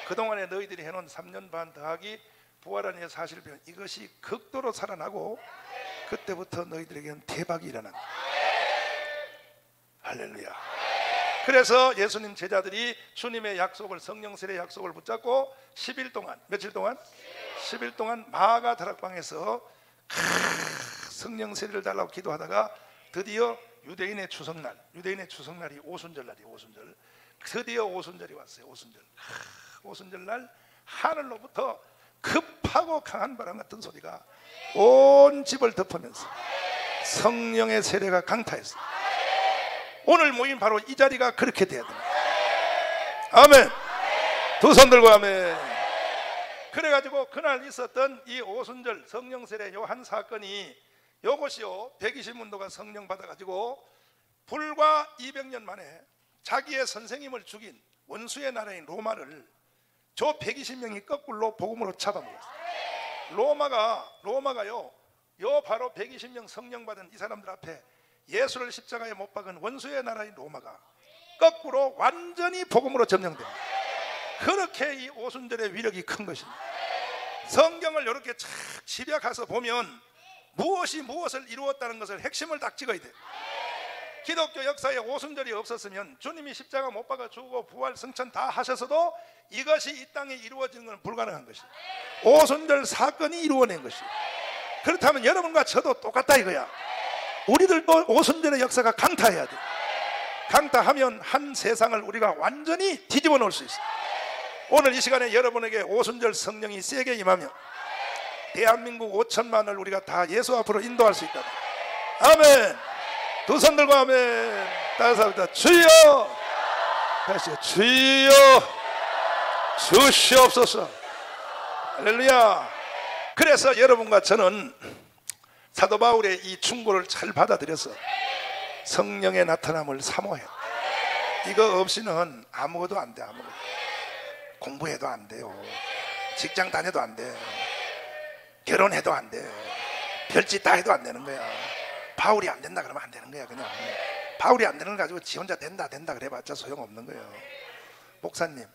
그동안에 너희들이 해놓은 3년 반 더하기 부활한 예수 40일 이것이 극도로 살아나고 그때부터 너희들에게는 대박이 일어난다. 할렐루야. 그래서 예수님 제자들이 주님의 약속을, 성령 세례 약속을 붙잡고 10일 동안, 며칠 동안? 10일 동안 마가 다락방에서 성령 세례를 달라고 기도하다가 드디어 유대인의 추석날이 오순절날이 오순절. 드디어 오순절이 왔어요. 오순절날 하늘로부터 급하고 강한 바람 같은 소리가 온 집을 덮으면서 성령의 세례가 강타했어요. 오늘 모인 바로 이 자리가 그렇게 돼야 됩니다. 아멘. 두 손 들고 아멘. 그래가지고 그날 있었던 이 오순절 성령 세례 요 한 사건이 요것이요 120문도가 성령 받아가지고 불과 200년 만에 자기의 선생님을 죽인 원수의 나라인 로마를 저 120명이 거꾸로 복음으로 잡아먹었어요. 로마가요 요 바로 120명 성령 받은 이 사람들 앞에 예수를 십자가에 못 박은 원수의 나라인 로마가 거꾸로 완전히 복음으로 점령됩니다. 그렇게 이 오순절의 위력이 큰 것입니다. 성경을 이렇게 착 집약해서 보면 무엇이 무엇을 이루었다는 것을 핵심을 딱 찍어야 돼. 기독교 역사에 오순절이 없었으면 주님이 십자가 못 박아 죽고 부활 승천 다 하셨어도 이것이 이 땅에 이루어지는 건 불가능한 것이에요. 오순절 사건이 이루어낸 것이에요. 그렇다면 여러분과 저도 똑같다 이거야. 우리들도 오순절의 역사가 강타해야 돼. 강타하면 한 세상을 우리가 완전히 뒤집어 놓을 수 있어요. 오늘 이 시간에 여러분에게 오순절 성령이 세게 임하며 대한민국 5천만을 우리가 다 예수 앞으로 인도할 수 있다. 아멘. 두 손 들고 아멘. 다시 합니다. 주여. 다시 주여 주시옵소서. 할렐루야. 그래서 여러분과 저는 사도 바울의 이 충고를 잘 받아들여서 성령의 나타남을 사모해요. 이거 없이는 아무것도 안 돼. 아무것도. 공부해도 안 돼요. 직장 다녀도 안 돼. 결혼해도 안 돼. 별짓 다 해도 안 되는 거야. 바울이 안 된다 그러면 안 되는 거야. 그냥 바울이 안 되는 거 가지고 지 혼자 된다 그래봤자 소용없는 거예요. 목사님,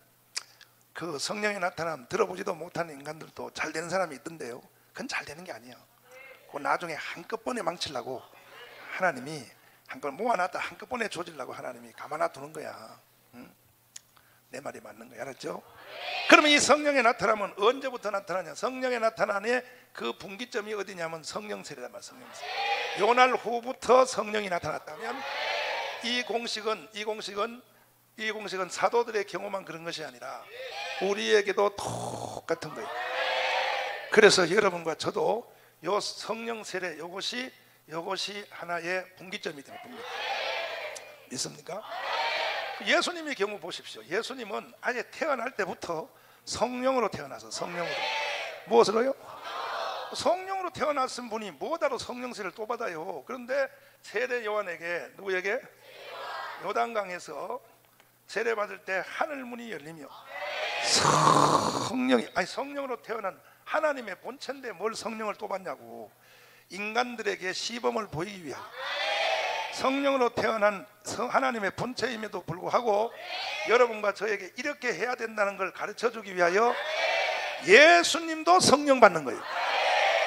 그 성령의 나타남 들어보지도 못하는 인간들도 잘 되는 사람이 있던데요. 그건 잘 되는 게 아니에요. 그 나중에 한꺼번에 망치려고 하나님이 한꺼번에 모아놨다 한꺼번에 조지려고 하나님이 가만 놔두는 거야. 응? 내 말이 맞는 거야. 알았죠? 그러면 이 성령의 나타남은 언제부터 나타나냐? 성령의 나타남의 그 분기점이 어디냐면 성령 세례란 말이야. 성령 세례. 요날 후부터 성령이 나타났다면 이 공식은 사도들의 경우만 그런 것이 아니라 우리에게도 똑같은 거예요. 그래서 여러분과 저도 요 성령 세례 요것이 하나의 분기점이 됩니다. 분기점. 믿습니까? 예수님의 경우 보십시오. 예수님은 아예 태어날 때부터 성령으로 태어나서 성령으로 무엇으로요? 성령으로 태어났은 분이 뭐다로 성령 세례를 또 받아요. 그런데 세례 요한에게 누구에게? 요단강에서 세례 받을 때 하늘 문이 열리며 성령이, 아니 성령으로 태어난 하나님의 본체인데 뭘 성령을 또 받냐고. 인간들에게 시범을 보이기 위하여 성령으로 태어난 하나님의 본체임에도 불구하고 여러분과 저에게 이렇게 해야 된다는 걸 가르쳐 주기 위하여 예수님도 성령 받는 거예요.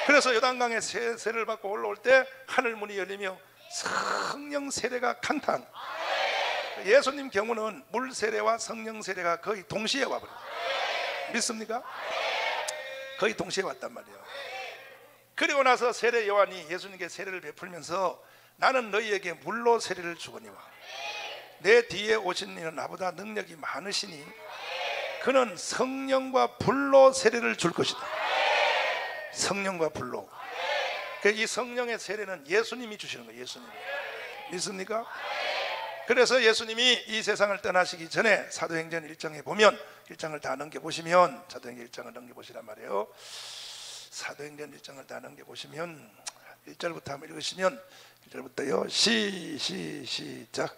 그래서 요단강에 세례를 받고 올라올 때 하늘 문이 열리며 성령 세례가 강탕. 예수님 경우는 물 세례와 성령 세례가 거의 동시에 와버려요. 믿습니까? 거의 동시에 왔단 말이에요. 그리고 나서 세례 요한이 예수님께 세례를 베풀면서 나는 너희에게 물로 세례를 주거니와 내 뒤에 오신 이는 나보다 능력이 많으시니 그는 성령과 불로 세례를 줄 것이다. 성령과 불로. 이 성령의 세례는 예수님이 주시는 거예요. 예수님. 믿습니까? 그래서 예수님이 이 세상을 떠나시기 전에 사도행전 1장에 보면 1장을 다 넘겨보시면 사도행전 1장을 넘겨보시란 말이에요. 사도행전 1장을 다 넘겨보시면 1절부터 한번 읽으시면 1절부터요 시작.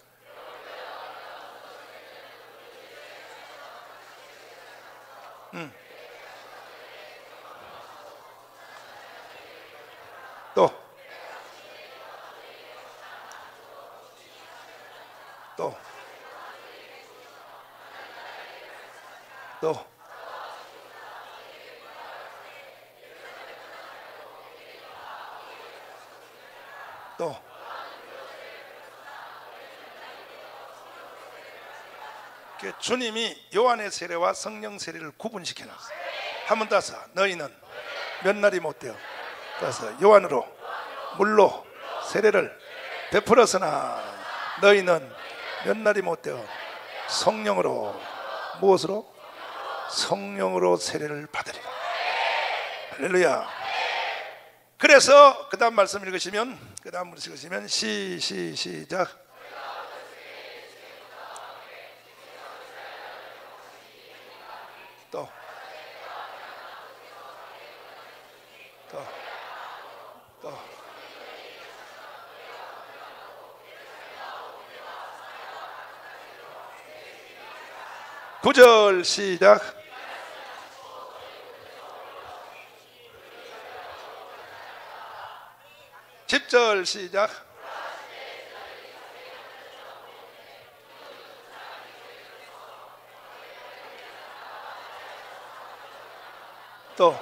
또 주님이 요한의 세례와 성령 세례를 구분시켜 놨어요. 한 번 따서 너희는 몇 날이 못 되어 따서 요한으로 물로 세례를 베풀었으나 너희는 몇 날이 못 되어 성령으로 무엇으로? 성령으로 세례를 받으리라. 할렐루야. 그래서 그 다음 말씀 읽으시면 시작. 또 9절 시작. 십 절 시작. 또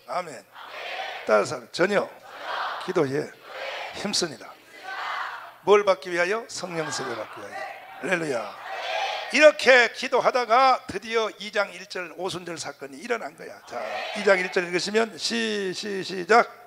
아멘. 따라서 전혀 기도에 힘씁니다. 뭘 받기 위하여? 성령 세례 받기 위하여. 할렐루야. 이렇게 기도하다가 드디어 2장 1절 오순절 사건이 일어난 거야. 자, 2장 1절 읽으시면 시작.